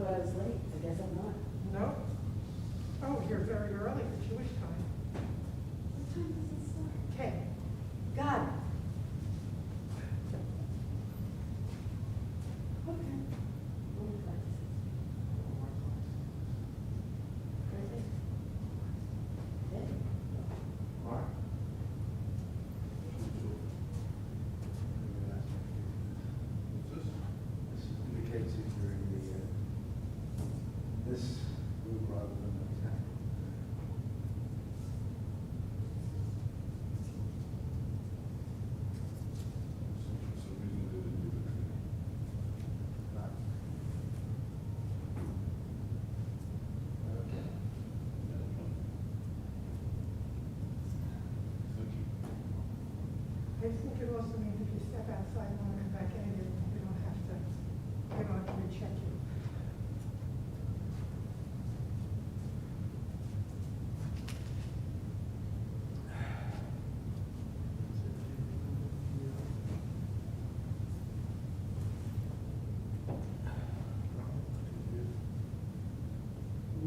thought I was late. I guess I'm not. No? Oh, you're very early for Jewish time. What time does it start? Okay. God. Okay. Only classes. Thursday? Yeah. This indicates if you're in this group rather than the 10. I think it also means if you step outside and want to come back in, we don't have to recheck you.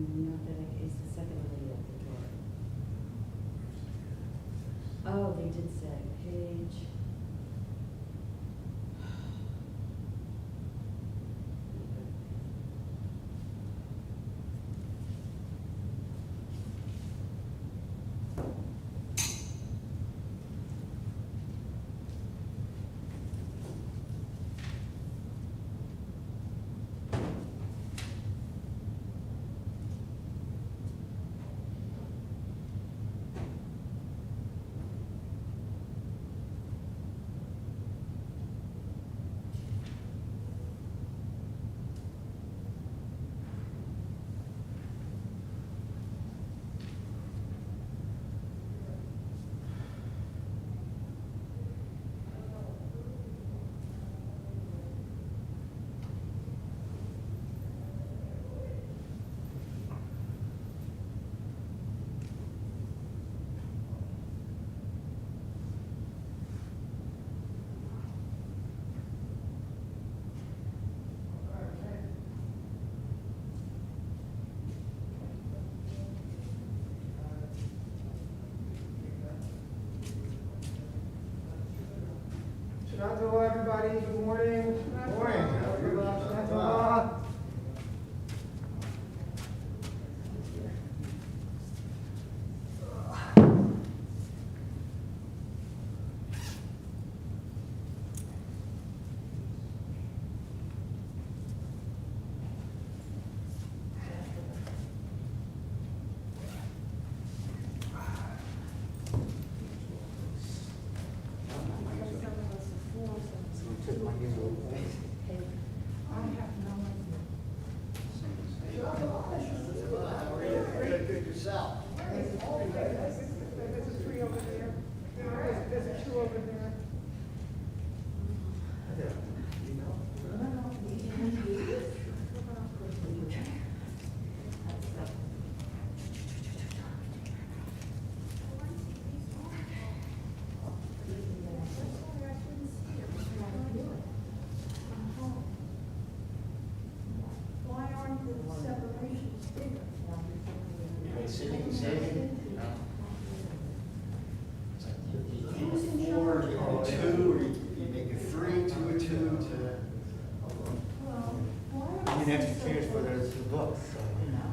Not that it's the second lady at the door. Oh, they did say page. Hello, everybody. Good morning. Good morning. How are you? Shabbat. I have no idea. Good yourself. There's a 3 over there. There's a 2 over there. Why aren't the separations bigger? Who's in charge? 4, 2, you make it 3, 2, 2 to. Well, why I are mean, extra chairs for those 2 books, so, you know.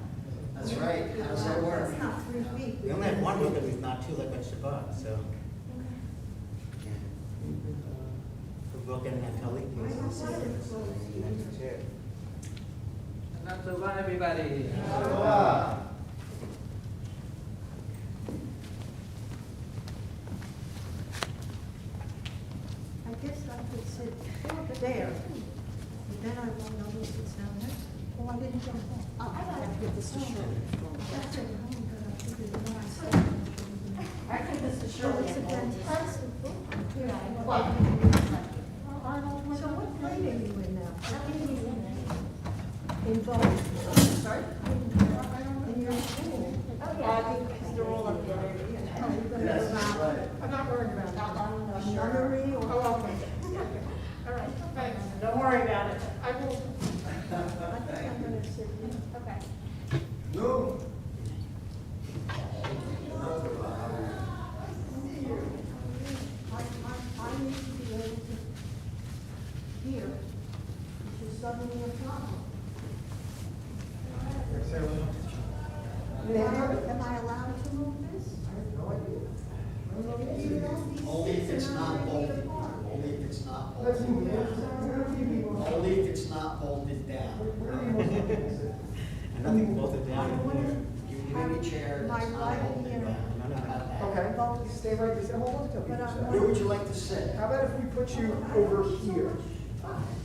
That's right. How does that work? That's not 3 feet. We only have 1 book, at least not 2 like on Shabbat, so. For book and Talib, I don't so like it. an extra chair. Not so bad, everybody. I guess I could sit over there, but then I won't know who sits down next to me. Oh, I didn't jump off. I gotta give this to Shirley. That's it, oh, but I figured when I said. I think this is So Shirley. it's a fantastic book. Yeah. So what grade are you in now? In both? Sorry? In your school? Oh, yeah, because they're all up there. Oh, you're gonna Yes, go out? right. I'm not worried about it. A nunnery or? Oh, okay. All right, thanks. Don't worry about it. I will. I think I'm gonna sit it's not bolted. Only if it's not bolted down. Only if it's not bolted down. And nothing bolted down in here. You need a chair My that's not right bolted ear. down. Okay, stay right there. Hold on, tell me. But Where would you like to sit? How about if we put you over here?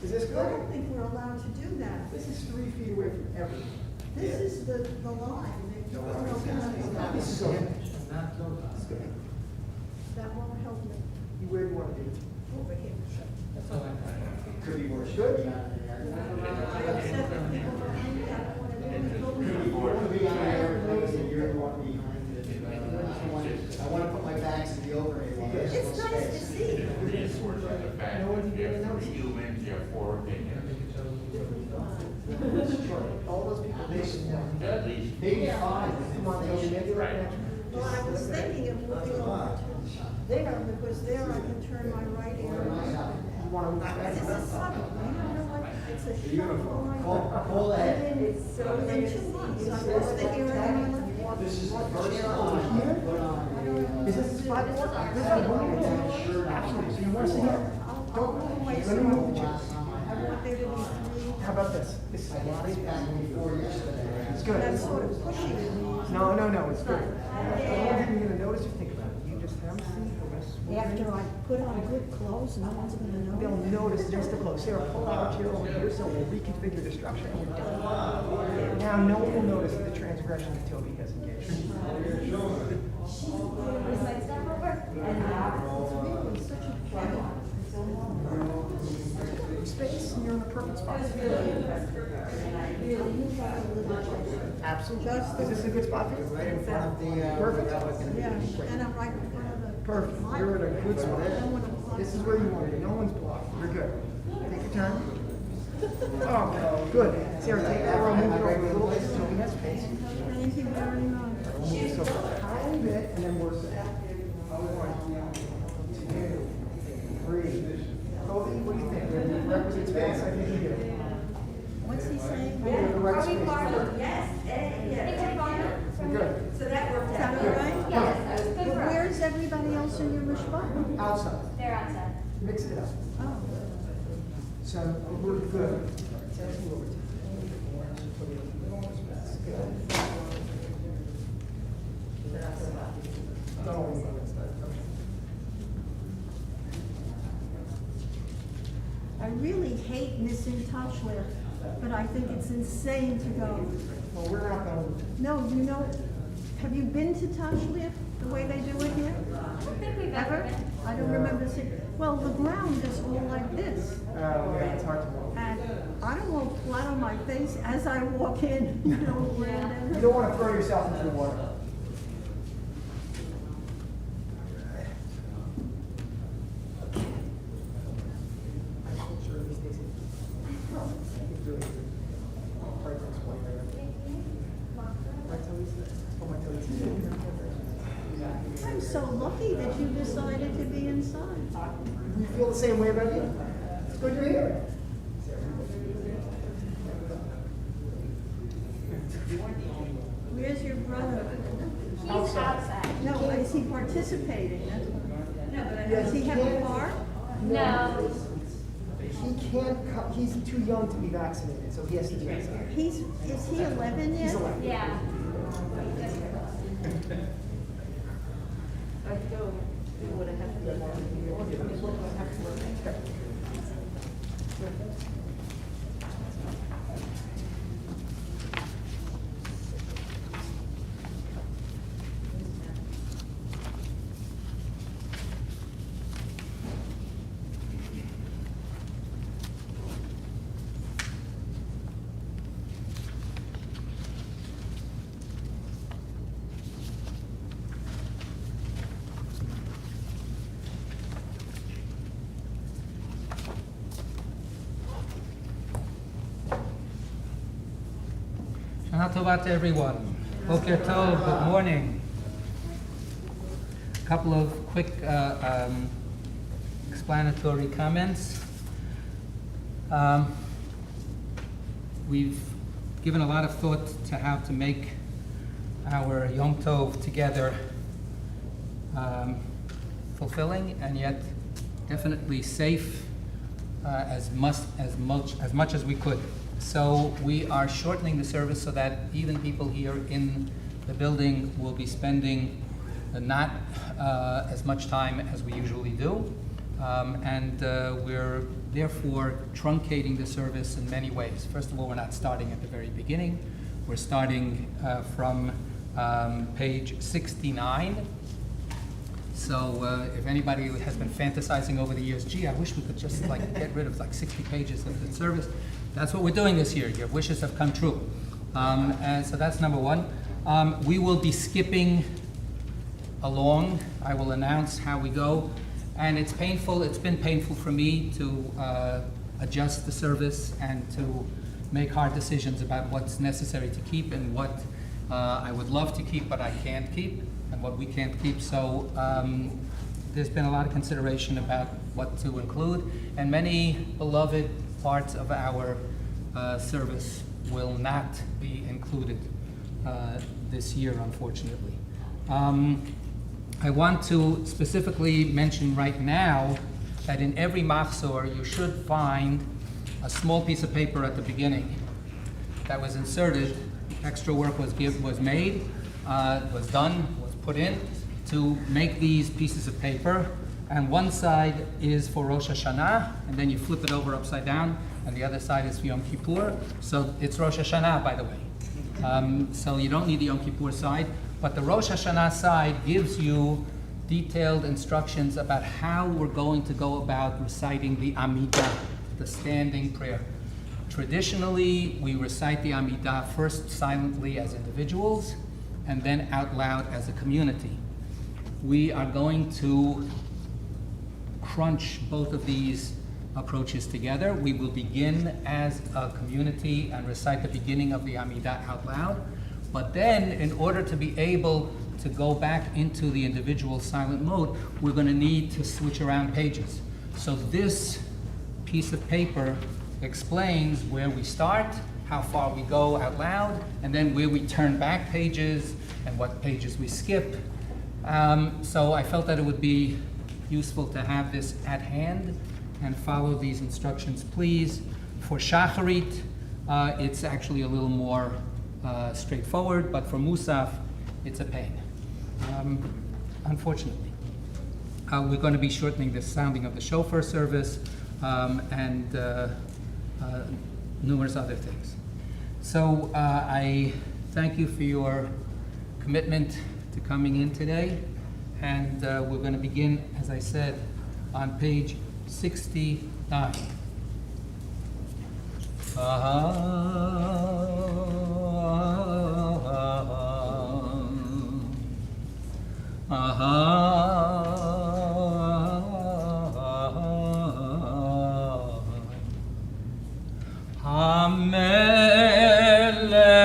Is this I good? don't think we're allowed to do that. This is 3 feet away from everything. This is the line. This is okay. Not so It's good. That won't help me Where do you want to be? over here. That's all I got. Could be worse. Good. I upset the people behind me. I don't want to do it. You want to be on the airplanes and you're the one behind it. I want to put my bags in the overhead. while there's It's still nice to space. see. Reinforce the fact that you have 3 humans, you have 4 opinions. All those people, they should know. At least. Maybe 5. Come on, Tony, make it right now. Well, I was thinking of moving over to there, because there I can turn my right ear. You want to move This back? is subtle, you know what, it's a shuffle line. Pull ahead. Within 2 months, I lost the hearing in my left. This is the first time I put on. Is this the spot you want? This is the one you want? Absolutely. So you want to sit here? Don't, let me move the chair. I want there to be 3. How about this? This is Back before yesterday. It's good. That's sort of pushing it. No, it's good. No one's even gonna notice or think about it. You just have a seat, we're gonna swing After in. I put on good clothes, no one's gonna know. They'll notice there's the clothes. Sarah, pull out a chair over here so we'll reconfigure the structure and we're done. Now, no one will notice the transgression that Toby has engaged. It's really such a trouble. Space, and you're in the perfect spot. Absolutely. Is this a good spot for you? Right in front of the, Perfect. that was gonna be. Yeah, and I'm right in front of the. Perfect. You're in a good spot. I don't wanna block. This is where you want to be. No one's blocking. You're good. Take your time. Oh, good. Sarah, take that row, move it over a little bit so we have space. Thank you very much. We'll move this over a tiny bit and then we're set. 1, 2, 3. Toby, what do you think? Requisite space? I think you do. What's he saying? You're in the right Are we space. far enough? Yes. You're good. So that worked Is that out. all right? Yes, that was good But for us. where's everybody else in your mishpah? Outside. They're outside. Mix it up. Oh, So we're good. I really hate missing Tashler, but I think it's insane to go. Well, we're not going No, you know, have you been to Tashler, the way they do it here? I don't think we've Ever? ever been. I don't remember seeing, well, the ground is all like this. yeah, it's hard to walk. And I don't want flat on my face as I walk in, you know, You Brandon. don't want to throw yourself into the water. I'm so lucky that you decided to be inside. You feel the same way about you? It's good you're here. Where's your brother? He's outside. No, is he participating? That's what- No, but I Yeah, Does he have a car? No. He can't, he's too young to be vaccinated, so he has to be outside. Is he 11 yet? He's 11. Yeah. Shana Tova to everyone. Boker Tov, good morning. A couple of quick explanatory comments. We've given a lot of thought to how to make our Yom Tov together fulfilling and yet definitely safe as much as we could. So we are shortening the service so that even people here in the building will be spending not as much time as we usually do. And we're therefore truncating the service in many ways. First of all, we're not starting at the very beginning. We're starting from page 69. So if anybody has been fantasizing over the years, gee, I wish we could just get rid of 60 pages of the service, that's what we're doing this year. Your wishes have come true. And so that's number one. We will be skipping along. I will announce how we go. And it's painful. It's been painful for me to adjust the service and to make hard decisions about what's necessary to keep and what I would love to keep but I can't keep, and what we can't keep. So there's been a lot of consideration about what to include, and many beloved parts of our service will not be included this year, unfortunately. I want to specifically mention right now that in every machzor you should find a small piece of paper at the beginning that was inserted. Extra work was made, was done, was put in to make these pieces of paper. And one side is for Rosh Hashanah, and then you flip it over upside down, and the other side is for Yom Kippur. So it's Rosh Hashanah, by the way. So you don't need the Yom Kippur side, but the Rosh Hashanah side gives you detailed instructions about how we're going to go about reciting the Amidah, the standing prayer. Traditionally, we recite the Amidah first silently as individuals, and then out loud as a community. We are going to crunch both of these approaches together. We will begin as a community and recite the beginning of the Amidah out loud. But then, in order to be able to go back into the individual silent mode, we're going to need to switch around pages. So this piece of paper explains where we start, how far we go out loud, and then where we turn back pages and what pages we skip. So I felt that it would be useful to have this at hand and follow these instructions, please. For Shacharit, it's actually a little more straightforward, but for Musaf, it's a pain, unfortunately. We're going to be shortening the sounding of the shofar service and numerous other things. So I thank you for your commitment to coming in today, and we're going to begin, as I said, on page 69.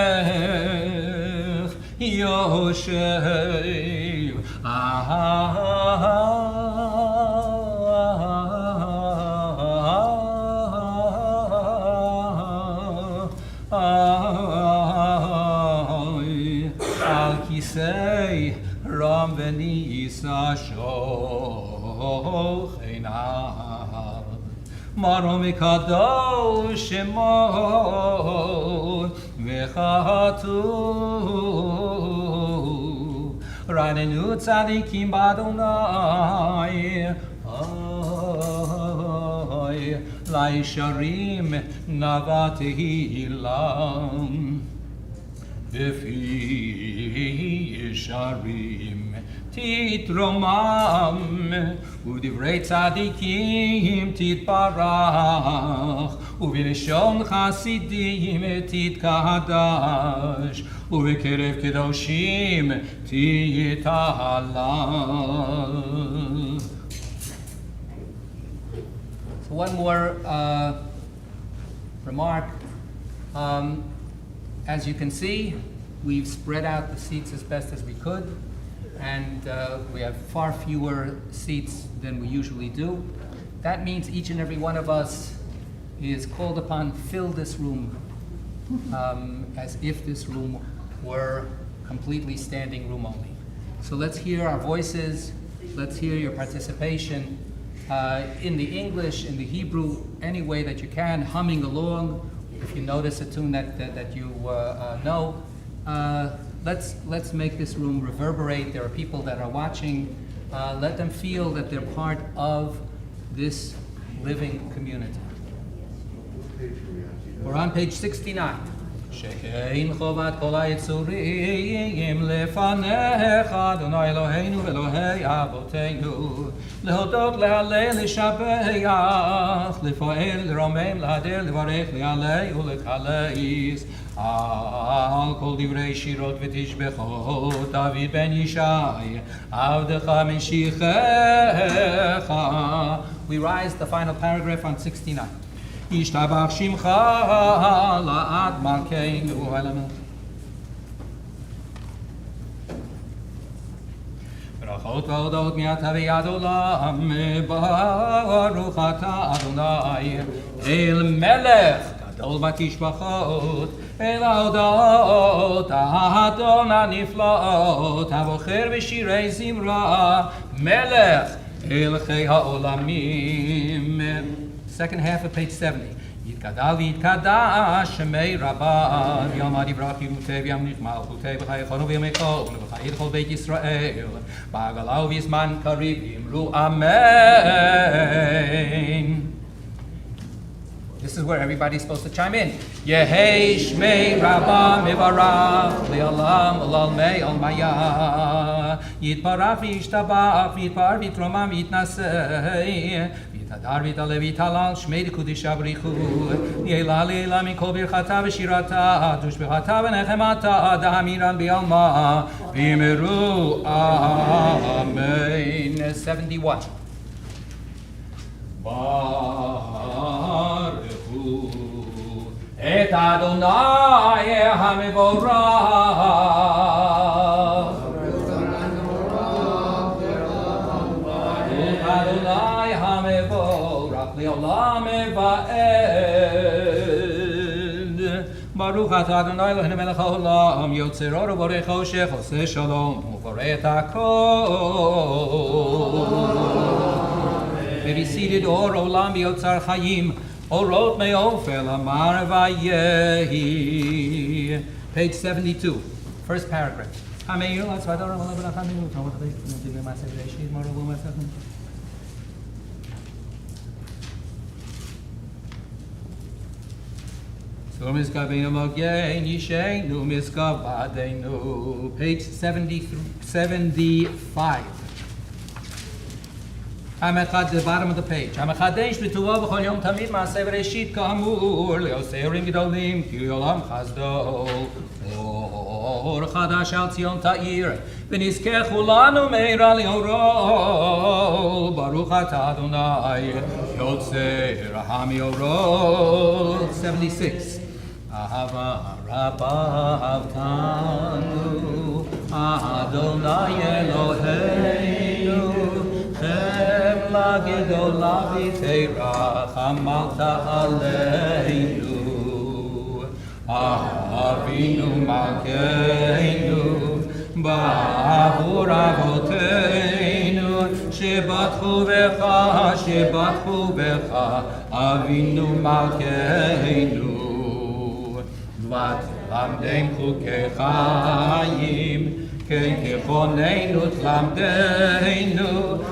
Hamelech Yoshev Al Kisei Ram Venisa Shochena Marom Kadosh Shemot Vechatu Ranenu Tzadikim Badonai Lai Sharim Navatehilam Befi Sharim Titromam Udivrei Tzadikim Titparach Uvilishon Chasidim Titkadash Uvikerev Kedoshim Tithalal. So one more remark. As you can see, we've spread out the seats as best as we could, and we have far fewer seats than we usually do. That means each and every one of us is called upon to fill this room as if this room were completely standing room only. So let's hear our voices Let's hear your participation in the English, in the Hebrew, any way that you can, humming along. If you notice a tune that you know, let's make this room reverberate. There are people that are watching. Let them feel that they're part of this living community. We're on page 69. שכן חובת כל היצורים לפניך, אדוני אלוהינו ואלוהי אבותינו, להודות, להלל, לשבח, לפעל, לרומם, להדר, לברך, להלל ולקלס, על כל דברי שירות ותשבחות, דוד בן ישי, עבדך משיחך. We rise the final paragraph on 69. ישתבח שמך לעד מלכנו. ברכות והודות מעתה ועד עולם, ברוך אתה אדוני, אל מלך גדול בתשבחות, אל ההודות האדון הנפלאות, הבוחר בשירי זמרה, מלך אל חיי העולמים. Second half of page 70. יתגדל ויתקדש שמי רבב, יעמד יברח ירותי וימליך מלכותי בחייכנו וימי כל ובחיי כל בית ישראל, בעגלה ובזמן קריב יאמרו amen. This is where everybody's supposed to chime in. Yehei shmei rabba mivarach le'olam u'lalmei olmaya, yitparach v'yishtabach v'yitpar v'yitromam v'yitnasei, Tadar v'taleh v'talal shmei d'kudisha b'richu, Ye'ela le'ela mikol birchata v'shirata, tushbechata v'nechemata, da'amiran b'alma, v'yimeru amen. 71. Baruchu et Adonai ha'mevorach. Adonai ha'mevorach le'olam va'ed. Baruch atah Adonai Eloheinu melech ha'olam, yotzero u'borech hoshech, oseh shalom, u'boreh et hakol. Be seated, or olam b'yotzar chayim, orot me'ofel amar va'yehi. Page 72, first paragraph. So miskavenu mogein yishenu miskavadenu. Page 75. The bottom of the page. המחדש בטובו בכל יום תמיד מעשה בראשית כאמור, לעושי הורים גדולים, כי עולם חסדו. אור חדש על ציון תאיר, ונזכה כולנו מהרה לאורו. ברוך אתה אדוני, יוצר המאורות. 76. אהבה רבה אהבתנו, אדוני אלוהינו, חמלה גדולה ותרח עמלת עלינו. אבינו מלכנו, בעבור אבותינו, שבטחו בך, אבינו מלכנו. ותלמדם חוקי חיים, כן ככוננו תלמדנו,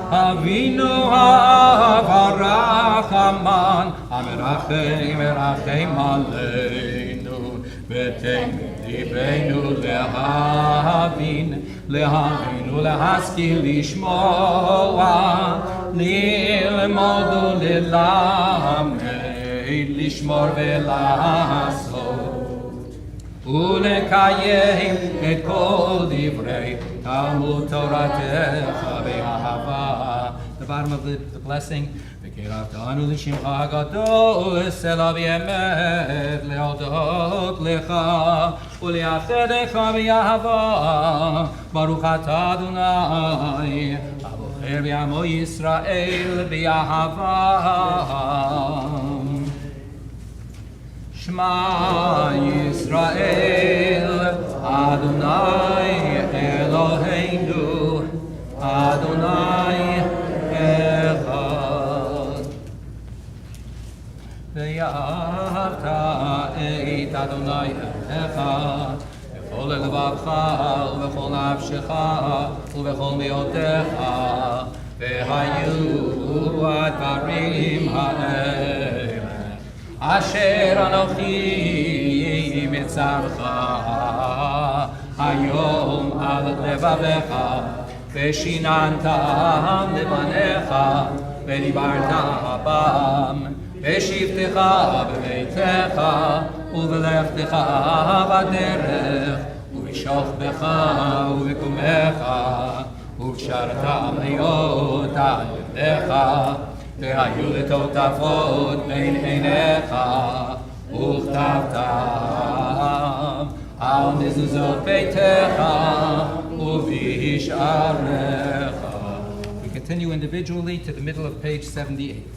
אבינו האב הרחמן, המרחם עלינו, ותן ליבנו להבין ולהשכיל לשמוע, ללמוד וללמד, לשמור ולעשות, ולקיים את כל דברי תלמוד תורתך באהבה. The bottom of the blessing. וקרבתנו לשמך הגדול, סלע באמת, להודות לך ולייחדך באהבה. ברוך אתה אדוני, הבוחר בעמו ישראל באהבה. שמע ישראל, אדוני אלוהינו, Adonai echad. Ve'ahavta et Adonai echad. V'chol levacha u'v'chol nafshecha u'v'chol me'otecha ve'hayu advarim ha'eleh asher anochi mitzavcha hayom al levavecha ve'shinantam levanecha ve'dibarta bam ve'shivtecha b'beitecha ובלכתך בדרך, ובשוכבך ובקומך, ובשרת המניות על ידיך, והיו לטוטפות בין עיניך, וכתבתם על מזוזות ביתך ובשעריך. We continue individually to the middle of page 78.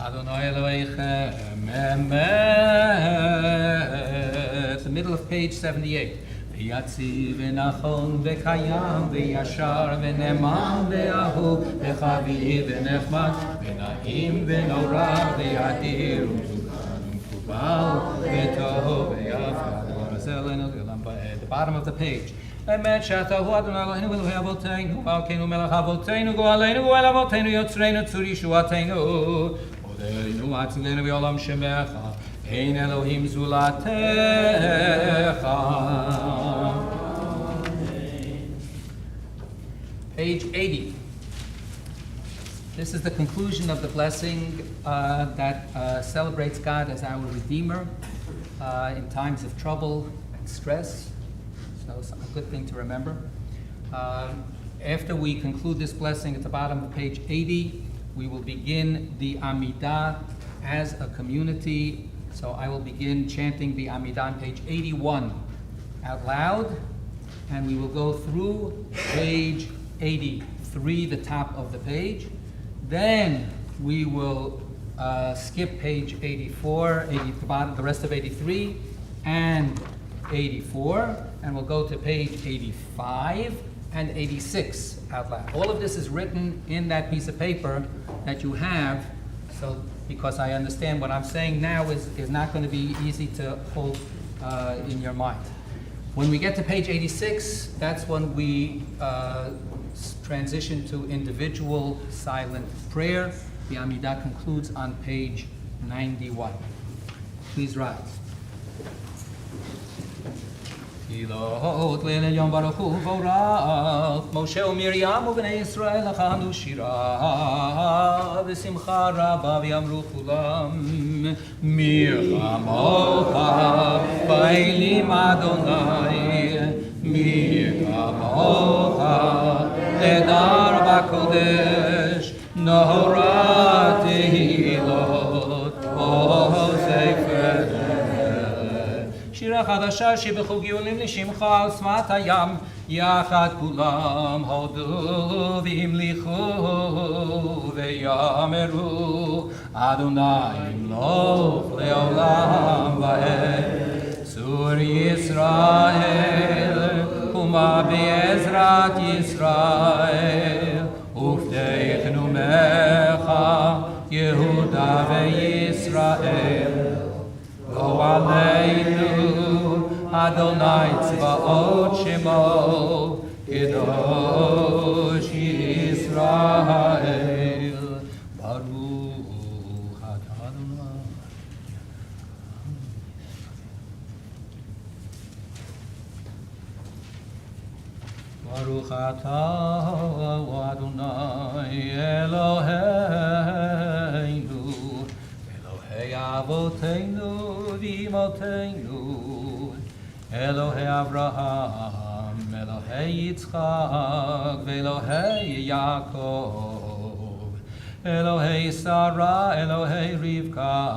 Adonai Elohechem Emet. The middle of page 78. V'yatziv v'nachon v'kayam v'yashar v'neman v'ahu v'chaviv v'nechmad v'na'im v'nora v'yadir v'mukubal v'tov v'yafad v'razel at the bottom of the page. Emet shatahu Adonai Eloheinu Elohei Avoteinu v'alkeinu melech Avoteinu go'aleinu go'el Avoteinu yotzreinu tzur yeshuateinu Odeinu atzilenu v'olam shemecha Ein Elohim zulatecha. Page 80. This is the conclusion of the blessing that celebrates God as our Redeemer in times of trouble and stress. So it's a good thing to remember. After we conclude this blessing at the bottom of page 80, we will begin the Amidah as a community. So I will begin chanting the Amidah on page 81 out loud, and we will go through page 83, the top of the page. Then we will skip page 84, the rest of 83, and 84, and we'll go to page 85 and 86 out loud. All of this is written in that piece of paper that you have, so because I understand what I'm saying now is not going to be easy to hold in your mind. When we get to page 86, that's when we transition to individual silent prayer. The Amidah concludes on page 91. Please rise. Ilot leil yom baruch hu vorach Moshe uMiriam u'bnei Yisrael achanu shira v'simcha rabba v'yamru kulam mir chamocha ba'elim Adonai mir chamocha ledar b'kodesh nohora tehilot o sefer Shirach החדשה שבחוג גאולים לשמך על שפת הים, יחד כולם הודו והמליכו ויאמרו, אדוני ימלוך לעולם ועד. צור ישראל ומה בעזרת ישראל, ופתח נאומך יהודה וישראל. go עלינו אדוני צבאות שמו, קדוש ישראל. ברוך אתה אדוני. ברוך אתה אדוני אלוהינו, אלוהי אבותינו ואמותינו, אלוהי אברהם, אלוהי יצחק ואלוהי יעקב, אלוהי שרה, אלוהי רבקה,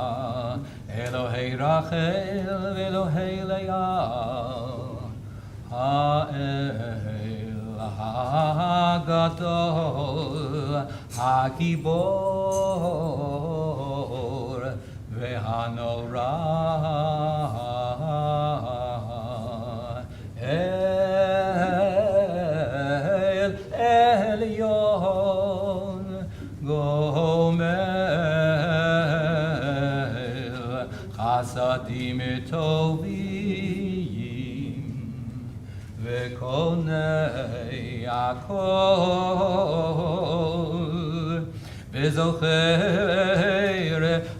אלוהי רחל ואלוהי לאה, האל הגדול, הגיבור והנורא, אל עליון גומל חסדים טובים וקונה הכל, וזוכר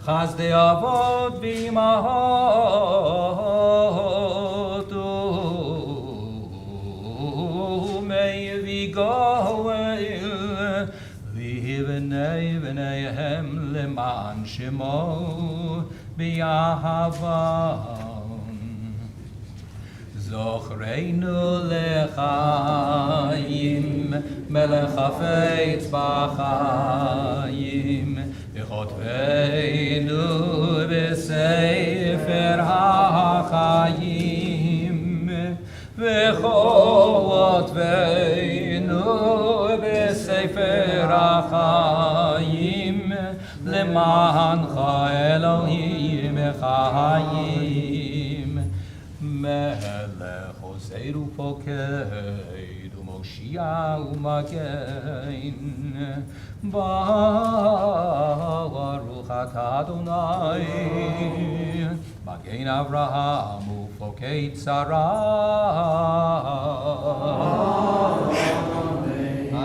חסדי אבות ואימהות ומי גואל לבני בניהם למען שמו באהבה. זוכרנו לחיים, מלך חפץ בחיים, וכותבנו בספר החיים, וכותבנו בספר החיים, למענך אלוהים חיים. מלך עוזר ופוקד ומושיע ומגן, ברוך אתה אדוני מגן אברהם ופוקד שרה.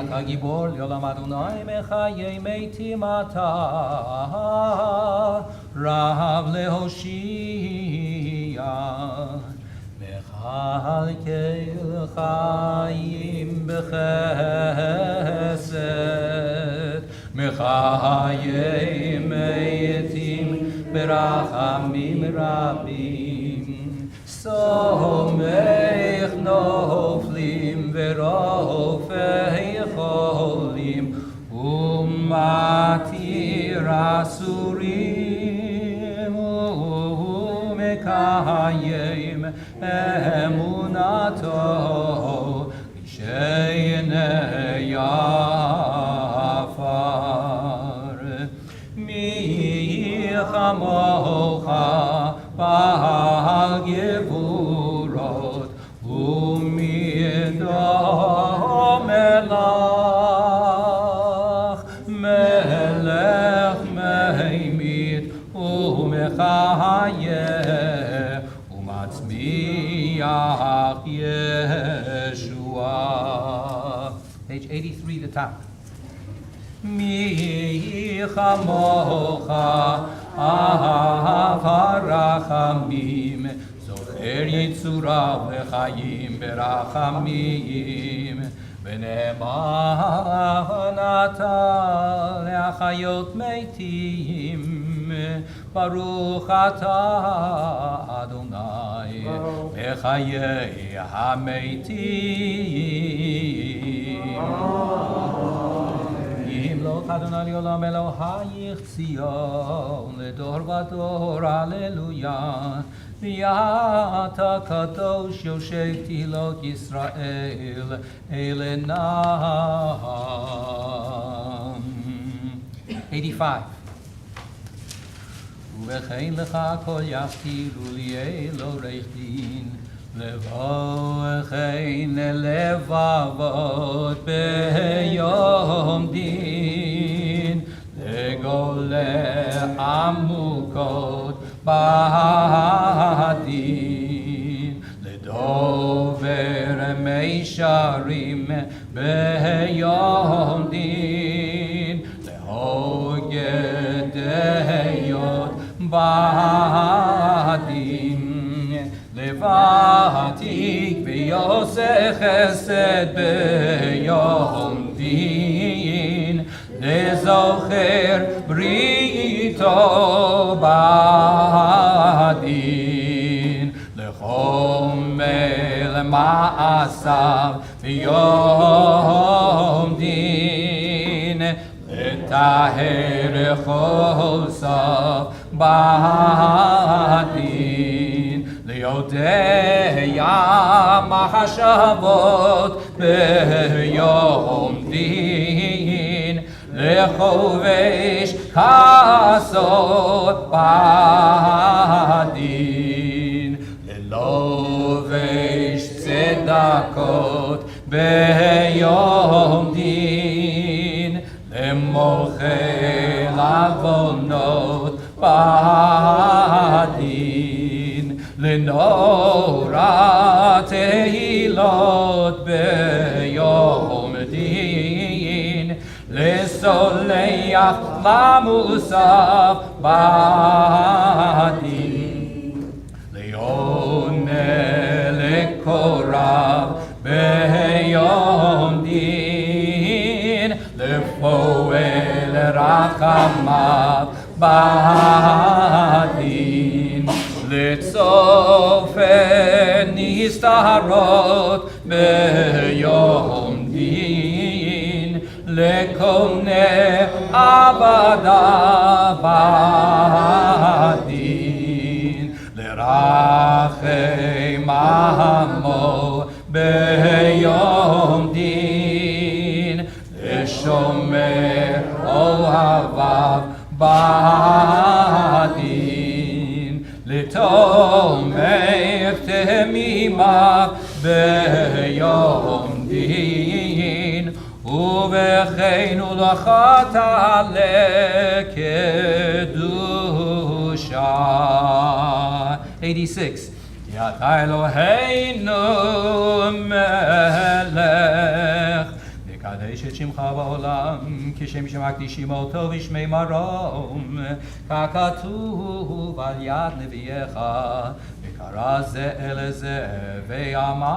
אתה גיבור לעולם אדוני, מחיי מתים אתה, רב להושיע, מכלכל חיים בחסד, מחיי מתים ברחמים רבים, סומך נופלים ורופא חולים, ומתיר אסורים ומקיים אמונתו כשעיני עפר. מי כמוך בעל גבורות ומי דומה לך, מלך ממית ומחיה ומצמיח ישועה. Page 83, the top. מי כמוך אהב הרחמים, זוכר יצוריו לחיים ברחמים, ונאמן אתה להחיות מתים. ברוך אתה אדוני בחיי המתים. Melech Adonai Olam Elohayich Tzion Ledor Vador Alleluia V'ata Kadosh Yoshev Tilot Yisrael Elenam 85 Uvechein lecha kol yaftiru li elo reichtin Levochein levavot beyom din Legole amukot ba'adin Ledover meisharim beyom din Lehoged deyot ba'adin Levatik v'yoseh chesed b'yom din Lezocher brito ba'adin Lechomel ma'asav b'yom din Letaher chosav ba'adin Leodeya mahashavot b'yom din Lechovesh kasot ba'adin Lelovesh tzedakot b'yom din Lemochel avonot ba'adin Lenora tehilot b'yom din Lesoleach lamusav ba'adin Leoneh lekorav b'yom din Lefoel rachamav ba'adin Letzofen nistarot b'yom din Lekone abada ba'adin Lerachem amo b'yom din Leshomer ohavav ba'adin Letomer temimav b'yom din Uvechein ulachata lekedusha 86 Yata Eloheinu melech Kadesh et shimcha ba'olam, kishem shemakdishim oto v'shmei marom, kakatuv al yad neviyecha, v'kara ze el ze ve'amar,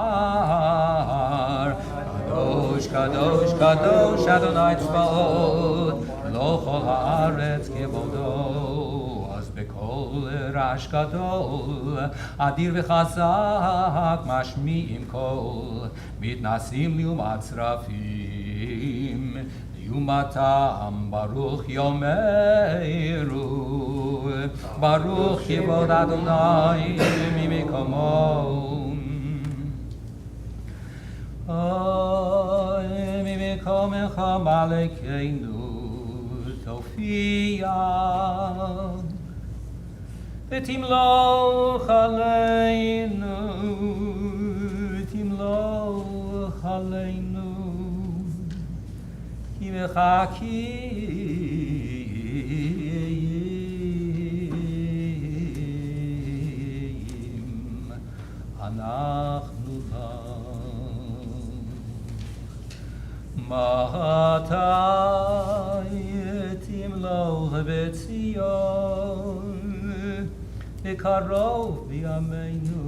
kadosh, kadosh, kadosh, Adonai tzvaot, lo chol haaretz kevodo, az bekol rash gadol, adir v'chazak, mashmi'im kol, מתנסים ומצרפים, ליומתם ברוך יאמרו, ברוך כבוד אדוני ממקומו. ממקומך מלכנו תופיע, ותמלוך עלינו, תמלוך עלינו, כי מחכים אנחנו לך. מתי תמלוך בציון, בקרוב בימינו,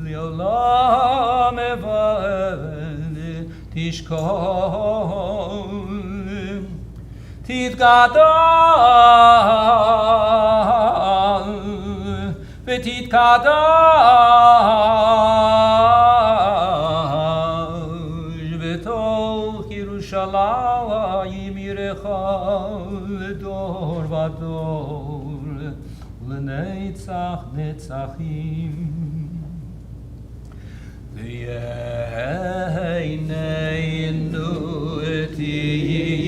לעולם אבד תשכון, תתגדל ותתקדש בתוך ירושלים עירך. לדור ודור, לנצח נצחים. ויהננו תירנה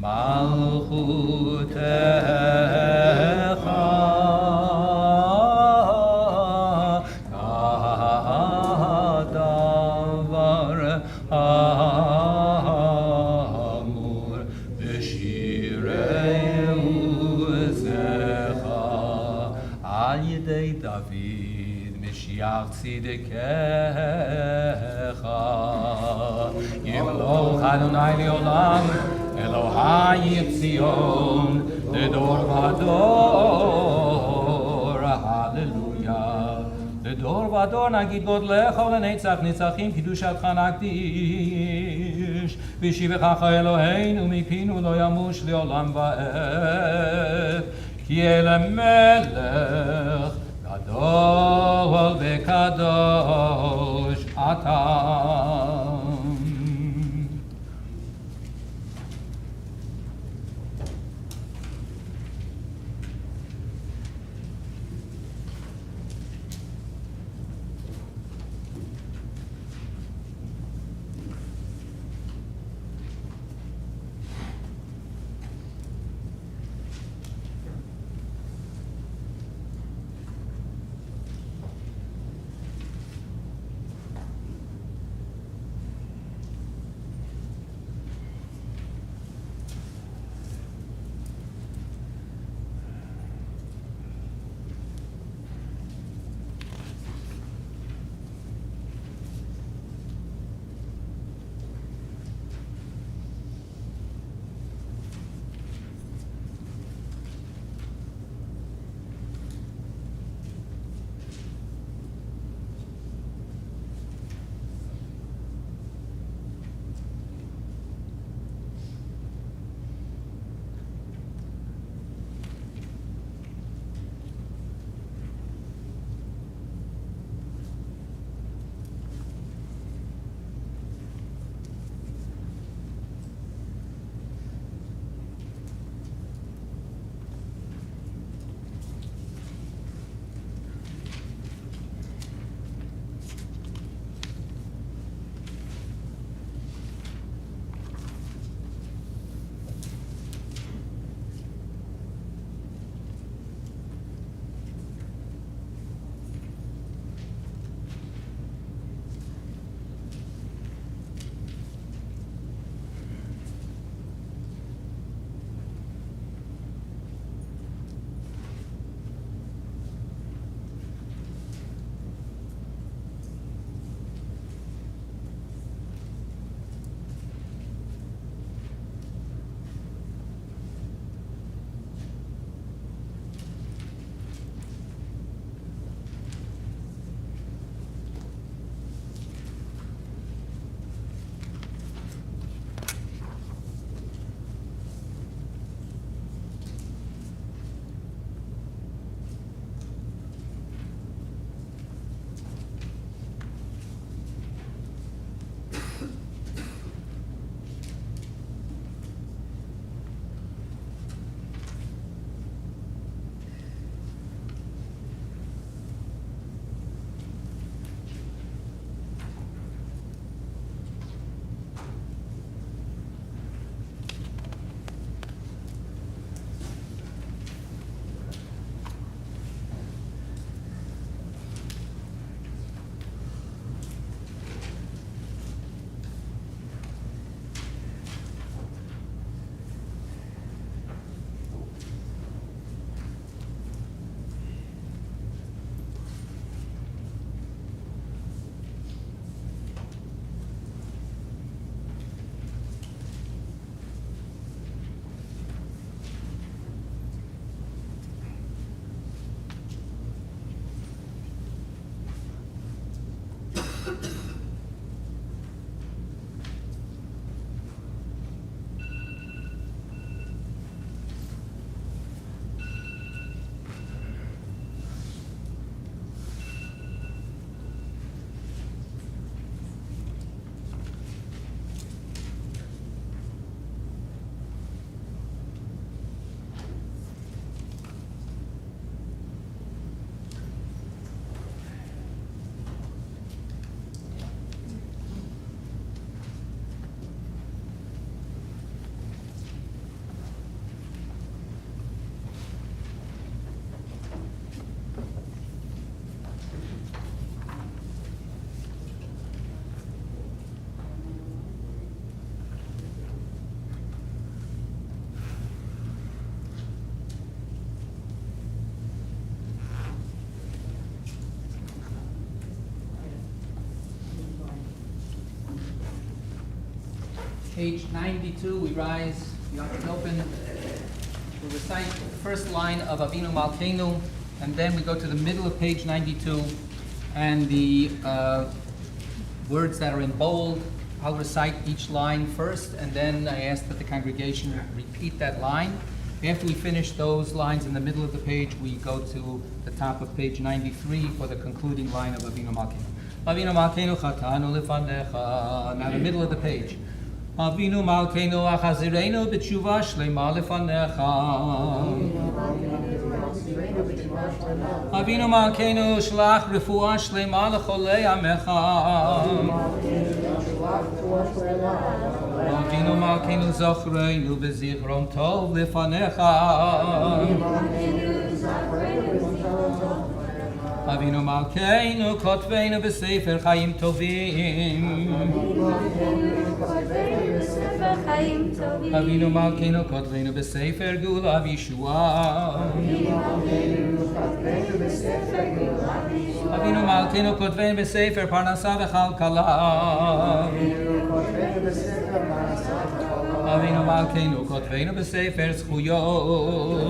מלכותך כדבר האמור בשירי עוזך על ידי דוד משיח צדקך. ימלוך אדוני לעולם אלוהי ציון לדור ודור, הללויה. לדור ודור נגיד גודלך ולנצח נצחים קדושתך נקדיש. וישיבך אלוהינו מפינו לא ימוש לעולם ועד, כי אל המלך גדול וקדוש אתה. page 92, we rise, we open, we recite the first line of Avinu Malkeinu, and then we go to the middle of page 92, and the words that are in bold, I'll recite each line first, and then I ask that the congregation repeat that line. After we finish those lines in the middle of the page, we go to the top of page 93 for the concluding line of Avinu Malkeinu. Avinu Malkeinu chatanu lefanecha. Now the middle of the page. Avinu Malkeinu achazirenu b'tshuva shlema lefanecha. Avinu Malkeinu shlach refuah shlema lecholei amecha. Avinu Malkeinu zochreinu b'zichron tov lefanecha. Avinu Malkeinu kotveinu b'sefer chayim tovim. Avinu Malkeinu kotveinu b'sefer gula v'yeshua. Avinu Malkeinu kotveinu b'sefer parnasa v'chalkala. Avinu Malkeinu kotveinu b'sefer zchuyot.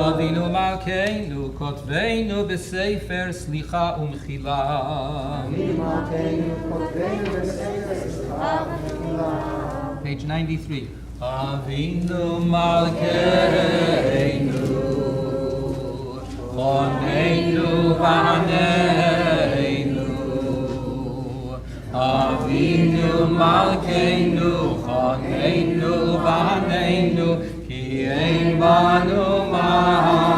Avinu Malkeinu kotveinu b'sefer slicha umchila. Page 93. Avinu Malkeinu choneinu v'aneinu. Avinu Malkeinu choneinu v'aneinu ki ein banu ma'asim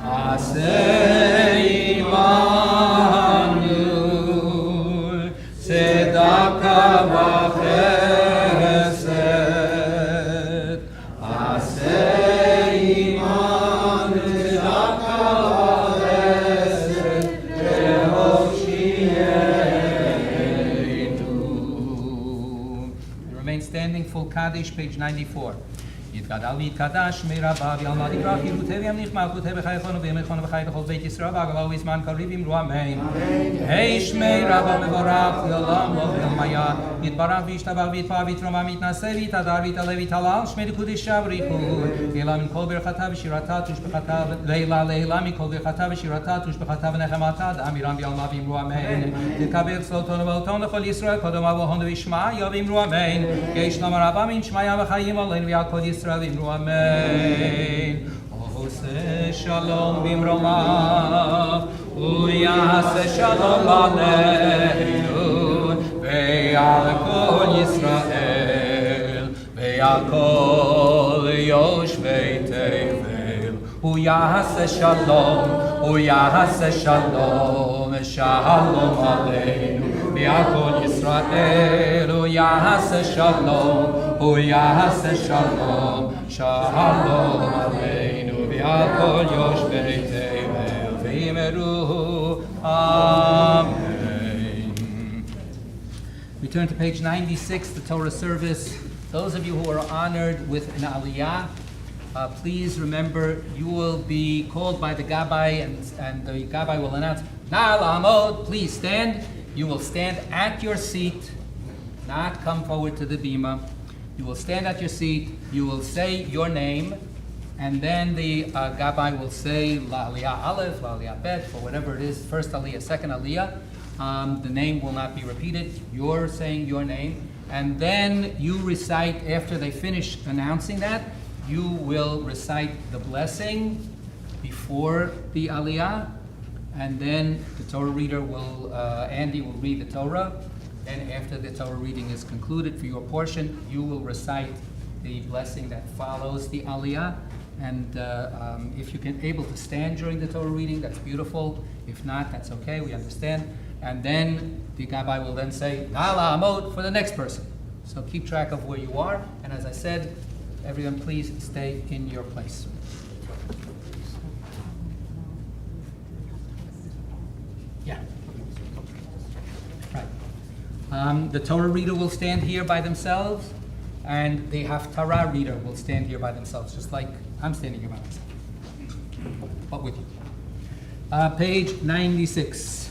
asei imanu tzedaka v'chesed asei imanu tzedaka v'chesed remain standing, full Kaddish, page 94. יתגדל ויתקדש מרבה ועלמא דברה חירותי וימליך מלכותי בחייכון ובימיכון ובחיי בכל בית ישראל והגלה ובזמן קריב אמרו אמן. היי שמי רבה מבורך לעולם לא ולמיה יתברך וישתבח ויתפאר ויתרומם ויתנשא ויתהדר ויתעלה ויתהלל שמי לקודשה ובריחו לעילה מכל ברכתה ושירתה תושבחתה לעילה מכל ברכתה ושירתה תושבחתה ונחמתה דאמירם בעלמא ואמרו אמן. תקבל צלותון ובלתון לכל ישראל קודם אבוהון וישמעיה ואמרו אמן. יש למה רבה מן שמעיה וחיים עלינו ועל כל ישראל אמרו אמן. עושה שלום במרומיו ויעשה שלום עלינו ועל כל ישראל ועל כל יושבי תבל הוא יעשה שלום שלום עלינו ועל כל ישראל הוא יעשה שלום עלינו ועל כל יושבי תבל ואמרו amen. We turn to page 96, the Torah service. Those of you who are honored with an Aliyah, please remember you will be called by the Gabbai, and the Gabbai will announce, Na'al Amod, please stand. You will stand at your seat, not come forward to the bima. You will stand at your seat, you will say your name, and then the Gabbai will say La Aliyah Aleph, La Aliyah Bet, or whatever it is, first Aliyah, second Aliyah. The name will not be repeated. You're saying your name. And then you recite, after they finish announcing that, you will recite the blessing before the Aliyah. And then the Torah reader will, Andy will read the Torah. And after the Torah reading is concluded for your portion, you will recite the blessing that follows the Aliyah. And if you can able to stand during the Torah reading, that's beautiful. If not, that's okay, we understand. And then the Gabbai will then say, Na'al Amod, for the next person. So keep track of where you are. And as I said, everyone please stay in your place. Yeah. Right. The Torah reader will stand here by themselves, and the Haftarah reader will stand here by themselves, just like I'm standing here by myself, but with you. Page 96.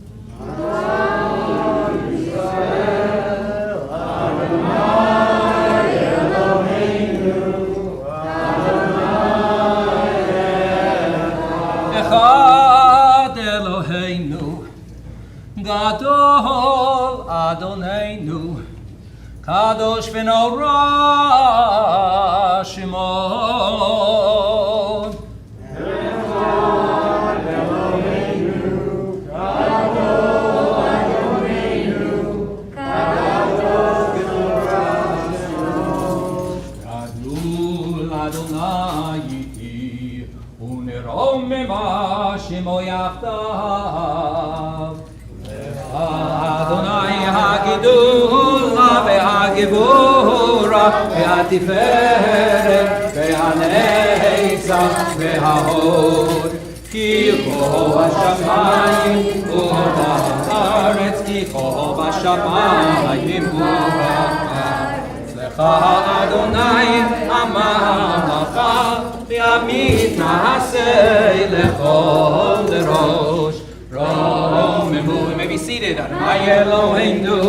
Eloheinu, Kadosh v'Norah Shemon. Gadol Adonai uneromema shemo yachdav. Adonai hagidula ve'hagivura ve'atiferet ve'hanetzach ve'hahod. Ki ko hashamayim u'ha'aretz, ki ko hashamayim u'ha'aretz. Lecha Adonai amalacha ve'amit na'aseh lechol derosh. Romehu, you may be seated. Adonai Eloheinu,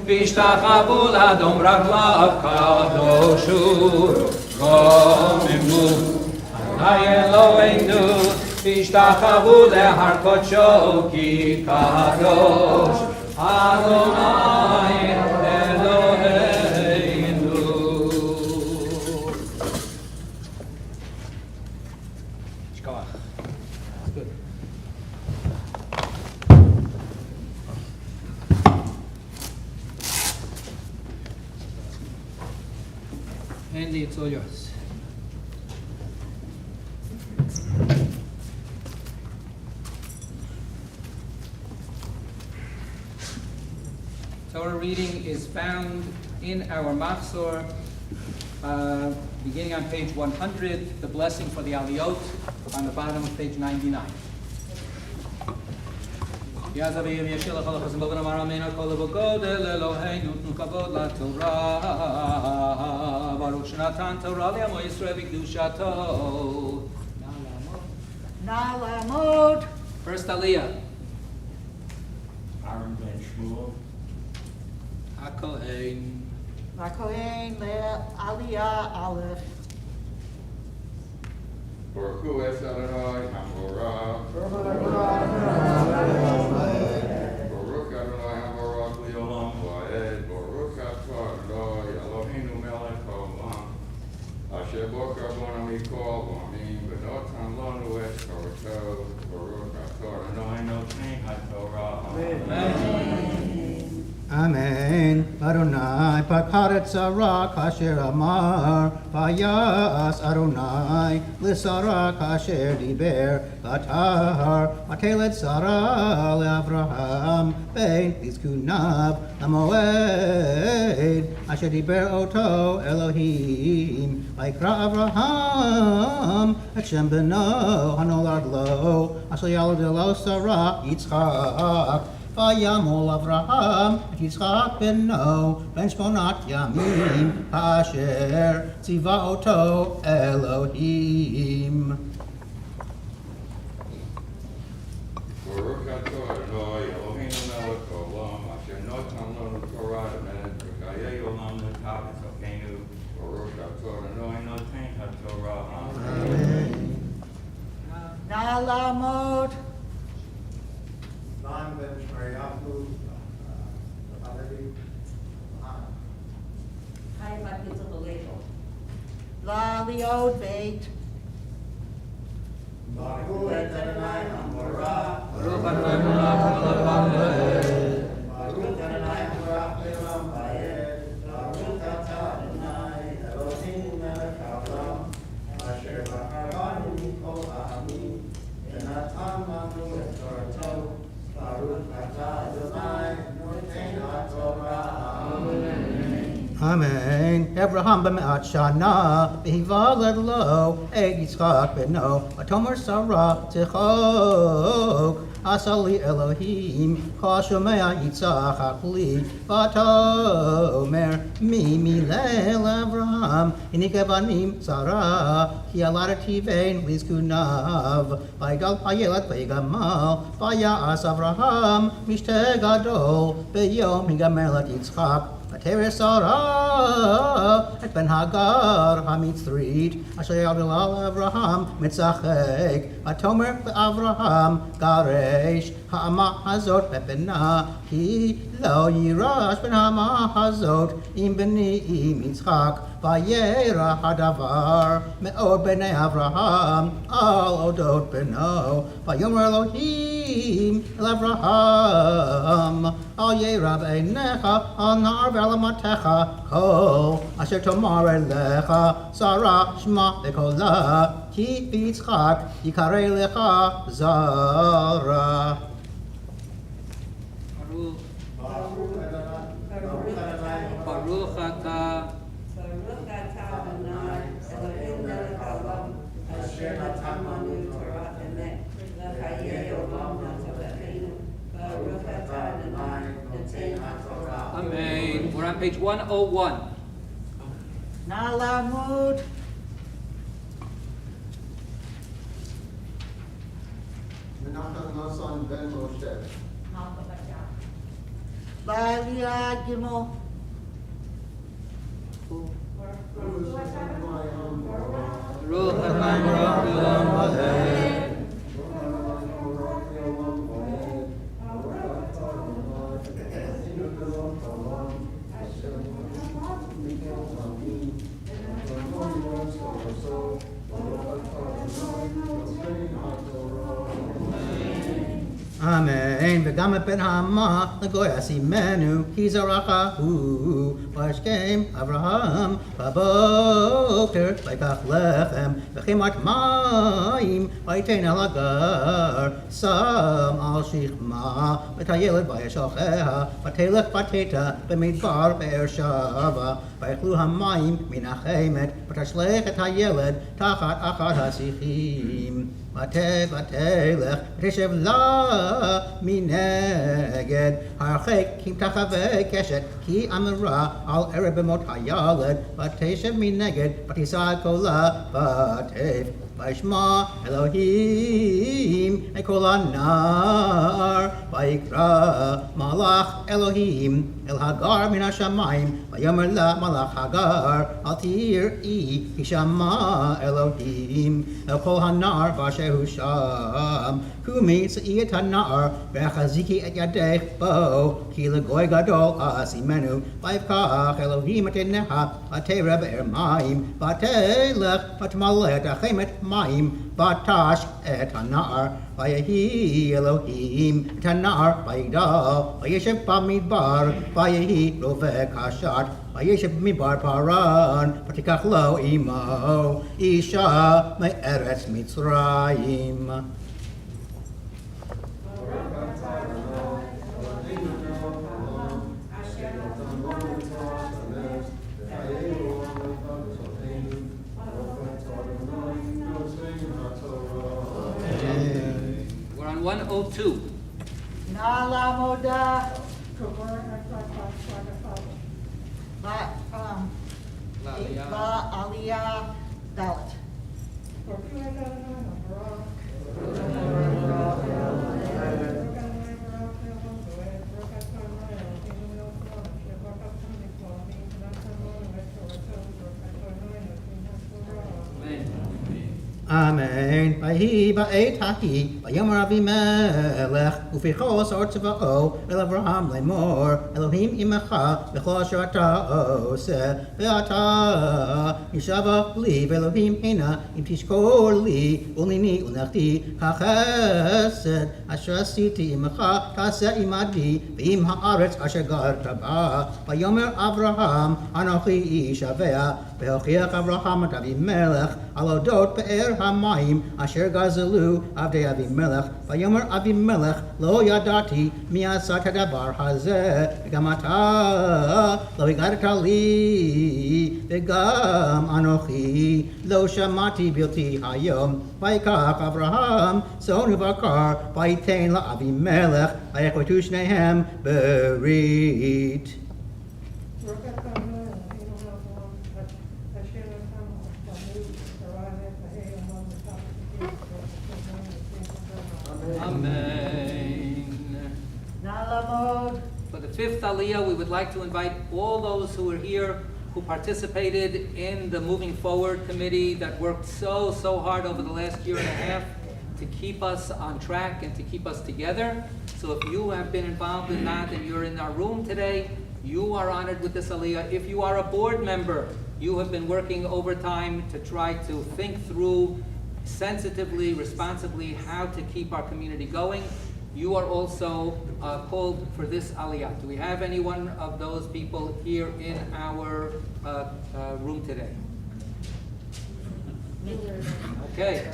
v'ishtachavu l'Adon raglav kadoshu. Romehu, Adonai Eloheinu, v'ishtachavu le'har kodsho ki kadosh. Adonai Eloheinu. Shkoach. That's good. Andy, it's all yours. Torah reading is found in our Machzor, beginning on page 100, the blessing for the Aliot, on the bottom of page 99. Yazavim Yeshilach Alachazim Bogan Amar Amena Kol Vogodel Eloheinu Tnu Kavod LaTorah Baruch Shenatan Torah Li'amo Yisrael B'Kedushato. Na'lamod. First Aliyah. Aaron ben Shmuel. HaKohen. L'Kohen le'Aliyah Aleph. Baruch Hu es Adonai Hamorah. Baruch Adonai Hamorah Li'olam Va'ed. Baruch Atah Adonai Eloheinu Melech Haolam. Asher Boker Bona Mikol V'Amim V'Notan Lanu Es Torato. Baruch Atah Adonai Noten HaTorah. Amen. Adonai pakaret Sarah kasher amar vayas Adonai l'Sarah kasher diber vatar vatelet Sarah le'Avraham ben Lizkunav lamoed asher diber oto Elohim vayikra Avraham et shem beno hanolad lo asher yalad lo Sarah Yitzchak. Vayamol Avraham et Yitzchak beno ben shmonat yamim asher tziva oto Elohim. Baruch Atah Adonai Eloheinu Melech Haolam Asher Notan Lanu Torah Emet V'Chayei Olam L'Tav Esokeinu. Baruch Atah Adonai Noten HaTorah. Amen. Na'lamod. La'Aliot Beit. Baruch Adonai Melech Haolam. Amen. Abraham b'me'at shana v'hivaled lo et Yitzchak beno v'tomer Sarah tichok asali Elohim kol shomea Yitzchak li v'tomer mi le'el Abraham inikevanim Sarah ki aladati vein lizkunav v'yigal hayelat v'yigamal v'ya'as Abraham mishte gadol b'yom higamelat Yitzchak V'teres Sarah et ben Hagar hamitzrit asher yadol Avraham mitzachek v'tomer le'Avraham garesh האמה הזאת בפנה, כי לא יירש בן האמה הזאת עם בני עם יצחק. וירא הדבר מאוד בעיני אברהם על אודות בנו. ויאמר אלוהים אל אברהם, אל ירא בעיניך על נער ועל אמתך, כל אשר תאמר אליך שרה שמע בקולה, כי ביצחק יקרא לך זרע. ברוך אתה אשר נתן לנו תורת אמת, לחיי עולם נצחנו, ברוך אתה אדוני נותן התורה. Amen. We're on page 101. נא לעמוד. מנחם נסון בן משה. בעלייה ג' ברוך אתה ברוך לעולם ועד. אמן. וגם את בן האמה לגוי אשימנו, כי זרעך הוא. וישכם אברהם בבוקר, ויקח לחם וחימת מים, ויתן על הגר, שם על שכמה את הילד וישלחיה, ותלך ותטע במדבר באר שבע, ויאכלו המים מן החמת, ותשלך את הילד תחת אחת השיחים. ותלך ותשב לה מנגד, הרחק כמטחווי קשת, כי אמרה על ערב במות הילד, ותשב מנגד, ותישא את קולה, ותף. וישמע אלוהים את קול הנער, ויקרא מלאך אלוהים אל הגר מן השמיים, ויאמר לה מלאך הגר, אל תיראי, כי שמע אלוהים אל קול הנער באשר הוא שם. קומי שאי את הנער, והחזיקי את ידך בו, כי לגוי גדול אשימנו. ויפקח אלוהים את עיניה, ותרא באר מים, ותלך ותמלא את החמת מים, ותש את הנער. ויהי אלוהים את הנער ויגדל, וישב במדבר, ויהי רובה קשת. וישב במדבר פרן, ותיקח לו עמו אישה מארץ מצרים. We're on 102. נא לעמודה. בעלייה ד' אמן. ויהי בעת ההיא, ויאמר אבימלך ופירחו שר צבאו אל אברהם לאמור, אלוהים עמך בכל אשר אתה עושה, ואתה נשבע לי ואלוהים הנה אם תשקור לי ולניני ולנכדי החסד אשר עשיתי עמך תעשה עמדי ועם הארץ אשר גרת בה. ויאמר אברהם אנוכי שבע, והוכיח אברהם את אבימלך על אודות באר המים אשר גזלו עבדי אבימלך. ויאמר אבימלך לא ידעתי מי עשה את הדבר הזה, וגם אתה לא הגדת לי, וגם אנוכי לא שמעתי בלתי היום. ויקח אברהם צאן ובקר, ויתן לאבימלך, ויכרתו שניהם ברית. Amen. For the fifth Aliyah, we would like to invite all those who are here who participated in the Moving Forward Committee that worked so hard over the last year and a half to keep us on track and to keep us together. So if you have been involved in that and you're in our room today, you are honored with this Aliyah. If you are a board member, you have been working overtime to try to think through sensitively, responsibly, how to keep our community going. You are also called for this Aliyah. Do we have any one of those people here in our room today? Okay.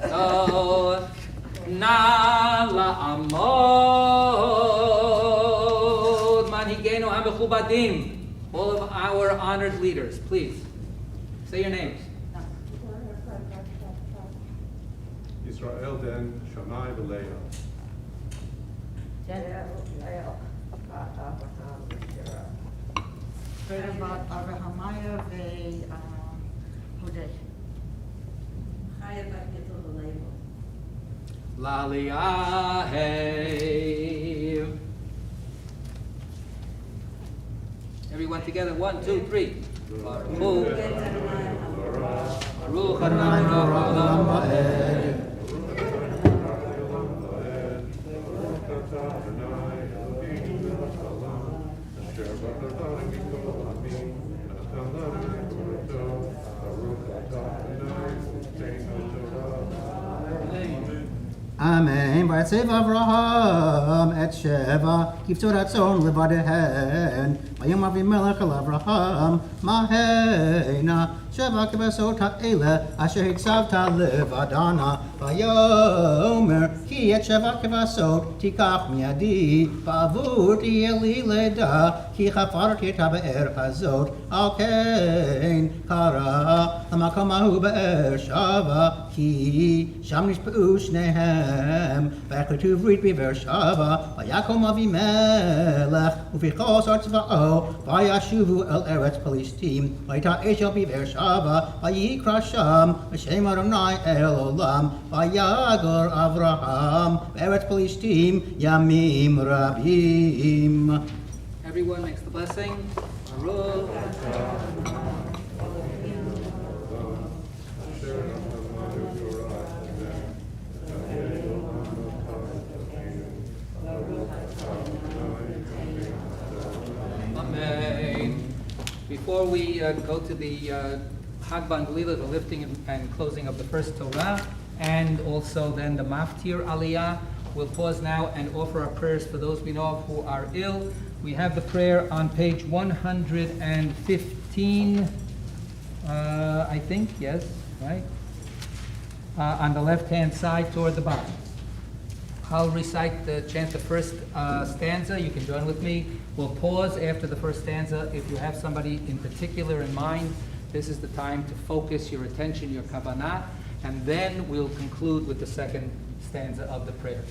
So, na la'amod manhigenu ha'mechubadim. All of our honored leaders, please. Say your names. Israel then Shomrei v'Leah. Abrahamaya ve-Hodeh. Chaya b'Gittul v'Leibel. Laliahe. Everyone together. 1, 2, 3. Baruch Adonai Olam Ha'ed. Amen. Vayatsev Avraham et Sheva kivtzot hatzon levadehen. Vayom Avimelech el Avraham mahena Sheva kivasot ha'ele asher hitzavta levadana. Vayomer ki et Sheva kivasot tikach miadi ba'avur tihye li leda ki chafarti et ha'be'er hazot al ken kara ha'makom hahu be'er Shava ki sham nishpa'u shnehem v'echletu v'rit b'ver Shava vayakom Avimelech u'fichos artzva'o vayashuvu el eretz Palestim vayita'esh el b'ver Shava vayikra sham v'shem Adonai el olam vayagor Avraham eretz Palestim yamim rabim. Everyone makes the blessing. Baruch. Amen. Before we go to the Hagban Galila, the lifting and closing of the first Torah, and also then the Maftir Aliyah, we'll pause now and offer our prayers for those we know of who are ill. We have the prayer on page 115, I think, yes, right? On the left-hand side toward the bottom. I'll chant the first stanza. You can join with me. We'll pause after the first stanza. If you have somebody in particular in mind, this is the time to focus your attention, your kavanah, and then we'll conclude with the second stanza of the prayer.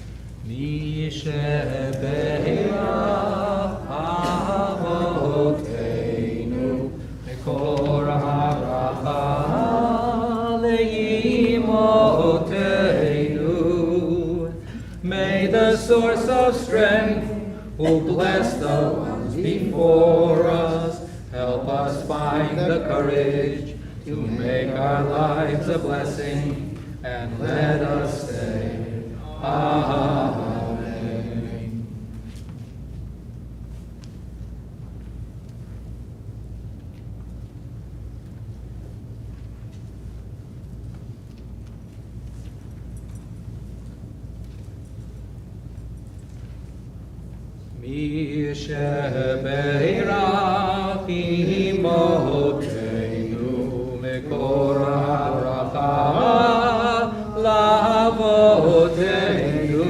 Mi shebe'era avoteinu mekor ha'bracha le'imotenu. May the source of strength, who bless the ones before us, help us find the courage to make our lives a blessing, and let us say, Amen. Mi shebe'era imotenu mekor ha'bracha lavotenu.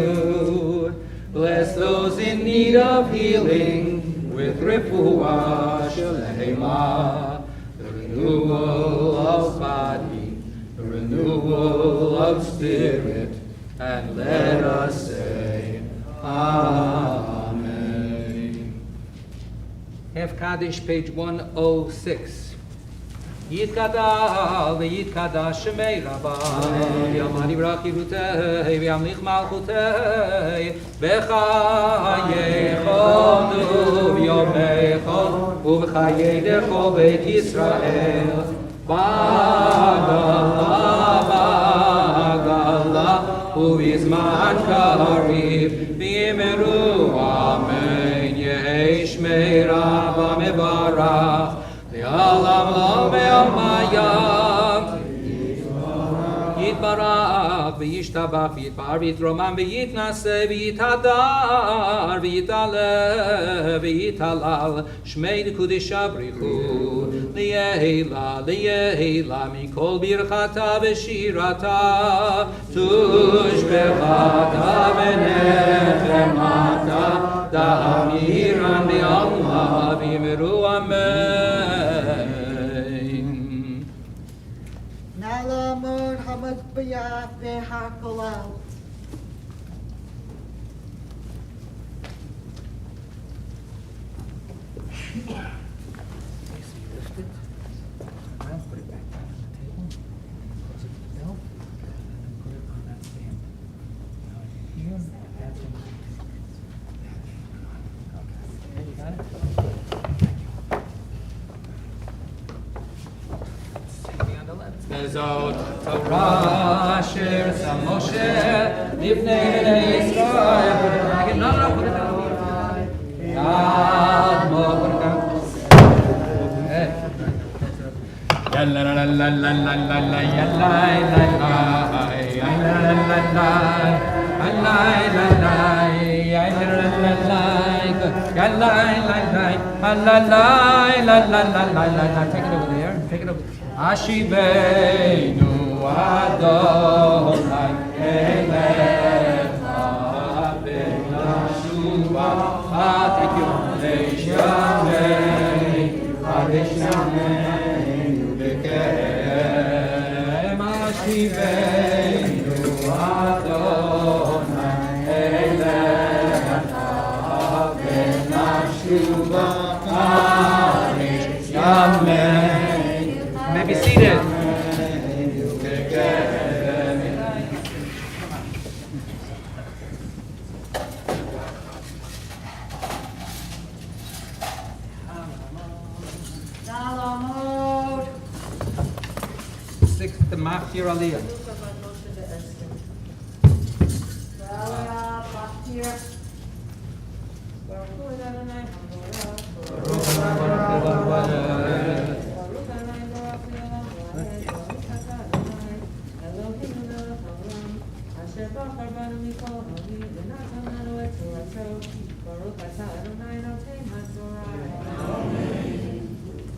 Bless those in need of healing with refuah shlema, the renewal of body, the renewal of spirit, and let us say, Amen. Half Kaddish, page 106. Yitkada v'yitkada shemei Rabbi Yaman Yivrach Yirutei v'yamlich Malchutei v'chayechonu v'yomecho u'v'chayedecho Beit Yisrael Bagala ובזמן קריב, ויאמרו אמן, יהי שמי רב המברך, לעולם לא בעלמיה. יתברך וישתבח ויתפאר ויתרומם ויתנשא ויתהדר ויתעלה ויתהלל שמי לקודשה בריחו ליהילה מכל ברכתה ושירתה תושבחתה ונחמתה דאמירן בעלמא ואמרו אמן. Nalamod Hamagbayah Vehakolal. Put it back down on the table. Close it with the belt. And then put it on that stand. Now here, that's in. Okay, you got it? Take me on the left. Bezot Torah Asher Sam Moshe Livnei Bnei Yisrael. No, put it down. Admo, put it down. Hey. La la la la la la la la la take it over there. Take it over. Ashivenu Adonai Elecha Benashuva. Thank you. Adeshamenu Bekem Ashivenu Adonai Elecha Benashuva. Adeshamenu. May be seated. Nalamod. Sixth, the Machir Aliot.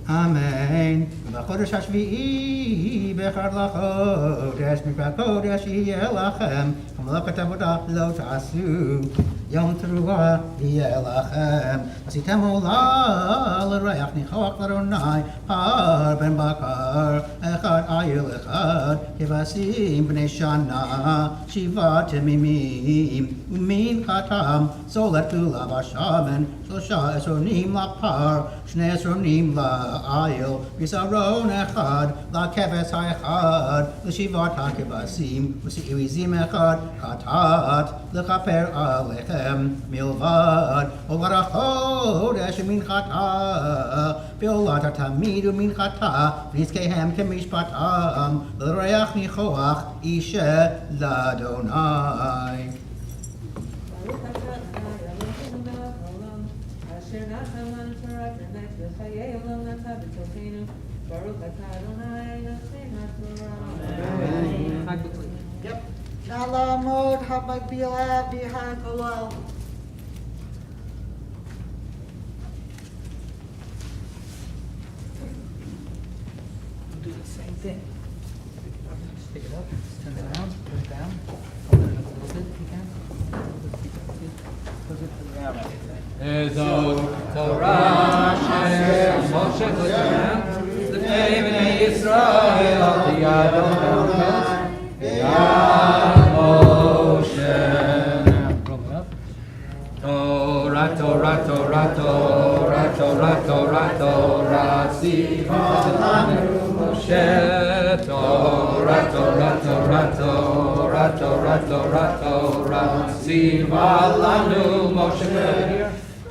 Amen. בחודש השביעי בחר לחודש מקרא קודש יהיה לכם ומלאכת עבודה לא תעשו יום תרועה יהיה לכם עשיתם עולה לריח ניחוח לאדוני פר בן בקר אחד עיל אחד כבשים בני שנה שבעה תמימים ומנחתם סולת כלולה בשמן 13 לפר 12 לעיל בשרון אחד לכבש האחד לשבעת הכבשים ושעירים אחד חטאת לכפר עליכם מלבד עולת החודש ומנחתה ועולת התמיד ומנחתה ונזקיהם כמשפטם לריח ניחוח אישה לאדוני. Yep. Nalamod Hamagbayah Vehakolal. Do the same thing. Just pick it up, turn it around, put it down, open it up a little bit if you can. Close it to the ground. Ezot Torah Asher Moshe L'fnei Bnei Yisrael al Yad Moshe. Roll it up. Torah, Torah, Torah, Torah, Torah, Torah, Torah, Tzivanu Moshe. Torah, Torah, Torah, Torah, Torah, Torah, Torah, Tzivanu Moshe.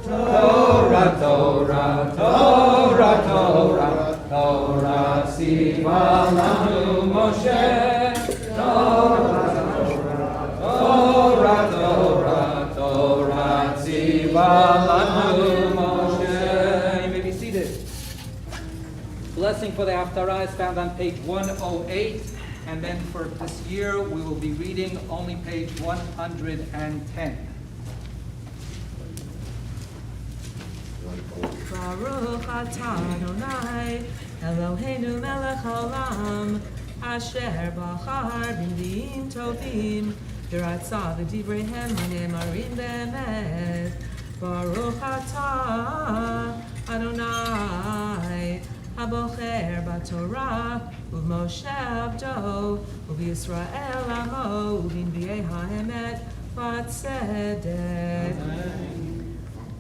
Torah, Torah, Torah, Torah, Torah, Tzivanu Moshe. Torah, Blessing for the Haftarah is found on page 108, and then for this year we will be reading only page 110. Baruch atah Adonai Eloheinu melech haolam asher bachar b'nviim tovim v'ratza v'divreihem hanemarim be'emet. Baruch atah Adonai habocher b'torah u'b'Moshe avdo u'b'Yisrael amo u'b'nviei ha'emet v'tzedek.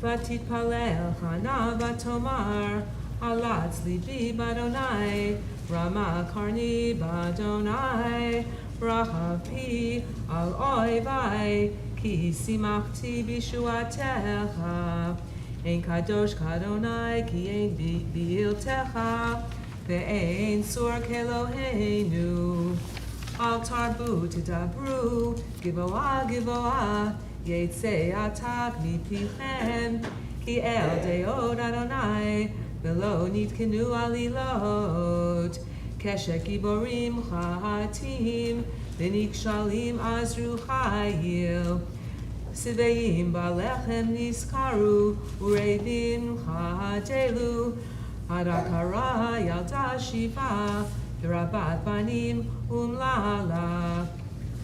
Vatitpalel Chana vatomar Alatz libi b'Adonai Rama karni b'Adonai Rachav pi al oivai Ki simachti b'shuatecha Ein kadosh k'Adonai Ki ein b'iltecha Ve'ein sur k'Eloheinu Al tarbu tidabru Givoah givoah Yetzei atak mipichem, ki el deod Adonai, velo nitkenu alilot. Keshek giborim chahatim, v'nikshalim azru chayil. Siveim balechem niskaru, urevim chahadelu. Adakara yalta shiva, v'rabat banim umlala.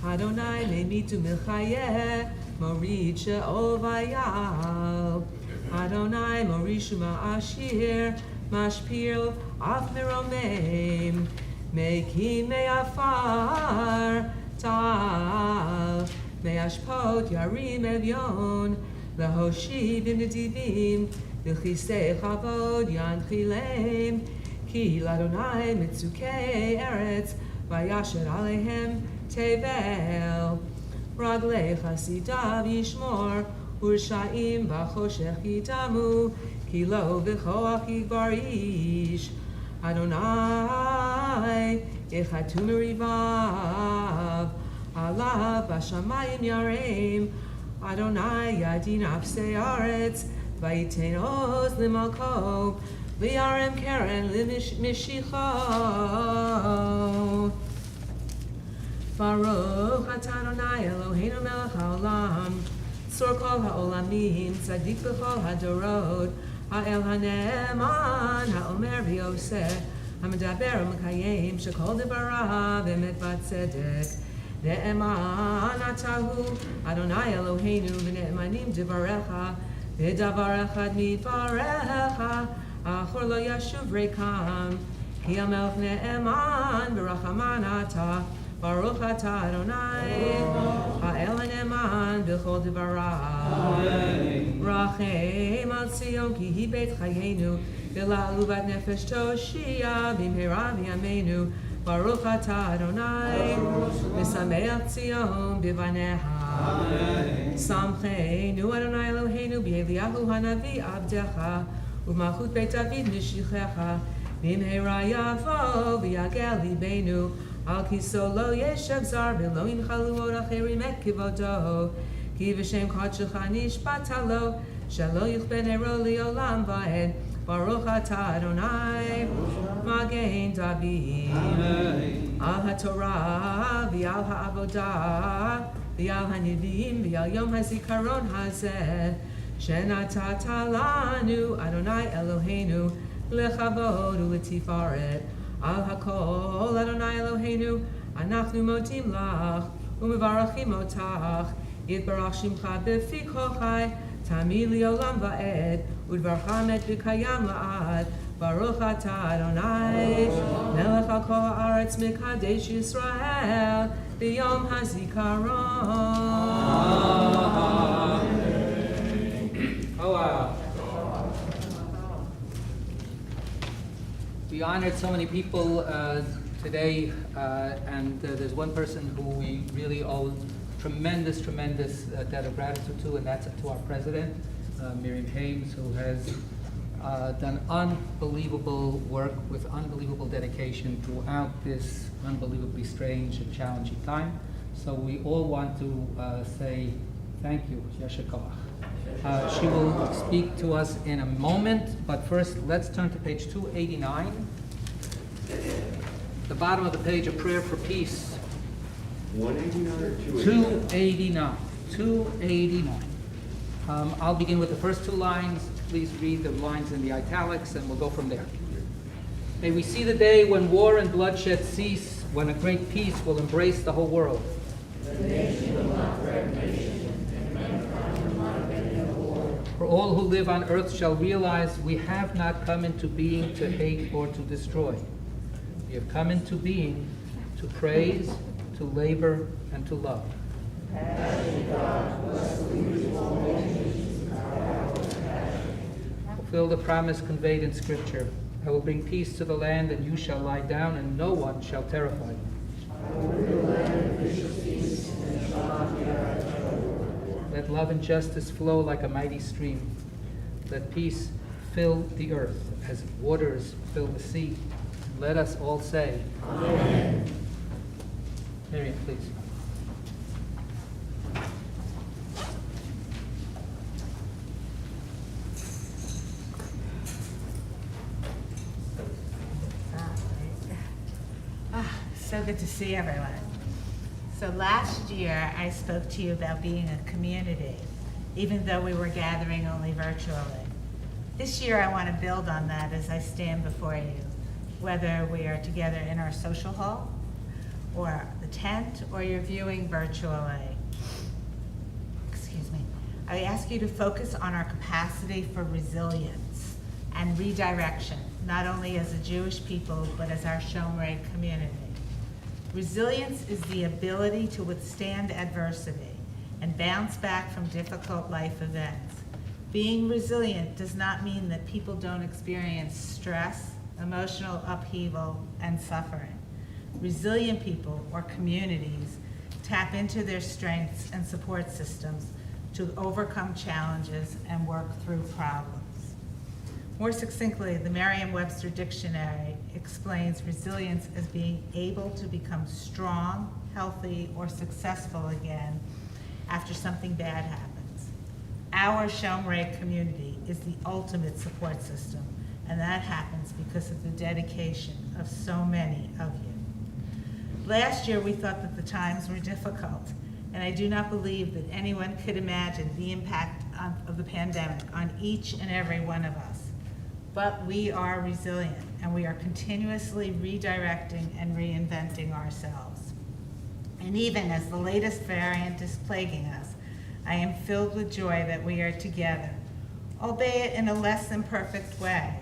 Adonai me'mitu milchayeh, Morid she'ovayal. Adonai morishu ma'ashir, mashpil af meromeim. Mekim me'afar tal. Me'ashpot yarim evyon. Lehoshi b'nedivim. V'chisei chavod yanchilem. Ki l'Adonai mitzukei eretz. Vayasher alehem tevel. Raglei chasidav yishmor, urshaim b'choshech yitamu, ki lo v'choach yigbarish. Adonai, yechatu merivav, alav b'shamayim yareim. Adonai yadin afsei aretz, v'yitein oz limalko, v'yarem keren l'mishicho. Baruch atah Adonai Eloheinu melech haolam, tzor kol haolamim, tzadik b'chol hadorot, ha'el hane'eman, ha'omer v'yoseh, ha'medaber u'mekayim, shekol devarav emet v'tzedek. Ne'eman atahu Adonai Eloheinu v'ne'emanim devarecha, v'davar echad midvarecha, achor lo yashuv rekam, ki hamelech ne'eman v'rachaman atah. Baruch atah Adonai, ha'el hane'eman b'chol devarav. Rachem al Tzion ki hi beit chayenu, v'la'alu bat nefesh toshia b'mheira v'yameinu. Baruch atah Adonai, v'sameach Tzion b'vaneha. Samcheinu Adonai Eloheinu b'Eliyahu hanavi abdecha, u'malchut beit David mishichecha, b'mheira yavo v'yagel libeinu. Al kiso lo yeshev zar v'lo yimchalu od acherim et kivodo, ki v'shem kodshecha nishbata lo, shelo yichben ero li'olam va'ed. Baruch atah Adonai, Magen David. Al haTorah v'al ha'avodah v'al hanivim v'al yom hazikaron hazeh, shenatata lanu Adonai Eloheinu lechavod u'letifaret. Al hakol Adonai Eloheinu, anachnu modim lach, u'mevarachim otach, yitbarach shimcha b'fi kochai, tamid li'olam va'ed, u'dvarcha et v'kayam la'ad. Baruch atah Adonai, melech al kol ha'aretz mekadesh Yisrael, b'yom hazikaron. Oh, wow. We honored so many people today, and there's one person who we really owe tremendous debt of gratitude to, and that's to our president, Miriam Haynes, who has done unbelievable work with unbelievable dedication throughout this unbelievably strange and challenging time. So we all want to say thank you, Yasher Koach. She will speak to us in a moment, but first let's turn to page 289. The bottom of the page, a prayer for peace. 189 or 289. 289. I'll begin with the first two lines. Please read the lines in the italics, and we'll go from there. May we see the day when war and bloodshed cease, when a great peace will embrace the whole world. For all who live on earth shall realize we have not come into being to hate or to destroy. We have come into being to praise, to labor, and to love. Fulfill the promise conveyed in Scripture. I will bring peace to the land, and you shall lie down, and no one shall terrify you. Let love and justice flow like a mighty stream. Let peace fill the earth as waters fill the sea. Let us all say, Amen. Miriam, please. So good to see everyone. So last year, I spoke to you about being a community, even though we were gathering only virtually. This year, I want to build on that as I stand before you, whether we are together in our social hall, or the tent, or you're viewing virtually. Excuse me. I ask you to focus on our capacity for resilience and redirection, not only as a Jewish people, but as our Shomrei community. Resilience is the ability to withstand adversity and bounce back from difficult life events. Being resilient does not mean that people don't experience stress, emotional upheaval, and suffering. Resilient people or communities tap into their strengths and support systems to overcome challenges and work through problems. More succinctly, the Merriam-Webster Dictionary explains resilience as being able to become strong, healthy, or successful again after something bad happens. Our Shomrei community is the ultimate support system, and that happens because of the dedication of so many of you. Last year, we thought that the times were difficult, and I do not believe that anyone could imagine the impact of the pandemic on each and every one of us. But we are resilient, and we are continuously redirecting and reinventing ourselves. And even as the latest variant is plaguing us, I am filled with joy that we are together, albeit in a less than perfect way,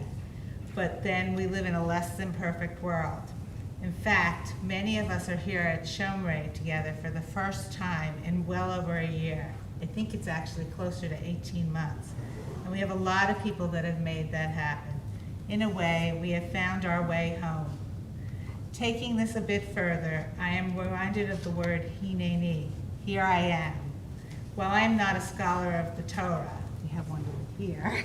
but then we live in a less than perfect world. In fact, many of us are here at Shomrei together for the first time in well over a year. I think it's actually closer to 18 months. And we have a lot of people that have made that happen. In a way, we have found our way home. Taking this a bit further, I am reminded of the word hineni, here I am. While I'm not a scholar of the Torah, we have one over here,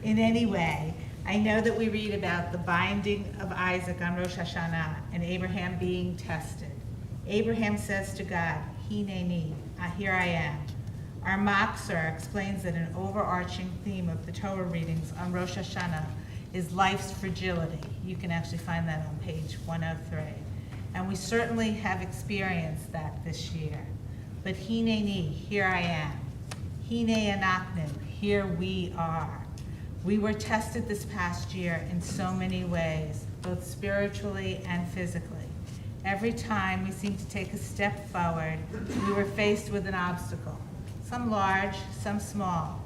in any way, I know that we read about the binding of Isaac on Rosh Hashanah and Abraham being tested. Abraham says to God, hineni, here I am. Our Montclair explains that an overarching theme of the Torah readings on Rosh Hashanah is life's fragility. You can actually find that on page 103. And we certainly have experienced that this year. But hineni, here I am. Hine anachnu, here we are. We were tested this past year in so many ways, both spiritually and physically. Every time we seemed to take a step forward, we were faced with an obstacle. Some large, some small.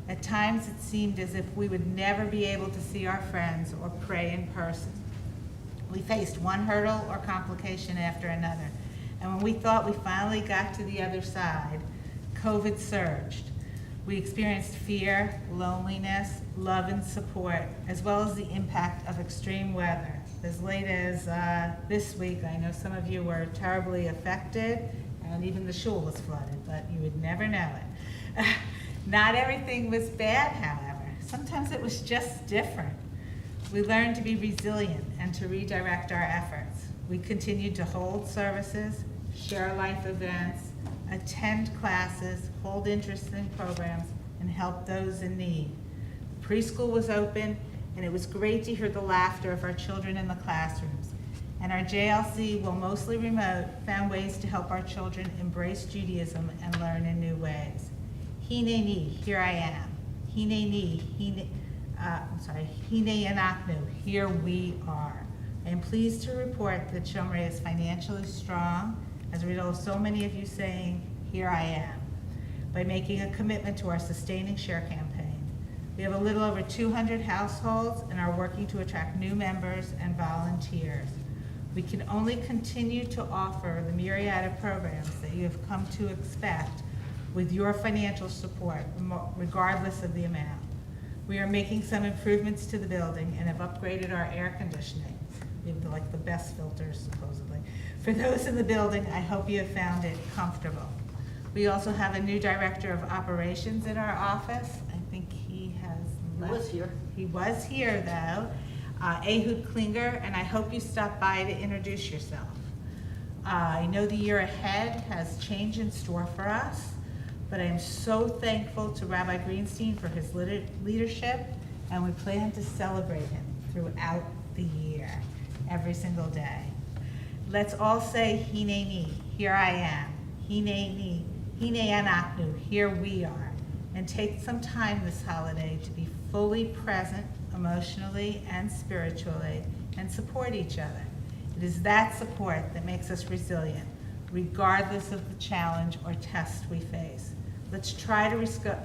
At times it seemed as if we would never be able to see our friends or pray in person. We faced one hurdle or complication after another. And when we thought we finally got to the other side, COVID surged. We experienced fear, loneliness, love and support, as well as the impact of extreme weather. As late as this week, I know some of you were terribly affected, and even the shul was flooded, but you would never know it. Not everything was bad, however. Sometimes it was just different. We learned to be resilient and to redirect our efforts. We continued to hold services, share life events, attend classes, hold interesting programs, and help those in need. Preschool was open, and it was great to hear the laughter of our children in the classrooms. And our JLC, while mostly remote, found ways to help our children embrace Judaism and learn in new ways. Hineni, here I am. Hineni, Hine Anachnu, here we are. I am pleased to report that Shomrei is financially strong as a result of so many of you saying, here I am, by making a commitment to our Sustaining Share campaign. We have a little over 200 households and are working to attract new members and volunteers. We can only continue to offer the myriad of programs that you have come to expect with your financial support, regardless of the amount. We are making some improvements to the building and have upgraded our air conditioning. We have the best filters, supposedly. For those in the building, I hope you have found it comfortable. We also have a new director of operations in our office. I think he has left. He was here. He was here, though. Ehud Klinger, and I hope you stop by to introduce yourself. I know the year ahead has change in store for us, but I am so thankful to Rabbi Greenstein for his leadership, and we plan to celebrate him throughout the year, every single day. Let's all say, Hineni, here I am. Hineni, Hine Anachnu, here we are. And take some time this holiday to be fully present emotionally and spiritually and support each other. It is that support that makes us resilient, regardless of the challenge or test we face. Let's try to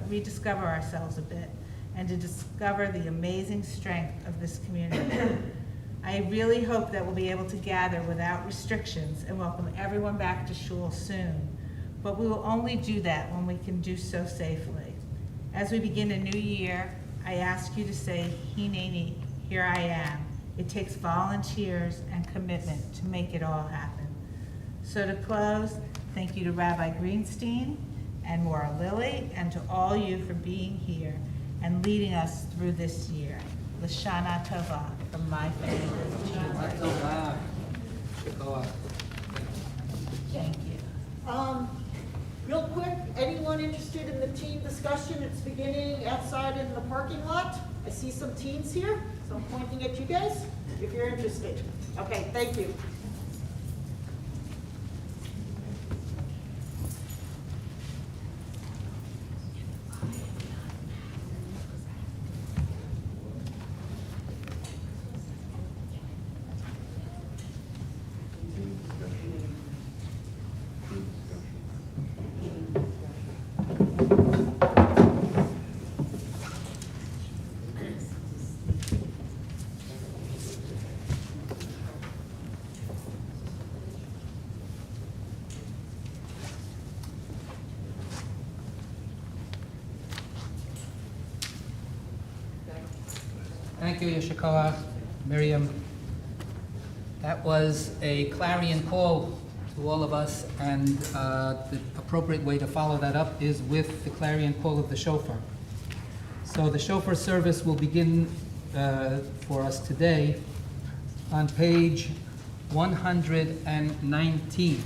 rediscover ourselves a bit and to discover the amazing strength of this community. I really hope that we'll be able to gather without restrictions and welcome everyone back to shul soon. But we will only do that when we can do so safely. As we begin a new year, I ask you to say, Hineni, here I am. It takes volunteers and commitment to make it all happen. So to close, thank you to Rabbi Greenstein and Maura Lilly, and to all you for being here and leading us through this year. L'Shana Tova from my family. Thank you. Real quick, anyone interested in the team discussion? It's beginning outside in the parking lot. I see some teens here, so I'm pointing at you guys if you're interested. Okay, thank you. Thank you, Yeshikoach, Miriam. That was a clarion call to all of us, and the appropriate way to follow that up is with the clarion call of the shofar. So the shofar service will begin for us today on page 119.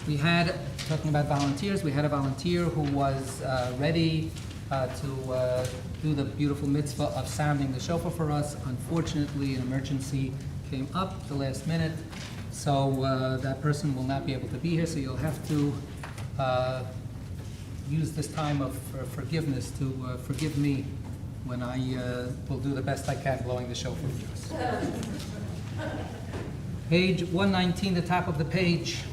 We had, talking about volunteers, we had a volunteer who was ready to do the beautiful mitzvah of sounding the shofar for us. Unfortunately, an emergency came up at the last minute, so that person will not be able to be here, so you'll have to use this time of forgiveness to forgive me when I will do the best I can blowing the shofar for us. Page 119, the top of the page.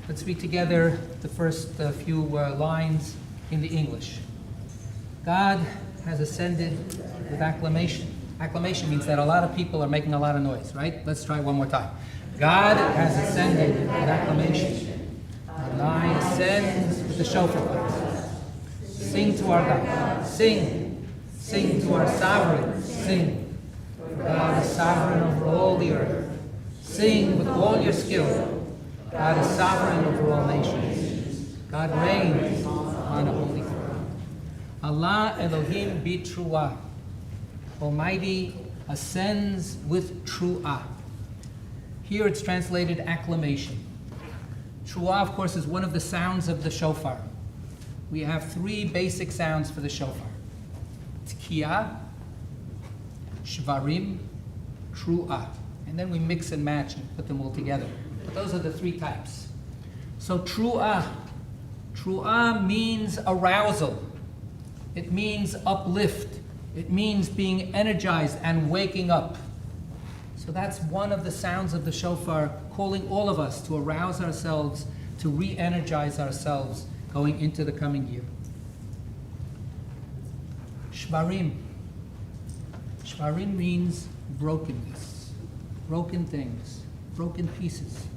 Let's read together the first few lines in the English. God has ascended with acclamation. Acclamation means that a lot of people are making a lot of noise, right? Let's try one more time. God has ascended with acclamation. Adonai ascends with the shofar. Sing to our God. Sing. Sing to our sovereign. Sing. For God is sovereign over all the earth. Sing with all your skill. God is sovereign over all nations. God reigns on a holy throne. Allah Elohim B'Truah. Almighty ascends with Truah. Here it's translated acclamation. Truah, of course, is one of the sounds of the shofar. we have three basic sounds for the shofar. Tkiya, Shvarim, Tru'ah. And then we mix and match and put them all together. But those are the three types. So Tru'ah. Tru'ah means arousal. It means uplift. It means being energized and waking up. So that's one of the sounds of the shofar, calling all of us to arouse ourselves, to re-energize ourselves going into the coming year. Shvarim. Shvarim means brokenness, broken things, broken pieces.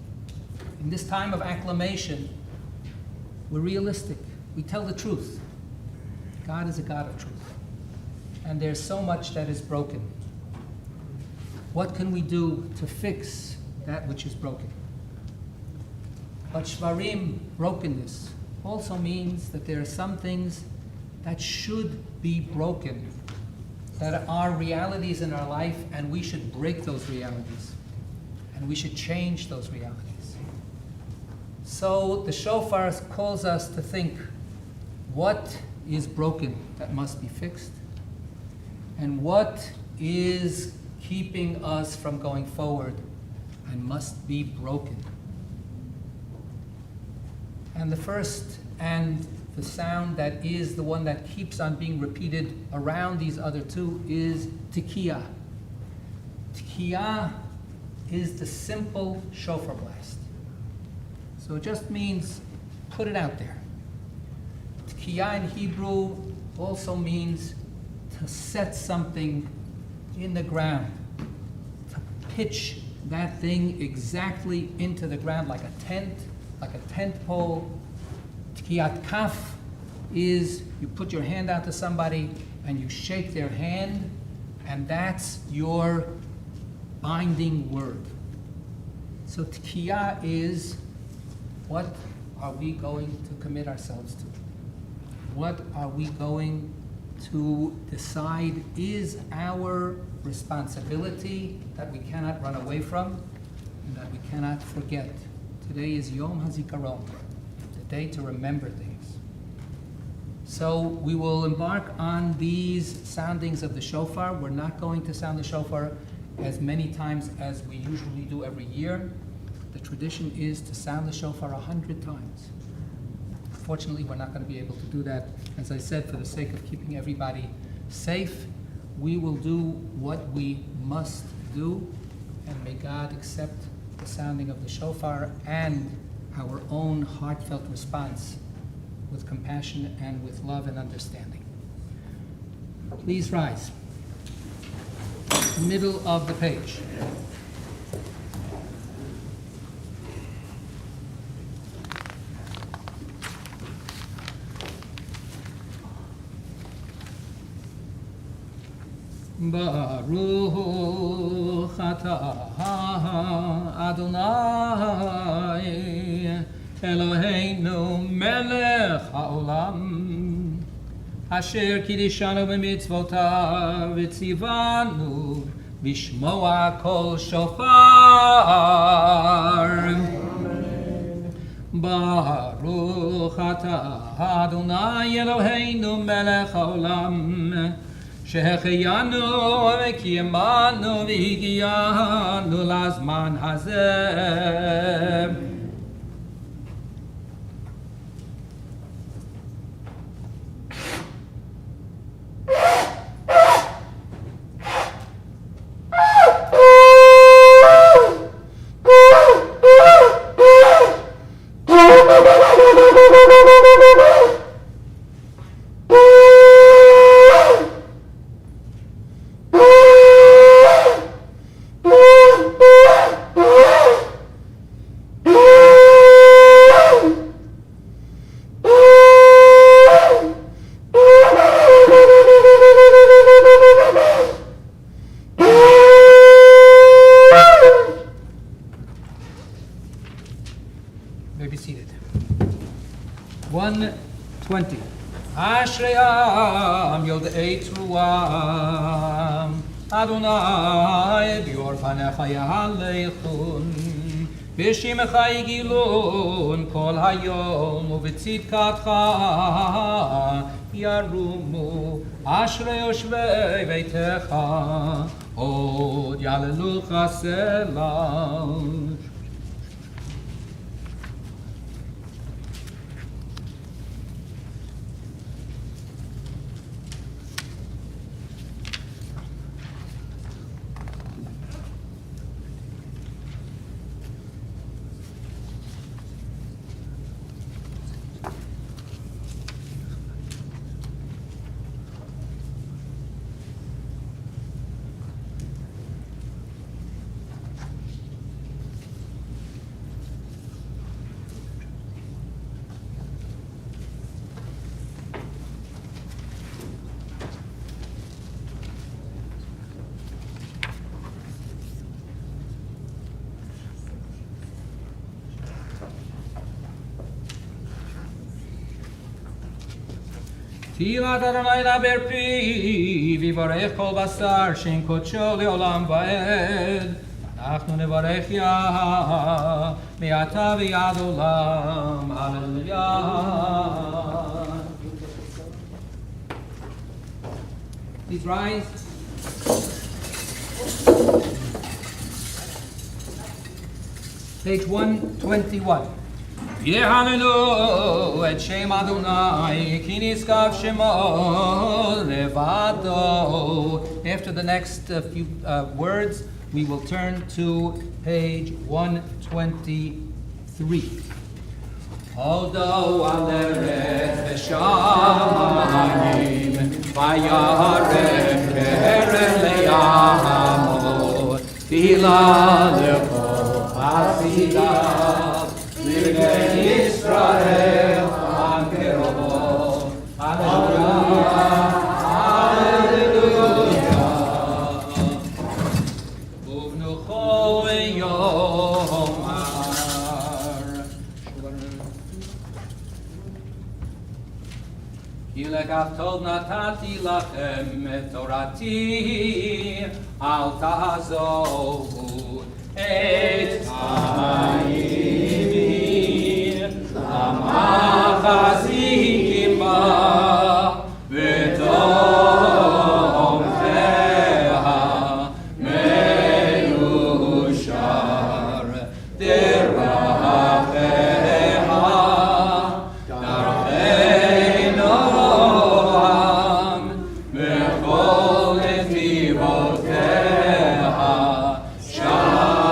In this time of acclamation, we're realistic. We tell the truth. God is a God of truth. And there's so much that is broken. What can we do to fix that which is broken? But Shvarim, brokenness, also means that there are some things that should be broken, that are realities in our life, and we should break those realities. And we should change those realities. So the shofar calls us to think, what is broken that must be fixed? And what is keeping us from going forward and must be broken? And the first, and the sound that is the one that keeps on being repeated around these other two, is Tkiya. Tkiya is the simple shofar blast. So it just means put it out there. Tkiya in Hebrew also means to set something in the ground, to pitch that thing exactly into the ground like a tent pole. Tkiyat kaf is you put your hand out to somebody and you shake their hand, and that's your binding word. So tkiya is, what are we going to commit ourselves to? What are we going to decide is our responsibility that we cannot run away from and that we cannot forget? Today is Yom HaZikaron, the day to remember things. So we will embark on these soundings of the shofar. We're not going to sound the shofar as many times as we usually do every year. The tradition is to sound the shofar 100 times. Fortunately, we're not going to be able to do that. As I said, for the sake of keeping everybody safe, we will do what we must do, and may God accept the sounding of the shofar and our own heartfelt response with compassion and with love and understanding. Please rise. Middle of the page. Baruch atah Adonai Eloheinu melech haolam asher kiddushanu b'mitzvotav v'tzivanu b'shmoa kol shofar. Baruch atah Adonai Eloheinu melech haolam שהחיינו וקיימנו והגיענו לזמן הזה. May be seated. 120. Ashreyam Yodei Truam Adonai Bior Panecha Yahalechun בשמך יגילון כל היום ובצדקתך ירומו אשרי יושבי ביתך עוד יעללוך סלה. תהילת אדוני דבר פי, ויברך כל בשר שם קודשו לעולם ועד. אנחנו נברך יה, מעתה ועד עולם. הללויה. Please rise. Page 121. יהללו את שם אדוני כי נשגב שמו לבדו. After the next few words, we will turn to page 123. הודו על ארץ ושמים וירא קרן ליעמו תהילה לכל חסידיו לבני ישראל המקרבו. הללויה, הללויה. ובנוחו יאמר כי לכך טוב נתתי לכם את תורתי אל תעזובו את חיים המחזיקים בה ותומכיה מאושר דרכיה דרכי נועם וכל נתיבותיה שלום.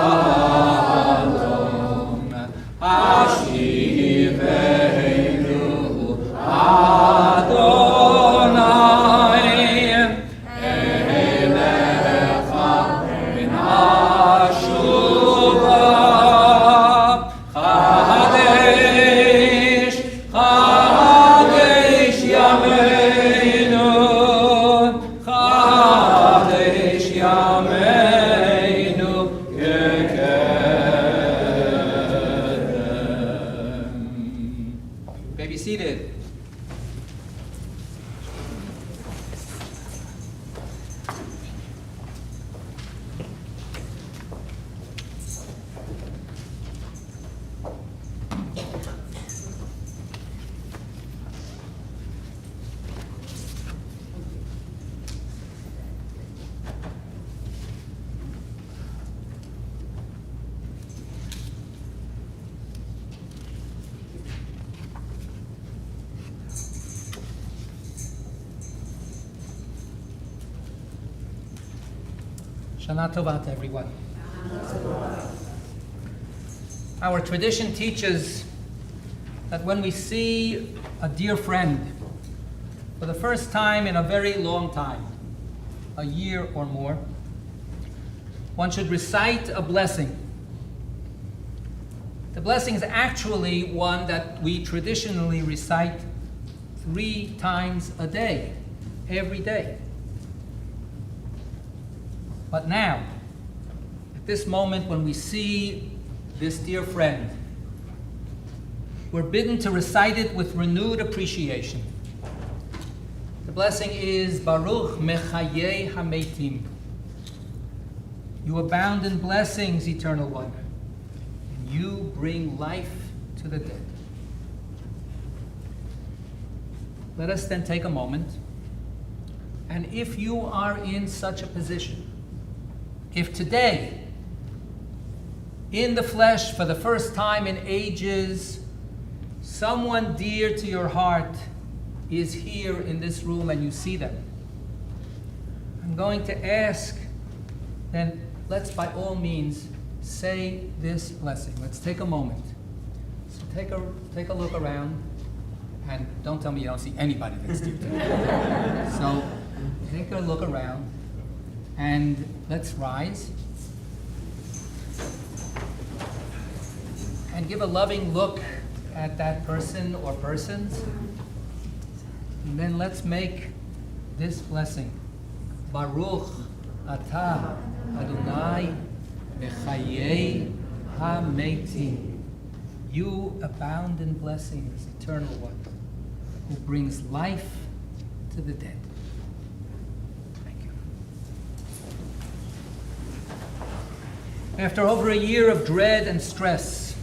השיבנו אדוני אליך ונשובה. חדש חדש ימינו, חדש ימינו כקדם. May be seated. Shana Tova to everyone. Our tradition teaches that when we see a dear friend for the first time in a very long time, a year or more, one should recite a blessing. The blessing is actually one that we traditionally recite 3 times a day, every day. But now, at this moment when we see this dear friend, we're bidden to recite it with renewed appreciation. The blessing is Baruch Mechayei Hametim. You abound in blessings, Eternal One, You bring life to the dead. Let us then take a moment, and if you are in such a position, if today, in the flesh, for the first time in ages, someone dear to your heart is here in this room and you see them, I'm going to ask, then let's by all means say this blessing. Let's take a moment. So take a look around, and don't tell me you don't see anybody that's dear to you. So take a look around, and let's rise and give a loving look at that person or persons. And then let's make this blessing. Baruch atah Adonai b'chayei hametim. You abound in blessings, eternal one, who brings life to the dead. Thank you. After over a year of dread and stress,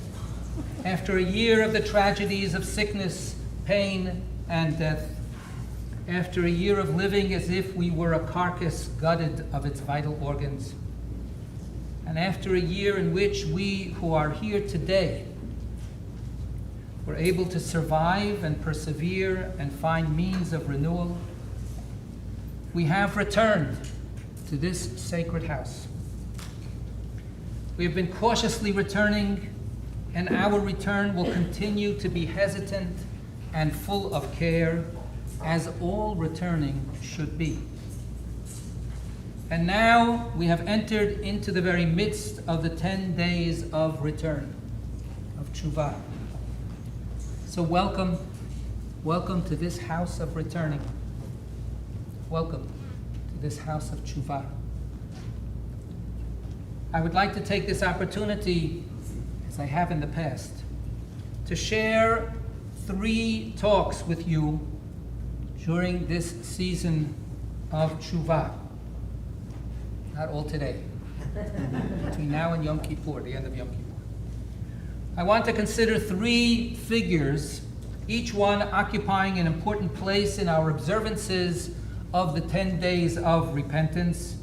after a year of the tragedies of sickness, pain, and death, after a year of living as if we were a carcass gutted of its vital organs, and after a year in which we who are here today were able to survive and persevere and find means of renewal, we have returned to this sacred house. We have been cautiously returning, and our return will continue to be hesitant and full of care, as all returning should be. And now we have entered into the very midst of the 10 days of return, of Teshuvah. So welcome to this house of returning. Welcome to this house of Teshuvah. I would like to take this opportunity, as I have in the past, to share 3 talks with you during this season of Teshuvah. Not all today. Between now and Yom Kippur, the end of Yom Kippur. I want to consider 3 figures, each one occupying an important place in our observances of the 10 days of repentance.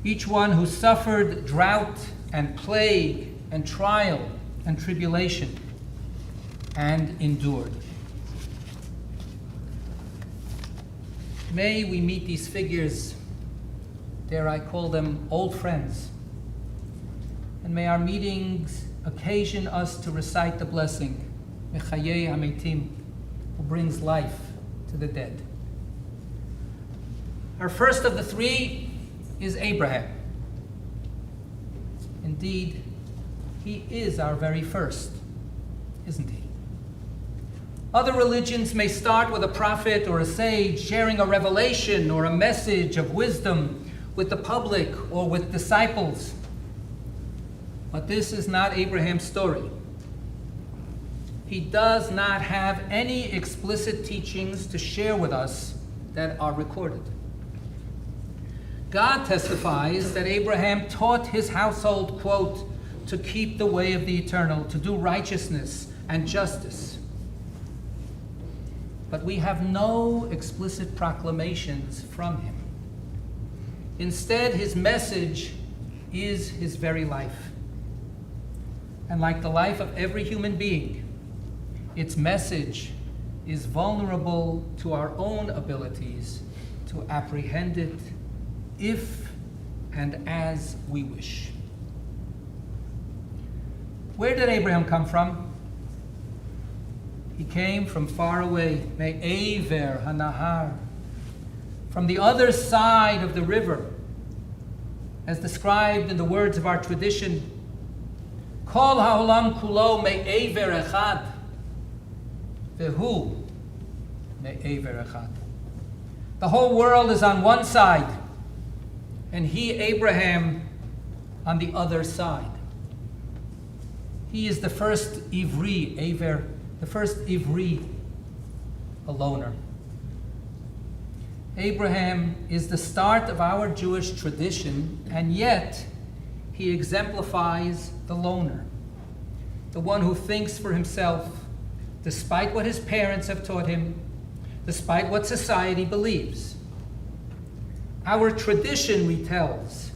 Each one who suffered drought and plague and trial and tribulation and endured. May we meet these figures, dare I call them old friends, and may our meetings occasion us to recite the blessing, Mechayei Hametim, who brings life to the dead. Our first of the 3 is Abraham. Indeed, he is our very first, isn't he? Other religions may start with a prophet or a sage sharing a revelation or a message of wisdom with the public or with disciples. But this is not Abraham's story. He does not have any explicit teachings to share with us that are recorded. God testifies that Abraham taught his household, quote, to keep the way of the eternal, to do righteousness and justice. But we have no explicit proclamations from him. Instead, his message is his very life. And like the life of every human being, its message is vulnerable to our own abilities to apprehend it if and as we wish. Where did Abraham come from? He came from far away, Me'ever Hanahar, from the other side of the river, as described in the words of our tradition, Kol ha'olam kulo me'ever echad, vehu me'ever echad. The whole world is on one side, and he, Abraham, on the other side. He is the first Ivri, Aver, the first Ivri, a loner. Abraham is the start of our Jewish tradition, and yet he exemplifies the loner. the one who thinks for himself, despite what his parents have taught him, despite what society believes. Our tradition retells,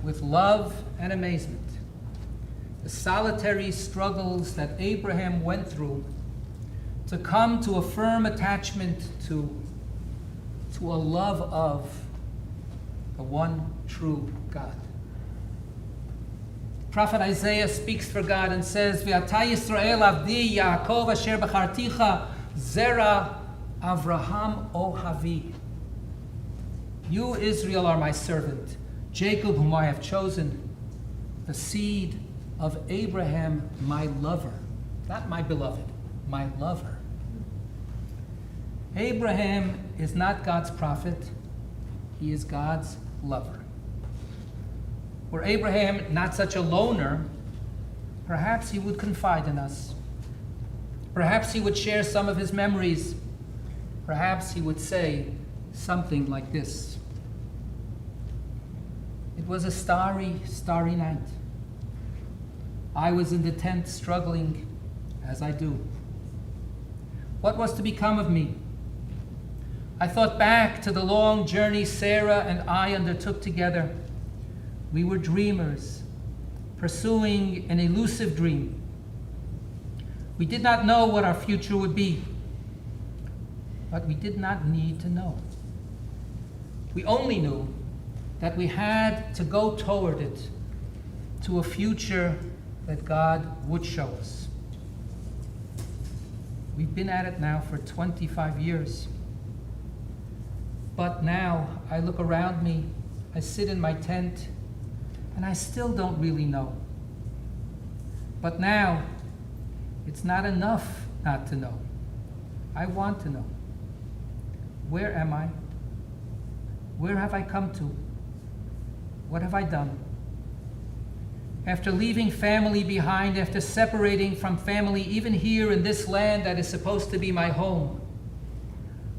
with love and amazement, the solitary struggles that Abraham went through to come to a firm attachment to a love of the one true God. Prophet Isaiah speaks for God and says, V'ata Yisrael avdi Yaakov asher b'charticha zera Avraham ohavi. You, Israel, are my servant, Jacob, whom I have chosen, the seed of Abraham, my lover. Not my beloved, my lover. Abraham is not God's prophet, he is God's lover. Were Abraham not such a loner, perhaps he would confide in us. Perhaps he would share some of his memories. Perhaps he would say something like this. It was a starry, starry night. I was in the tent struggling, as I do. What was to become of me? I thought back to the long journey Sarah and I undertook together. We were dreamers, pursuing an elusive dream. We did not know what our future would be, but we did not need to know. We only knew that we had to go toward it, to a future that God would show us. We've been at it now for 25 years. But now I look around me, I sit in my tent, and I still don't really know. But now, it's not enough not to know. I want to know. Where am I? Where have I come to? What have I done? After leaving family behind, after separating from family, even here in this land that is supposed to be my home,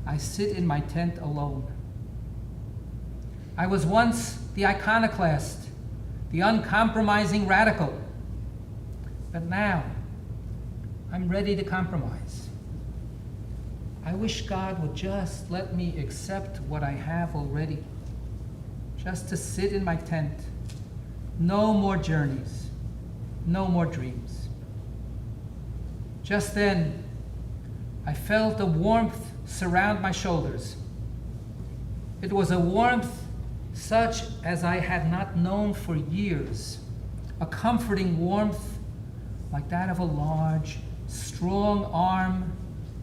I sit in my tent alone. I was once the iconoclast, the uncompromising radical. But now, I'm ready to compromise. I wish God would just let me accept what I have already. Just to sit in my tent. No more journeys. No more dreams. Just then, I felt a warmth surround my shoulders. It was a warmth such as I had not known for years. A comforting warmth like that of a large, strong arm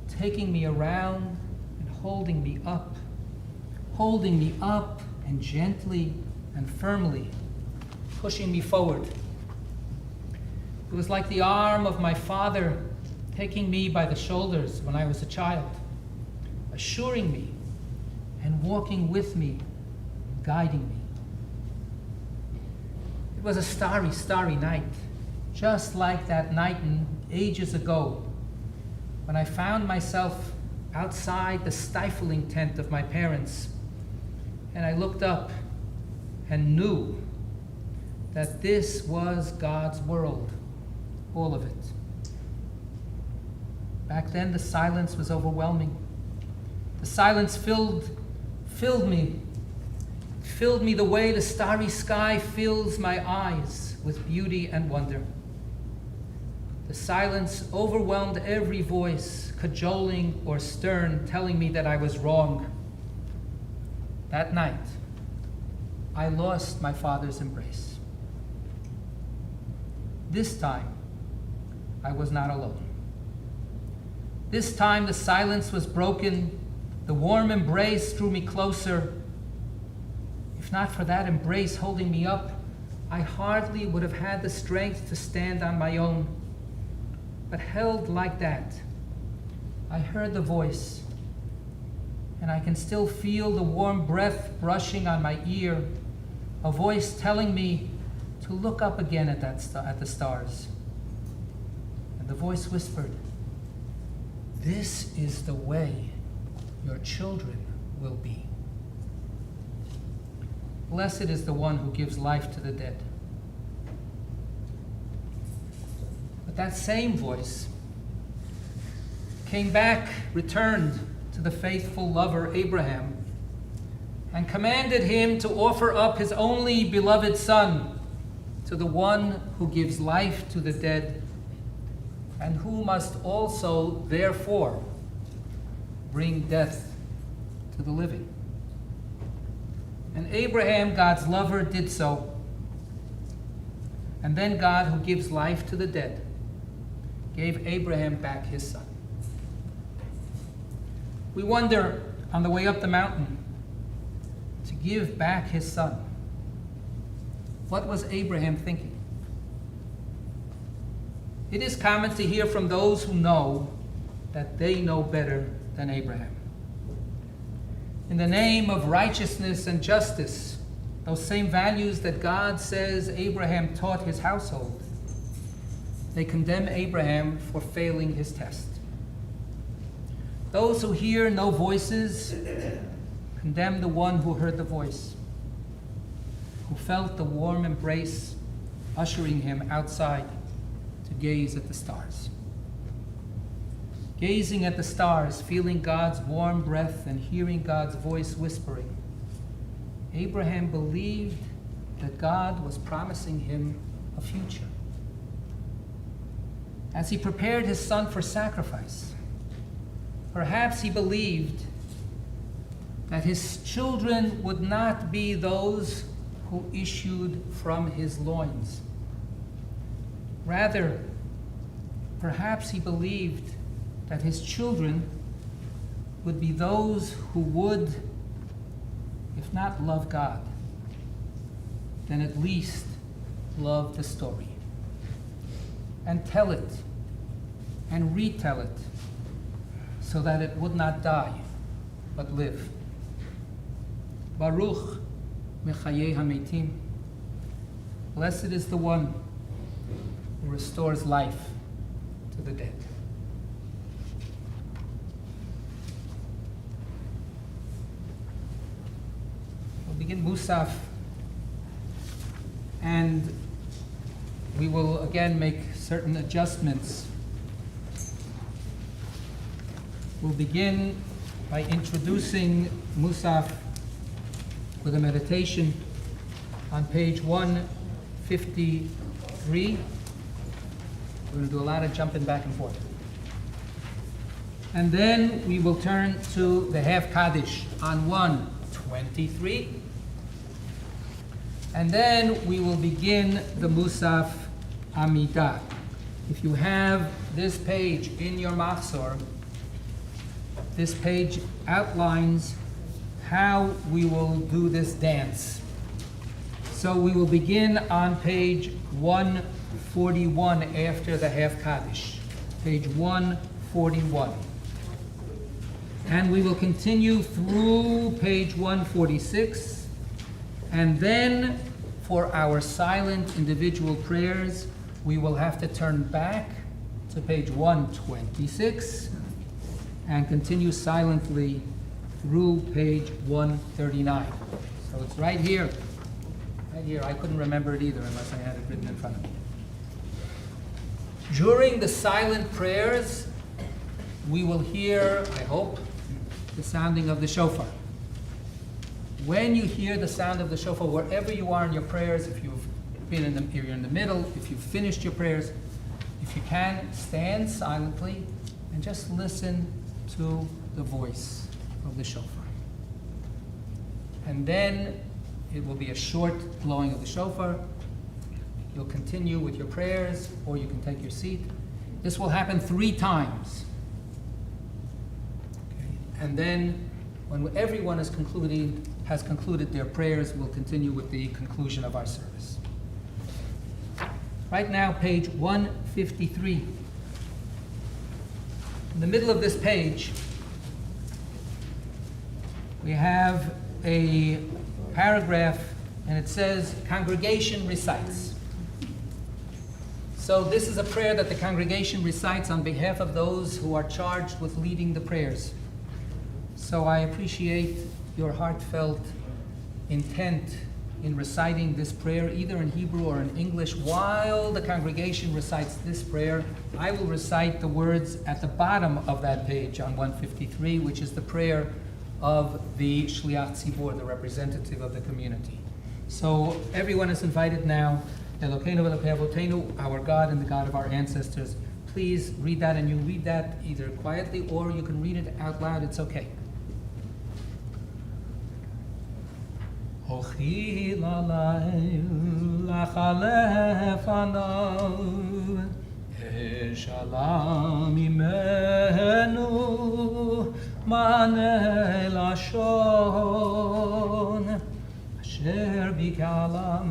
taking me around and holding me up and gently and firmly pushing me forward. It was like the arm of my father taking me by the shoulders when I was a child, assuring me and walking with me, guiding me. It was a starry, starry night, just like that night ages ago when I found myself outside the stifling tent of my parents, and I looked up and knew that this was God's world, all of it. Back then, the silence was overwhelming. The silence filled me the way the starry sky fills my eyes with beauty and wonder. The silence overwhelmed every voice, cajoling or stern, telling me that I was wrong. That night, I lost my father's embrace. This time, I was not alone. This time, the silence was broken. The warm embrace drew me closer. If not for that embrace holding me up, I hardly would have had the strength to stand on my own. But held like that, I heard the voice, and I can still feel the warm breath brushing on my ear, a voice telling me to look up again at the stars. And the voice whispered, "This is the way your children will be. Blessed is the one who gives life to the dead." A But that same voice came back, returned to the faithful lover Abraham, and commanded him to offer up his only beloved son to the one who gives life to the dead, and who must also, therefore, bring death to the living. And Abraham, God's lover, did so. And then God, who gives life to the dead, gave Abraham back his son. We wonder, on the way up the mountain, to give back his son, what was Abraham thinking? It is common to hear from those who know that they know better than Abraham. In the name of righteousness and justice, those same values that God says Abraham taught his household, they condemn Abraham for failing his test. Those who hear no voices condemn the one who heard the voice, who felt the warm embrace ushering him outside to gaze at the stars. Gazing at the stars, feeling God's warm breath and hearing God's voice whispering, Abraham believed that God was promising him a future. As he prepared his son for sacrifice, perhaps he believed that his children would not be those who issued from his loins. Rather, perhaps he believed that his children would be those who would, if not love God, then at least love the story and tell it and retell it so that it would not die but live. Baruch mechayei hametim. Blessed is the one who restores life to the dead. We'll begin Musaf, and we will again make certain adjustments. We'll begin by introducing Musaf with a meditation on page 153. We're going to do a lot of jumping back and forth. And then we will turn to the half Kaddish on 123. And then we will begin the Musaf Amidah. If you have this page in your Machzor, this page outlines how we will do this dance. So we will begin on page 141 after the half Kaddish. Page 141. And we will continue through page 146. And then for our silent individual prayers, we will have to turn back to page 126 and continue silently through page 139. So it's right here. Right here. I couldn't remember it either unless I had it written in front of me. During the silent prayers, we will hear, I hope, the sounding of the shofar. When you hear the sound of the shofar, wherever you are in your prayers, if you've been in the, you're in the middle, if you've finished your prayers, if you can, stand silently and just listen to the voice of the shofar. And then it will be a short blowing of the shofar. You'll continue with your prayers, or you can take your seat. This will happen 3 times. Okay. And then, when everyone has concluded their prayers, we'll continue with the conclusion of our service. Right now, page 153. In the middle of this page, we have a paragraph, and it says, congregation recites. So this is a prayer that the congregation recites on behalf of those who are charged with leading the prayers. So I appreciate your heartfelt intent in reciting this prayer, either in Hebrew or in English, while the congregation recites this prayer, I will recite the words at the bottom of that page on 153, which is the prayer of the Shliach Tzibur, the representative of the community. So everyone is invited now. Elokeinu Elokei Avotenu, our God and the God of our ancestors. Please read that, and you read that either quietly or you can read it out loud. It's okay. Hochi lalai lachalefanav eshalam imenu maneh lashon asher bikalam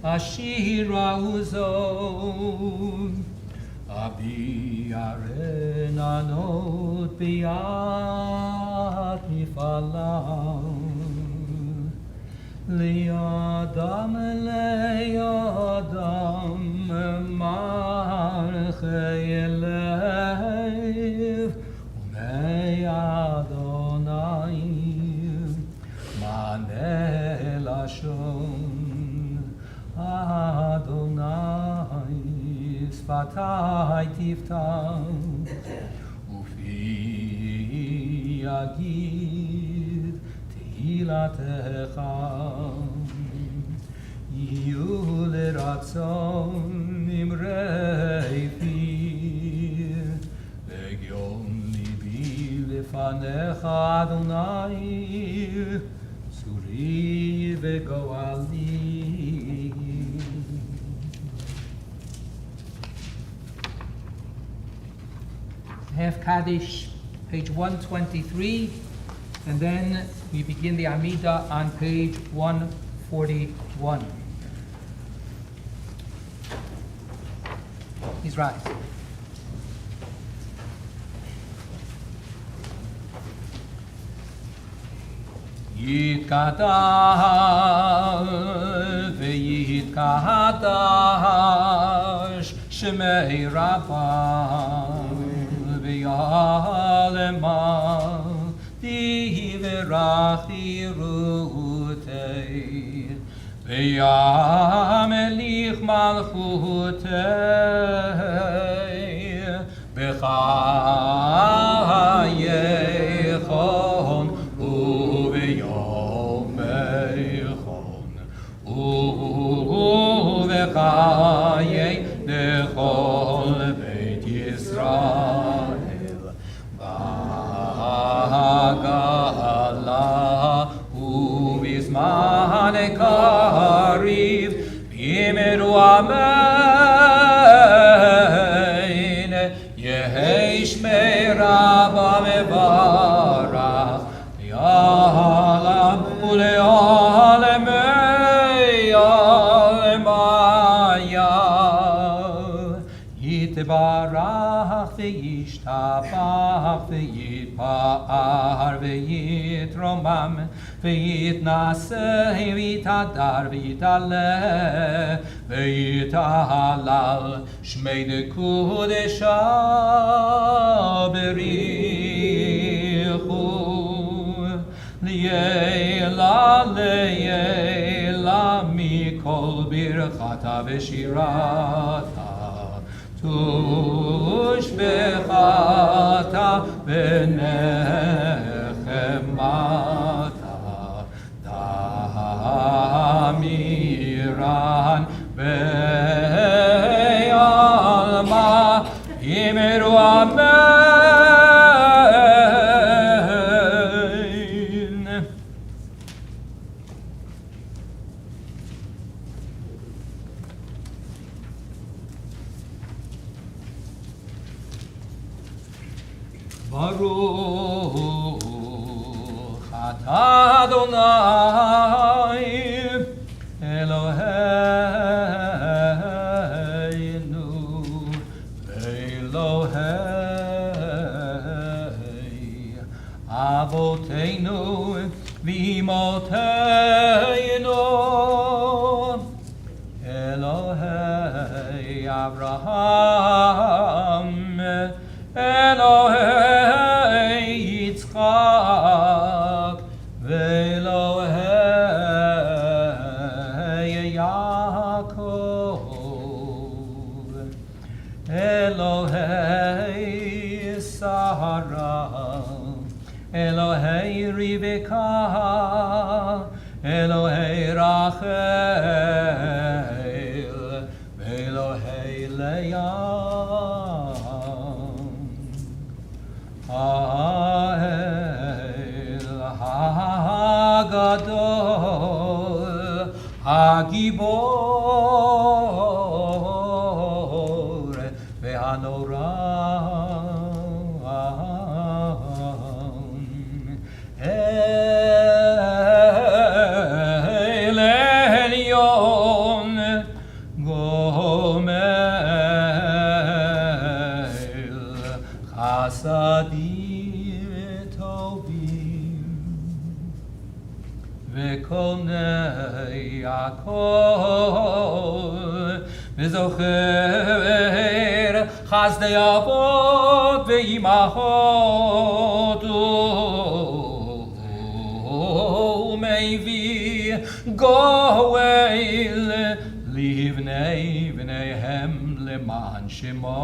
ashira uzon abi arenanot biat mifalam ליאדם ליאדם מלכי לב ומי אדוני מענה לשון אדוני שפתי תפתח ופי יגיד תהילתך יהיו לרצון אמרי פי וגיון ליבי לפניך אדוני צורי וגואלי. Half Kaddish, page 123. And then we begin the Amidah on page 141. Please rise. Yitkadal v'yitkadash Shemei Rabban v'yaleman V'rachi rutei v'yamelich malchutei b'chayechon u'v'yomechon u'v'chayei dechol beit Yisrael Gala ubizman kariv bimeru amen yehesh meraba mevarach yalam ulealemei alemaya yitbarach v'yishtabach v'yitpa'ar v'yitromam v'yitnaseh v'yitadar v'yitaleh v'yitahalal shmei dekudesha berichu li'ela mikol birchata v'shirata tushbechata v'nechemata damiran be'alma imeru amen. Baruch atah Adonai Eloheinu Elohei Avoteinu v'imoteinu Elohei Avraham Elohei Yitzchak, Ve'Elohei Elohei Rivka, Elohei Rachel, Elohei Leah. Ha'el ha'gadol ha'gibor ve'hanora El Elyon Gomel Chasadim Tovim Vekonei Akol V'zocher Chazdei Avot Ve'imachot U'meivi Goel Livnei V'neihem Leman Shemo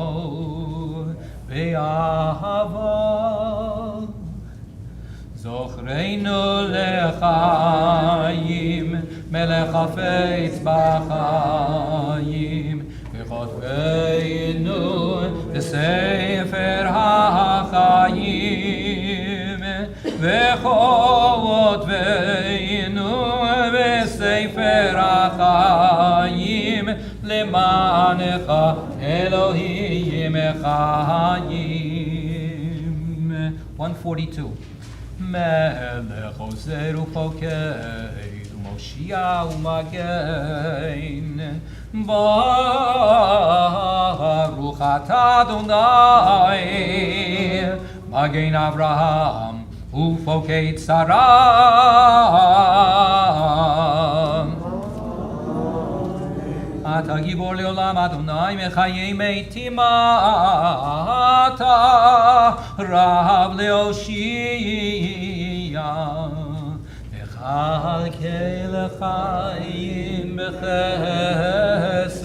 Ve'ahava Zochreinu lechayim, melech hafetz b'chayim, v'chotveinu b'sefer hachayim, v'chotveinu b'sefer hachayim, lemanecha Elohim echayim. 142. Melech ozer ufoked umoshia umagen Baruch atah Adonai Magen Avraham ufoked Sarah Ata gibor leolam Adonai mechayei meitim Ata Rav leoshia Mechalkei lechayim bechesed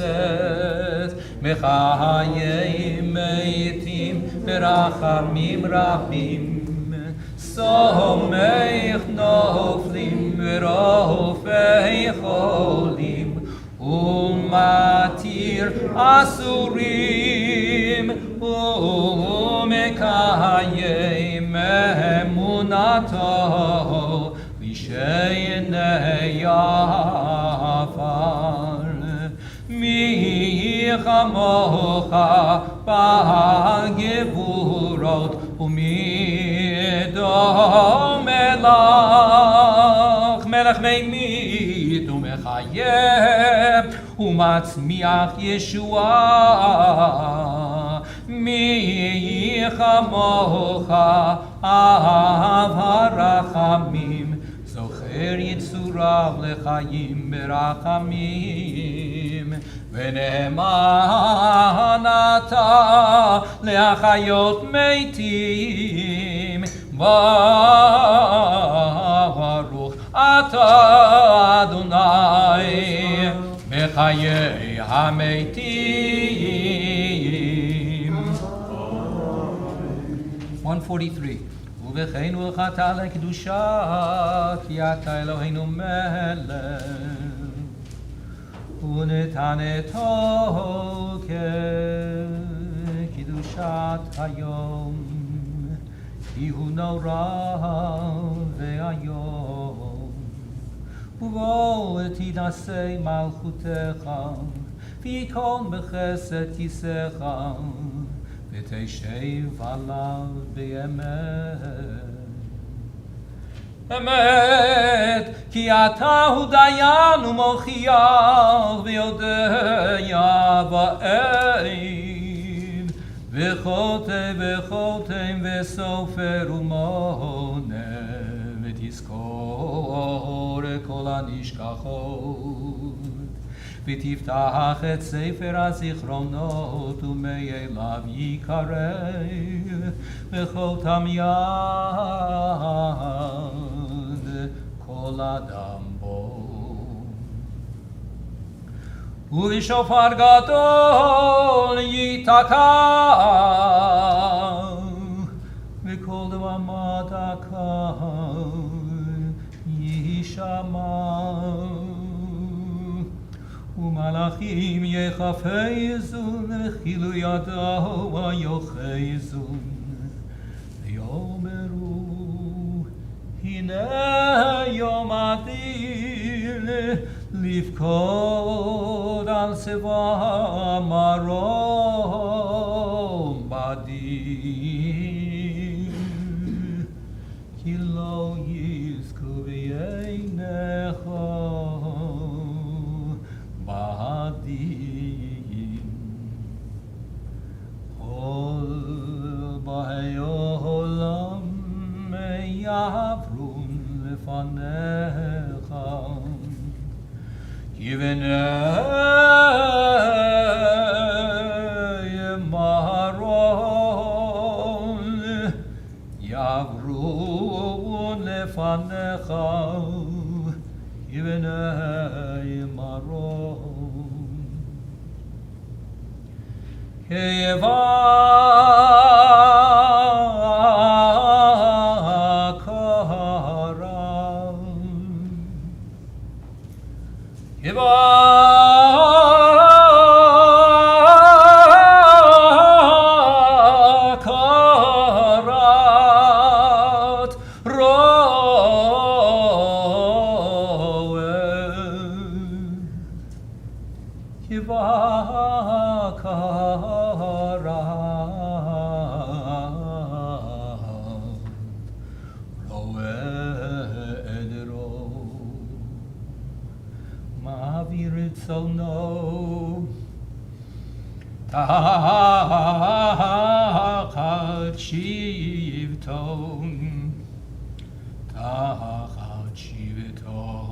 Mechayei meitim berachamim rabim Somech noflim verofei cholim Umatir asurim umekayim emunato v'sheinei afar mi chamocha b'gevurot umi domelach melech meimit umechayim umatzmiach Yeshua mi chamocha ahav harachamim zocher yitzurav lechayim berachamim v'ne'eman ata leachayot meitim Baruch atah Adonai Mechayei hametim. 143. Uvecheinu l'chata lekedusha ki ata Eloheinu melech unetaneto kedushat hayom ki hu nora ve'ayom ובואו תנשא מלכותך, וייכון בחסד כיסאך, ותשב עליו באמת. אמת, כי אתה הוא דיין ומוכיח, ויודע באין, וחותם וסופר ומונה. ותזכור כל הנשכחות ותפתח את ספר הזיכרונות ומאליו יקרא וחותם יד כל אדם בו ובשופר גדול ייתקע וכל דממת הקול יישמע, ומלאכים יחפזון, וכאילו ידו יאחזון, ויאמרו, הנה יום הדין, לבכות על שיבה מרום בדין, כי לא יזכו בעיניך בדין. כל באי העולם יעברון לפניך, כי בני מרום יעברון לפניך, כי בני מרום. תחת שבטו, תחת שבטו,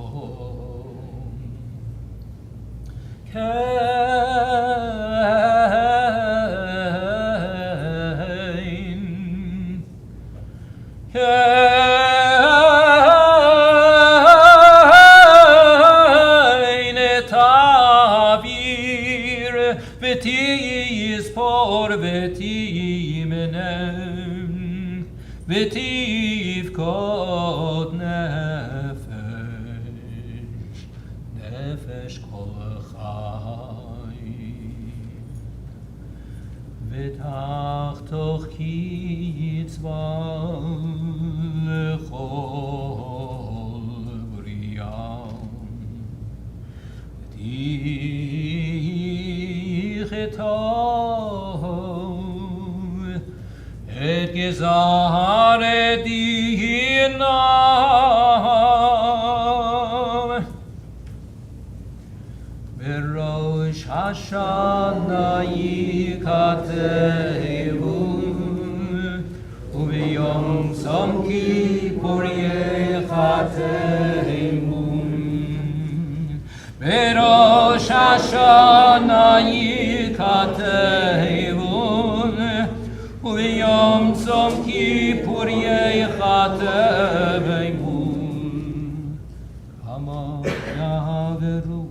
ותבכות נפש, נפש כל חי, ותחתוך קצבה לכל בריאה, ותכתוב את גזר דינם בראש השנה ייכתבו, וביום צום כיפור ייכתבו. בראש השנה ייכתבו, וביום צום כיפור ייכתבו. כמה יעברו,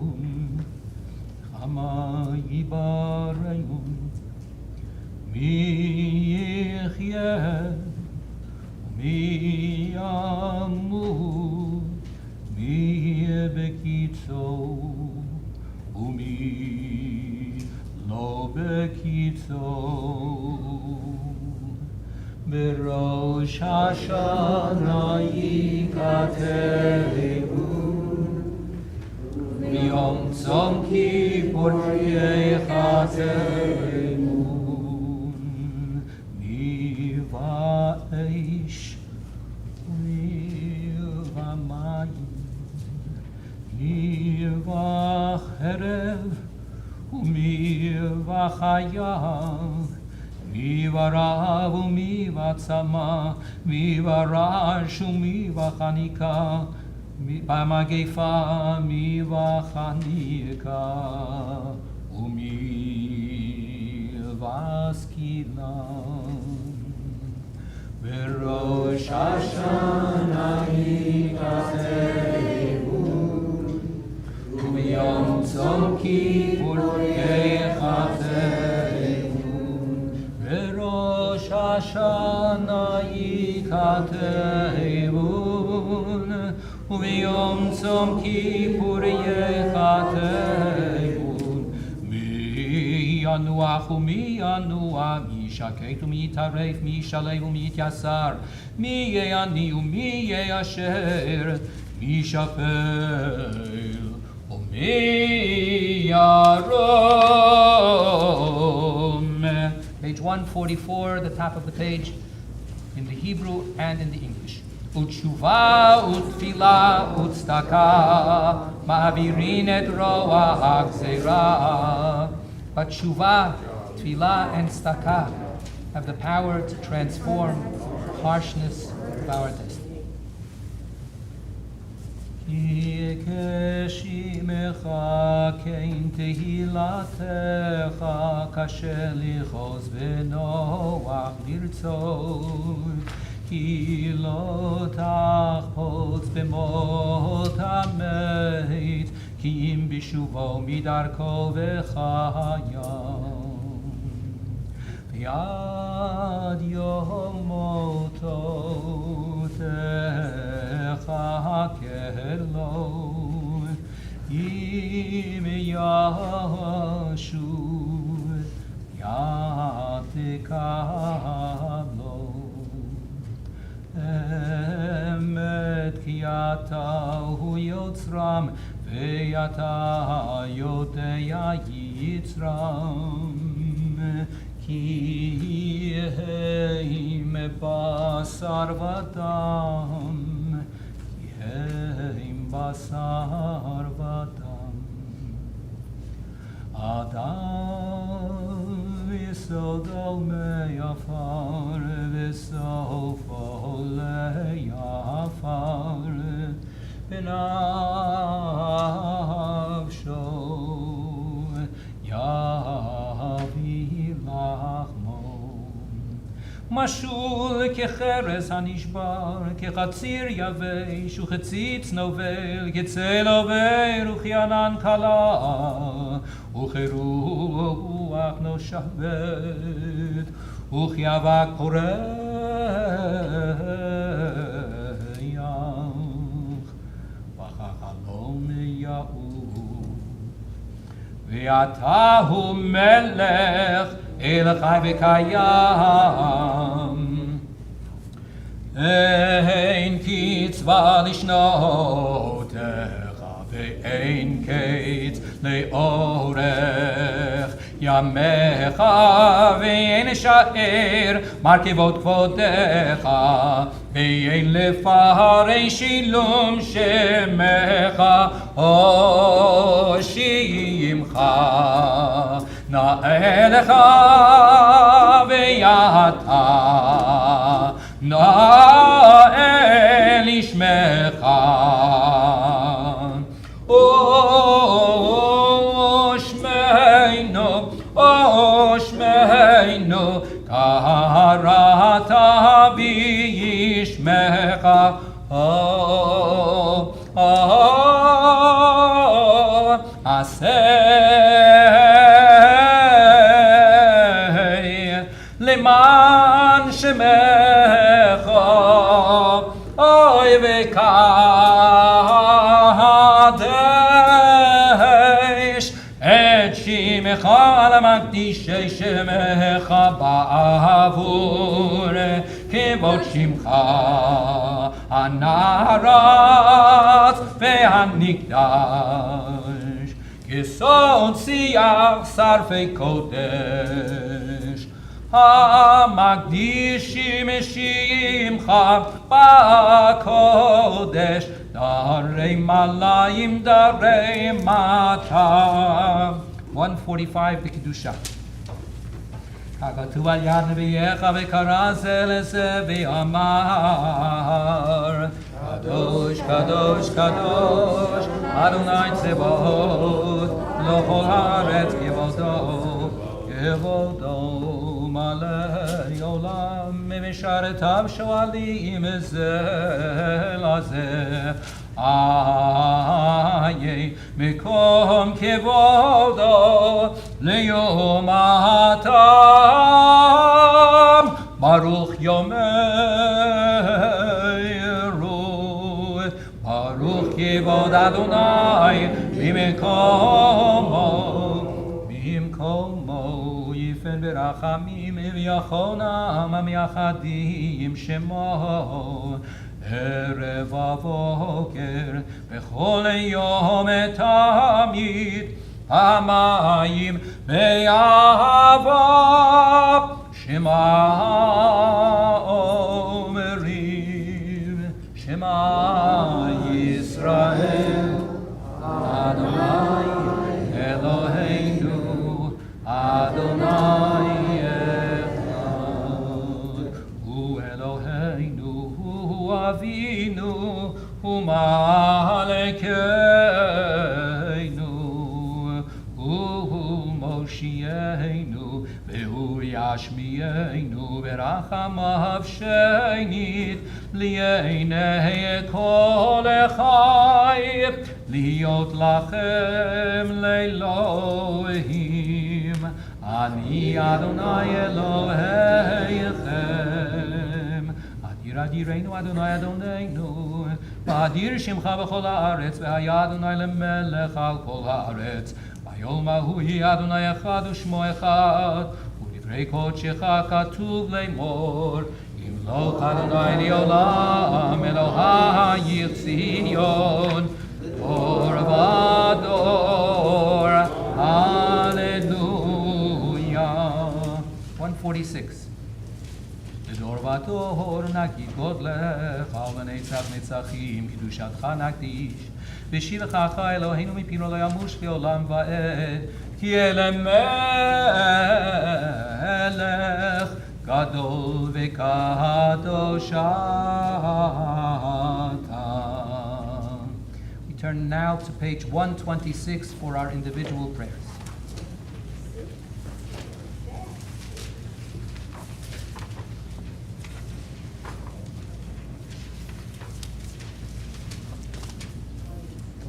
כמה ייבראו, מי יחיה ומי ימות, מי בקיצו ומי לא בקיצו. בראש השנה ייכתבו, ביום צום כיפור ייכתבו. מי ואש ומי ומים, מי וחרב ומי וחיה, מי ורעב ומי וצמא, מי ורעש ומי וחניקה, במגפה מי וחניקה, ומי וזקנה. בראש השנה ייכתבו, וביום צום כיפור ייכתבו. בראש השנה ייכתבו, Yom Tzom Kippur Yechatemun Mi Yanuach u'mi Yanuach Mi Shakek u'mi Taref Mi Shalev u'mi Yatsar Mi Ye'ani u'mi Ye'asher Mi Shapel u'mi Yarom. Page 144, the top of the page, in the Hebrew and in the English. Utshuva, utfila, utstaka, ma'avirin et roa ha'gzeira. But tshuva, tefillah, and staka have the power to transform the harshness of our destiny. Ki keshimecha kein tehilatecha kasher lichos v'noach lirtzot ki lo tachpotz b'mot hamet ki im bishuvo midarko v'chayam v'yad yomoto Kelo im yashuv yatikablo emet kiyata hu yotzram veyata yoteya yitzram ki heim basar vadam Im basar vadam Adam yisodol meyafar v'sofo leyafar b'nafsho yavi lachmo Mashul kecheres hanishbar, kechatzir yavesh, uchetzitz novel, getzel over, uchianan kala, ucheruach no shavet, uchiavak poreach, v'chachalom ya'u, v'yatahu melech, El Chai v'Kayam Ein kitzva lishnotecha ve'ein ketz le'orech yamecha ve'ein sha'er markevot kvodecha ve'ein lefarei shilum shemecha o shimcha Na'elecha ve'yata Na'el ishmecha O shmeinu Karata b'yishmecha Leman shemecha oy v'kadesh et shimecha l'makdishei shemecha ba'avur kevod shimcha hanaratz ve'hanikdash kesod siyach sarfei kodesh המקדישים שמך בקודש דרי מלאים דרי מטה 145 בקדושה ככתוב על יד נביאך וקרא זה לזה ואמר קדוש קדוש קדוש אדוני צבאות לכל הארץ כבודו מלא עולם משרתיו שואלים זה לזה איה מקום כבודו ליום התם ברוך יאמרו ברוך כבוד אדוני ממקומו יפן ברחמים ויחונם המייחדים שמו ערב ובוקר בכל יום תמיד המים באהבה שמע אומרים שמע ישראל אדוני אלוהינו אדוני אחד הוא אלוהינו הוא אבינו הוא מלכנו הוא מושיענו והוא ישמיענו ברחמיו שנית לעיני כל חי להיות לכם לאלוהים אני אדוני אלוהיכם אדיר אדירנו אדוני אדוננו ואדיר שמך בכל הארץ והיה אדוני למלך על כל הארץ ביום ההוא יהיה אדוני אחד ושמו אחד ובדברי קודשך כתוב לאמור ימלוך אדוני לעולם אלוהייך ציון דור ודור הללויה 146 לדור ודור נגיד גודלך לנצח נצחים קדושתך נקדיש ושיבחך אלוהינו מפינו לא ימוש לעולם ועד כי אל מלך גדול וקדוש אתה. We turn now to page 126 for our individual prayers.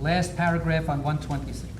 Last paragraph on 126.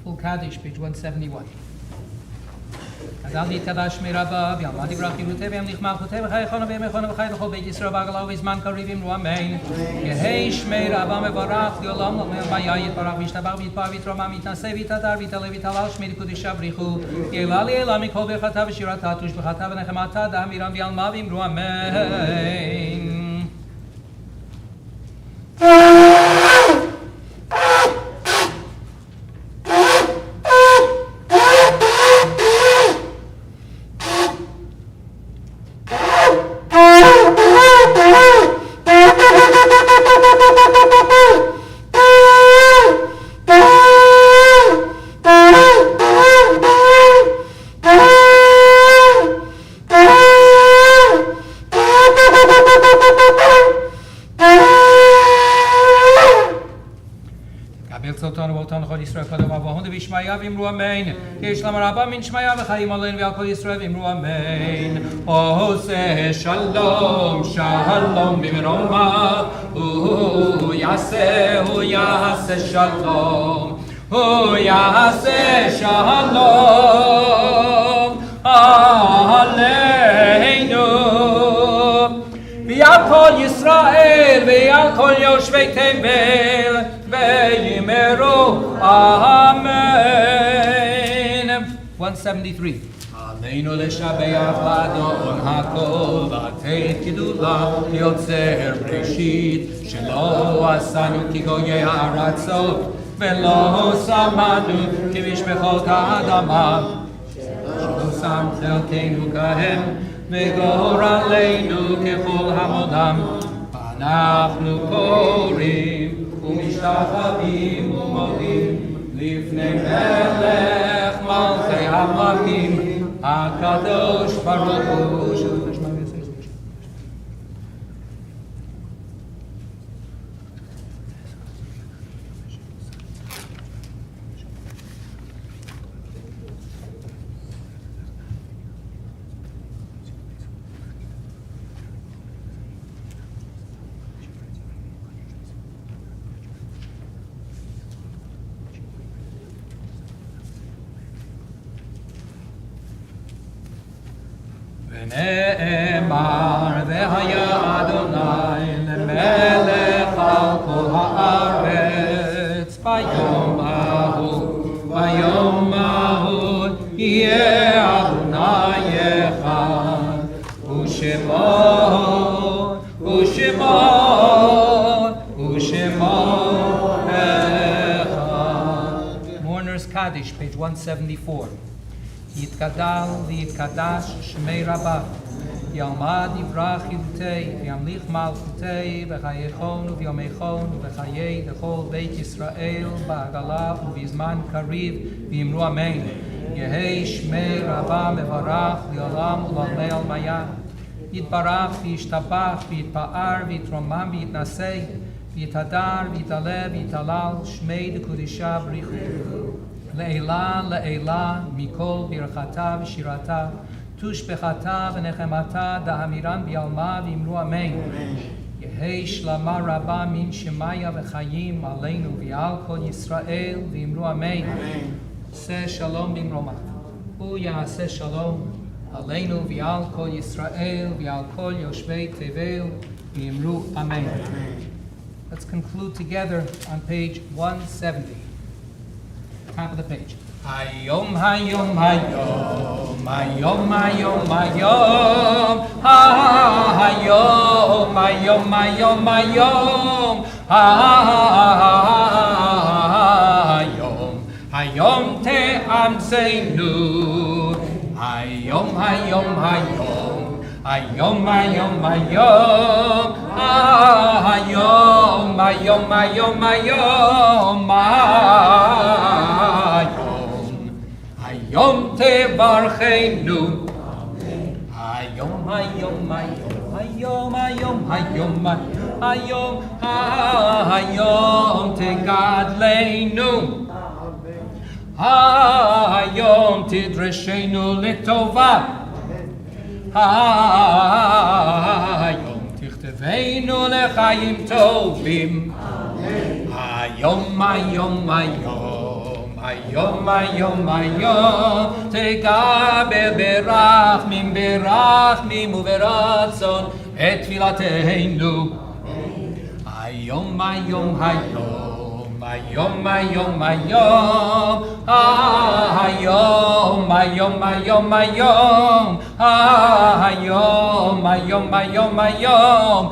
Full Kaddish, page 171. Adal Yitadash Mirabah, Yamadi Brachirute, Yam Nichmalchute, Chaychona, Bemechona, Chaychol, Beit Yisrael, Bagalav, Izman Karivim, Ruamein, Yehesh, Mirabah, Mevarach, Yolam, Mayayit, Barach, Vishtabach, Vitpar, Vitroma, Mitnase, Vitadar, Vitale, Vitalal, Shmiri Kudisha, Brichu, Yelali, Elami, Kol, Bechatav, Shiratatush, Bechatav, Nechemata, Damiram, Yalmavim, Ruamein. Vimru Amen. Yeshlam Rabba min Shmaya v'Chaim Alein v'Al Yisrael Vimru Amen. Oseh Shalom, Shalom b'Meroma. Yaseh Shalom. Yaseh Shalom. Aleinu. V'Al Yisrael v'Al כל יושבי תבל ויאמרו אמן. 173. עלינו לשבח לאדון הכל, לתת גדולה ליוצר בראשית, שלא עשינו כגויי הארצות, ולא שמנו כמשפחות האדמה, שלא שם חלקנו כהם, וגורלנו ככל המונם. אנחנו קוראים ומשתחווים ומודים לפני מלך מלכי המלכים, הקדוש ברוך הוא. ונאמר והיה אדוני למלך על כל הארץ ביום ההוא יהיה אדוני אחד ושמו אחד. Mourner's Kaddish, page 174. יתגדל ויתקדש שמי רבב, ילמד יברח ילתי, וימליך מלכותי, וחייכון וביומייכון, ובחיי לכל בית ישראל, בעגלה ובזמן קריב, ואמרו אמן. יהי שמי רבב מברך לעולם ולעולמי עלמיה. יתברך וישתבח ויתפאר ויתרומם ויתנשא, ויתהדר ויתעלה ויתהלל, שמי דקודשה בריחו. לעילה לעילה מכל ברכתה ושירתה, תושבחתה ונחמתה, דאמירן ביעלמה ואמרו אמן. יהי שלמה רבה מן שמיה וחיים עלינו ועל כל ישראל ואמרו אמן. עשה שלום במרומה, הוא יעשה שלום עלינו ועל כל ישראל ועל כל יושבי תבל ואמרו אמן. Let's conclude together on page 170. Top of the page. Hayom, hayom, hayom, hayom, hayom, hayom, hayom, hayom, hayom, hayom, hayom te'amseinu, hayom, hayom, hayom, hayom, hayom, hayom, hayom, hayom, hayom, hayom, hayom tevarchenu, hayom, hayom, hayom, hayom, hayom, hayom, hayom tegadleinu, hayom tidreshenu letova, hayom tichtevenu lechayim tovim, hayom, hayom, hayom, hayom, hayom, hayom, תקבל ברחמים וברצון את תפילתנו. היום, היום, היום, היום, היום, היום, היום, היום, היום, היום, היום, היום, היום, היום,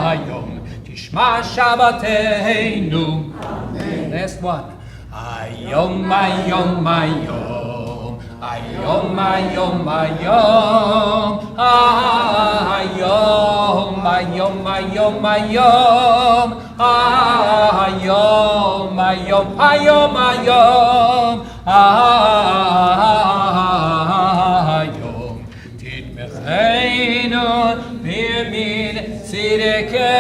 היום, תשמע שבתנו. Last one. Ayom, ayom, ayom, ayom, ayom, ayom, ayom, ayom, ayom, ayom, ayom, ayom, ayom, ayom, titmechenu bimin tzidkecha.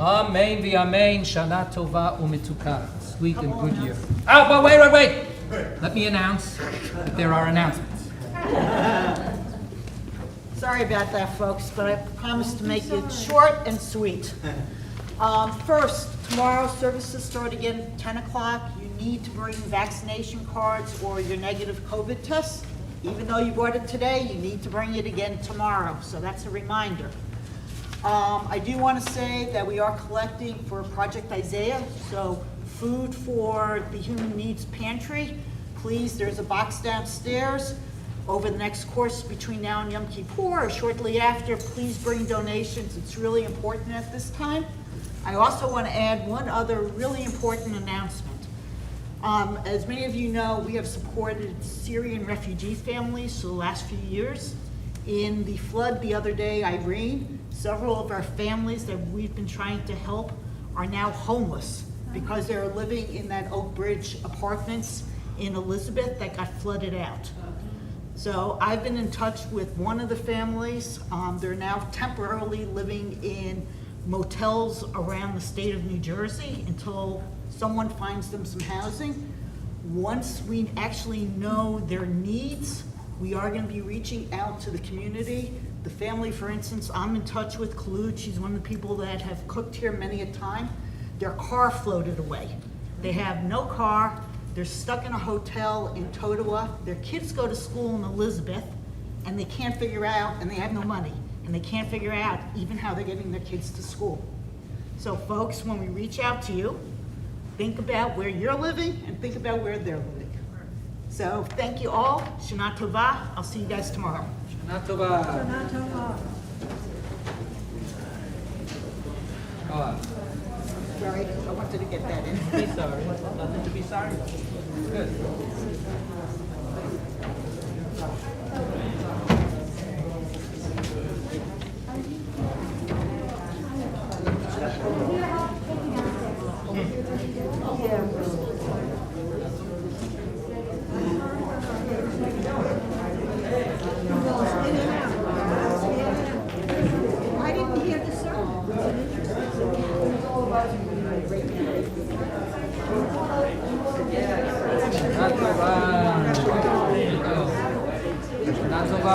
Amen v'amen, Shana Tova u'metuka, sweet and good year. Oh, but wait. Let me announce that there are announcements. Sorry about that, folks, but I promised to make it short and sweet. First, tomorrow services start again at 10 o'clock. You need to bring vaccination cards or your negative COVID test. Even though you bought it today, you need to bring it again tomorrow, so that's a reminder. I do want to say that we are collecting for Project Isaiah, so food for the Human Needs Pantry. Please, there's a box downstairs. Over the next course between now and Yom Kippur or shortly after, please bring donations. It's really important at this time. I also want to add one other really important announcement. As many of you know, we have supported Syrian refugee families for the last few years. In the flood the other day, Irene, several of our families that we've been trying to help are now homeless because they're living in that Oak Bridge apartments in Elizabeth that got flooded out. So I've been in touch with one of the families. They're now temporarily living in motels around the state of New Jersey until someone finds them some housing. Once we actually know their needs, we are going to be reaching out to the community. The family, for instance, I'm in touch with Khaloud. She's one of the people that have cooked here many a time. Their car floated away. They have no car. They're stuck in a hotel in Totowa. Their kids go to school in Elizabeth, and they can't figure out, and they have no money, and they can't figure out even how they're getting their kids to school. So folks, when we reach out to you, think about where you're living and think about where they're living. So thank you all. Shana Tova. I'll see you guys tomorrow. Shana Tova. Go on. Sorry, I wanted to get that in. Be sorry. Nothing to be sorry about. Good. I didn't hear the sermon. Shana Tova. There you go. Shana Tova.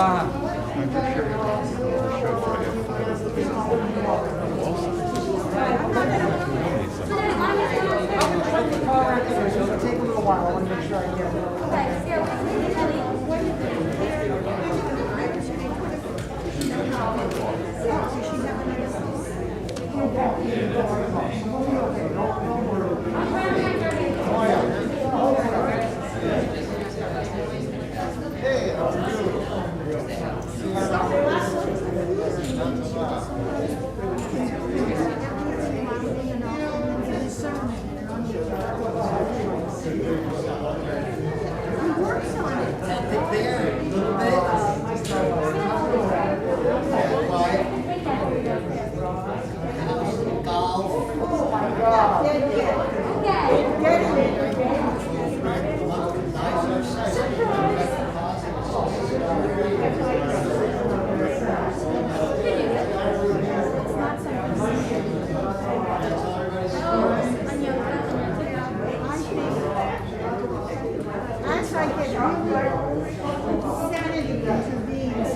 It'll take a little while, I want to make sure I get it. Okay, here, As I get sanity into beings,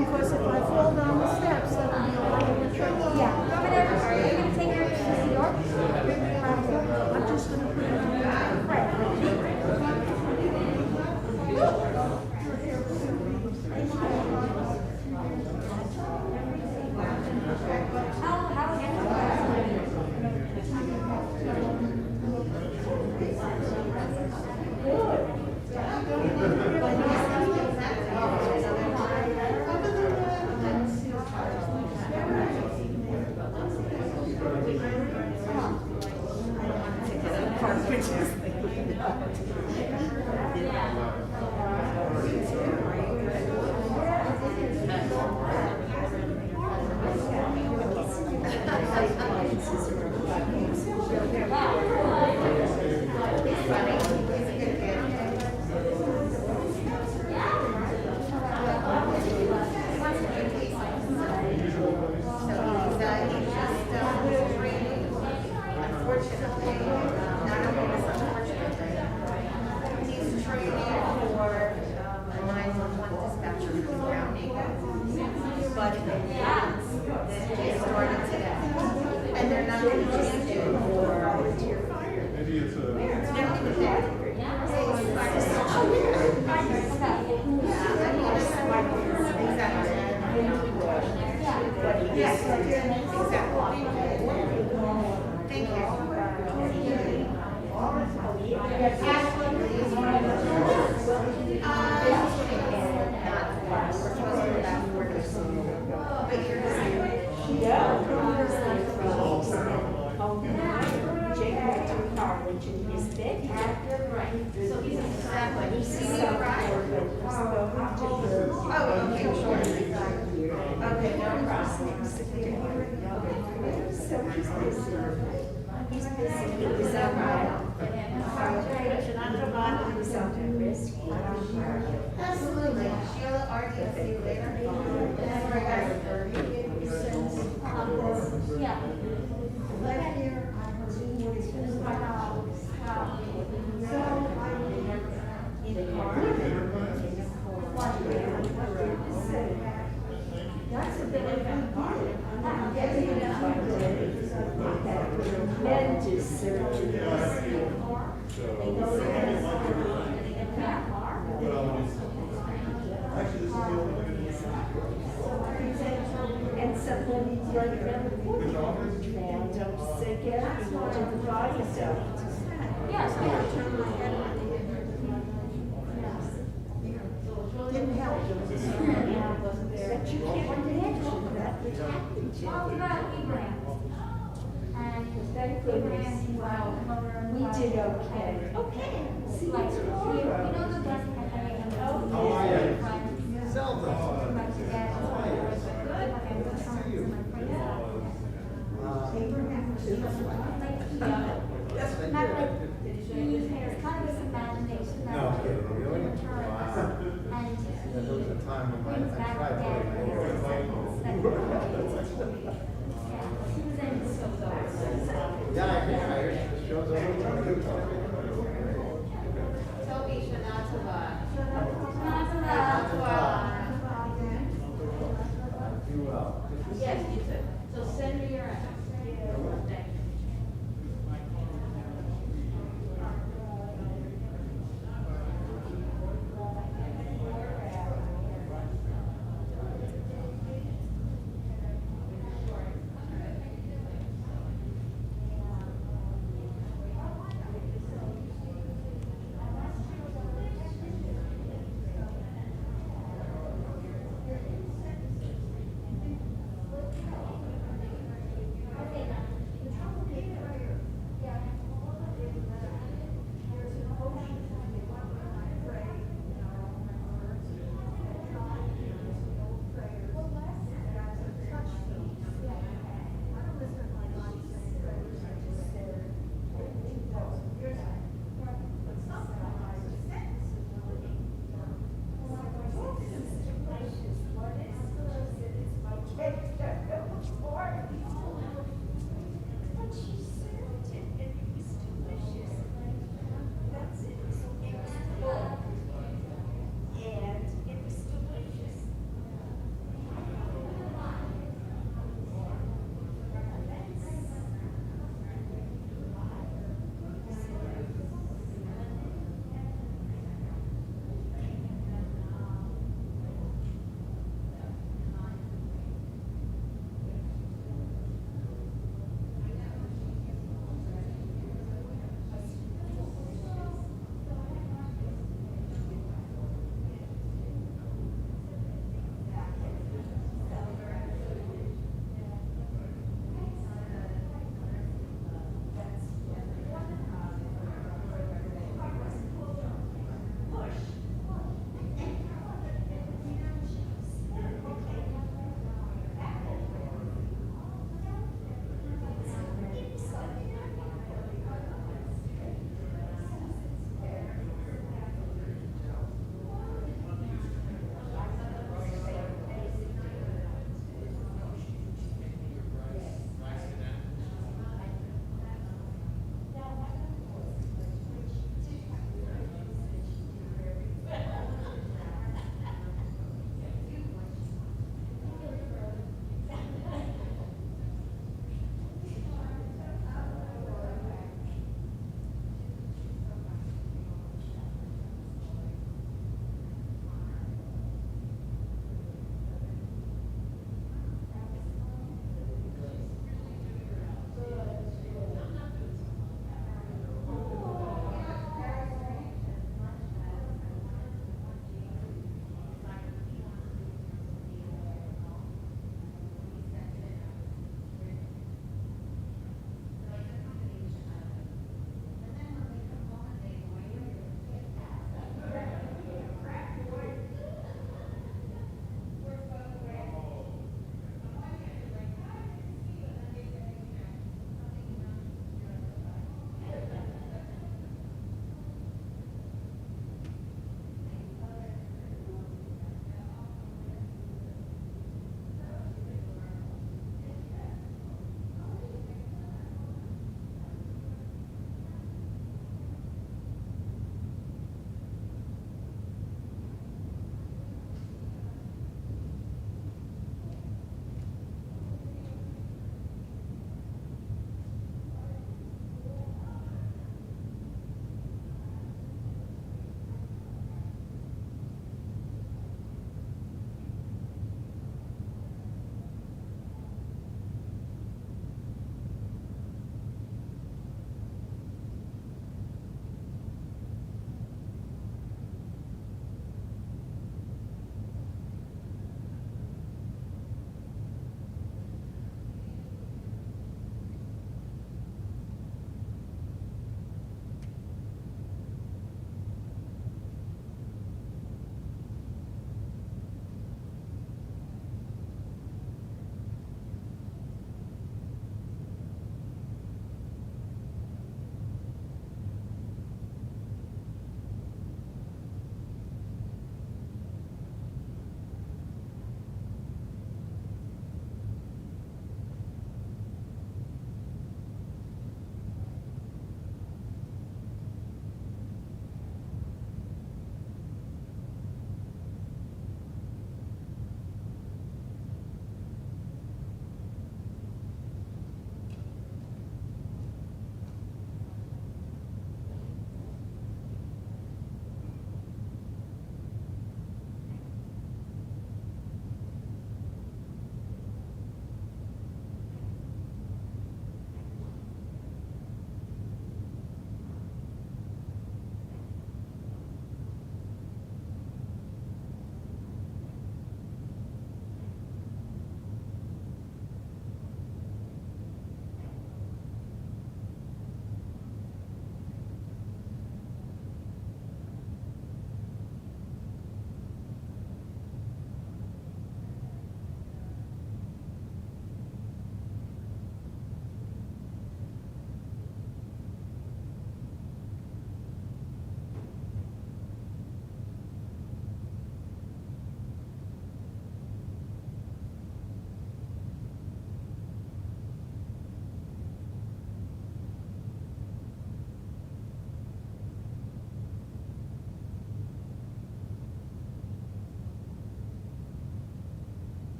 because if I fall down the steps, that would be a lot of trouble. yeah. Over there, are you gonna take your New York? I'm just gonna put it on. He's busy. Is that right? Absolutely. Sheila, Artie, see you later. Yeah. Last year, I heard what is going to start out. So I'm in the car. That's a bit of a part. I'm getting it out of that tremendous surgery. They go to and somebody's right around the corner. And don't say, get out, watch it by yourself. Yes, I turn my head on. Didn't help. But you can't imagine that which happened to you. Talk about Abraham. And Thank goodness. Abraham, We did okay. Okay. See, like, it's you all know right. the blessing that I had. Oh, How are you? Zelda. Like to get How are you? good. Like I put songs in my praise. Abraham too. Like, Yes, I not did. like, it's kind of this imagination that. No, okay, really? returns. And Yeah, there was a time when brings I back tried that putting my hair in my sense mouth. that Susan is so Yeah, I hear it shows over the Toby Shanatava. Do well. Yes, you too. So send me your.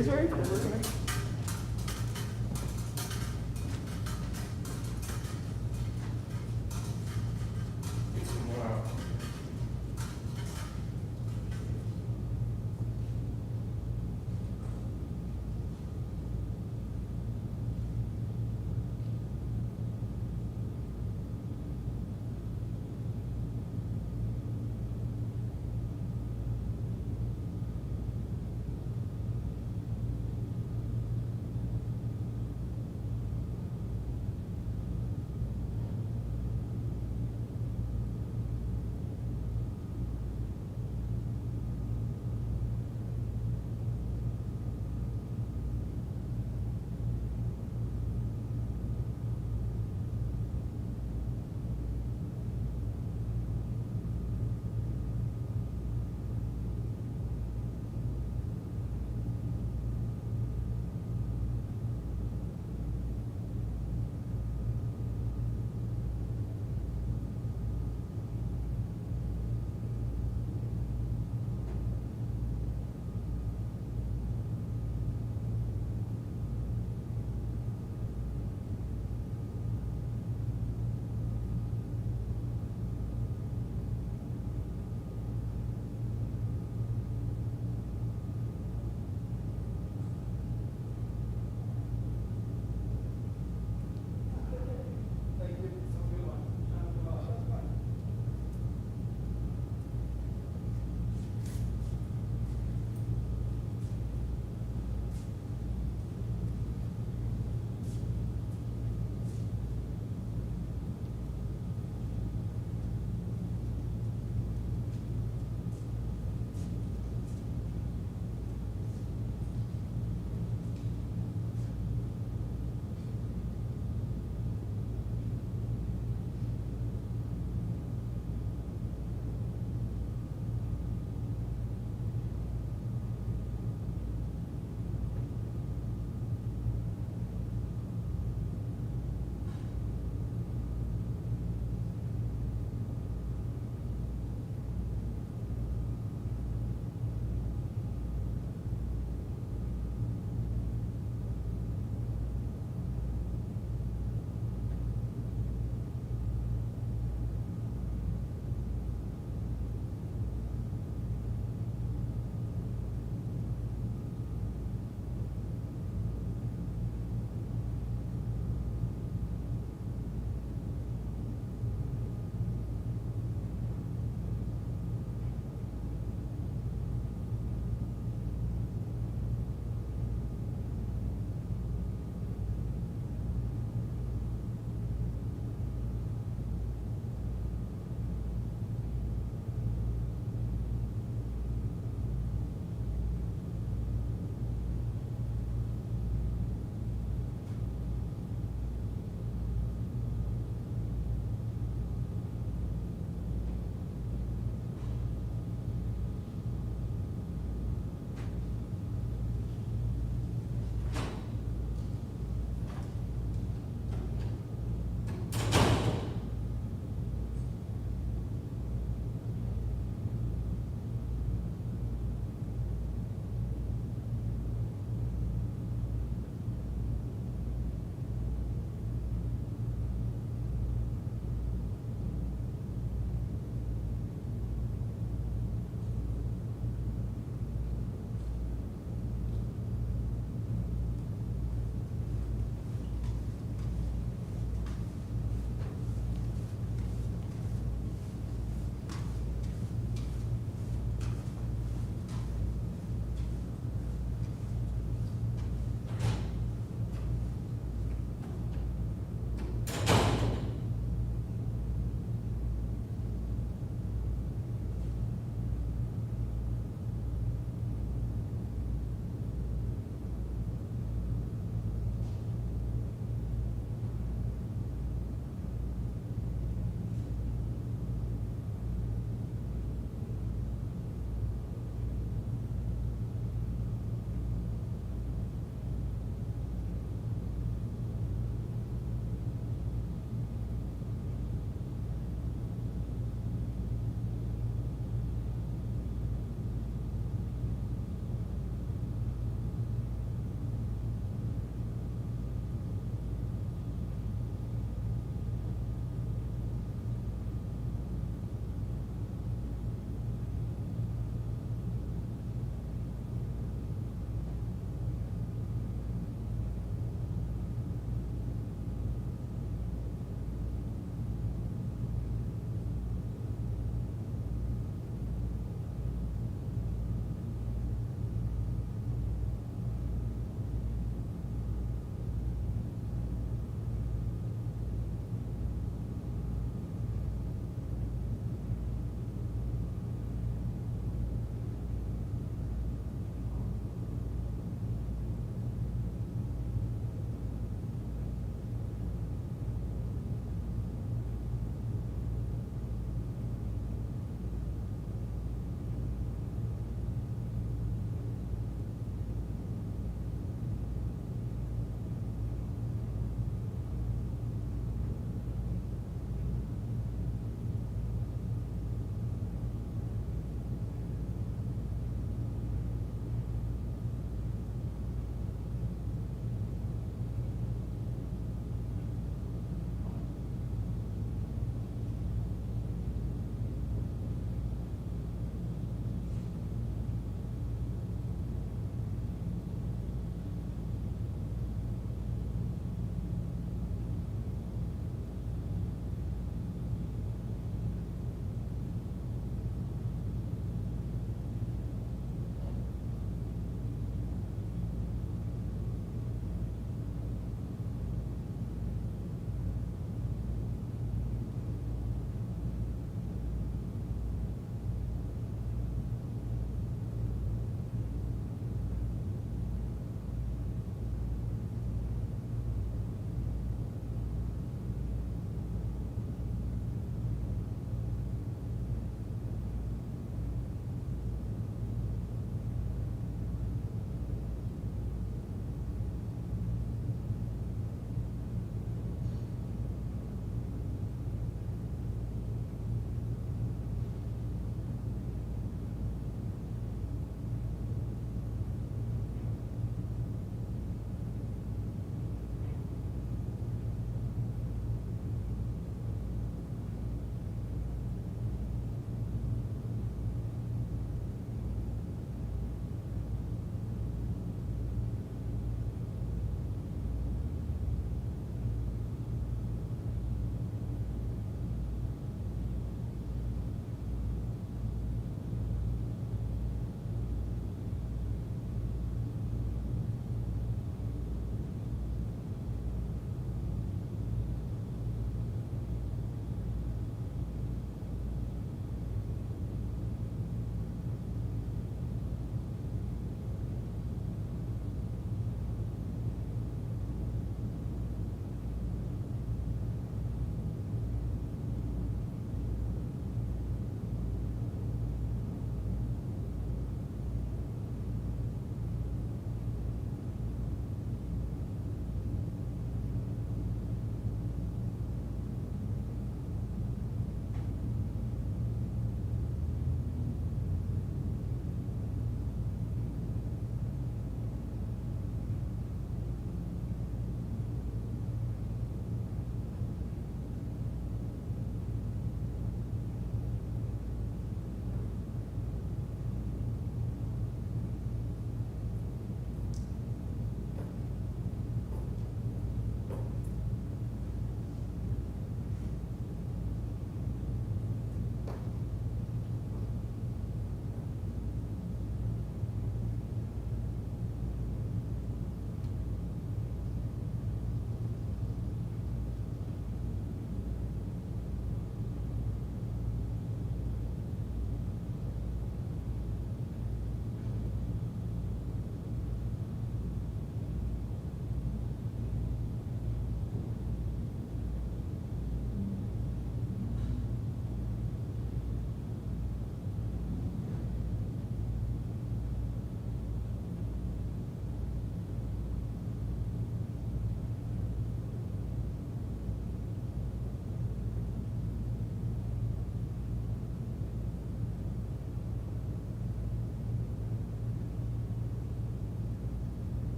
is very cool, isn't it?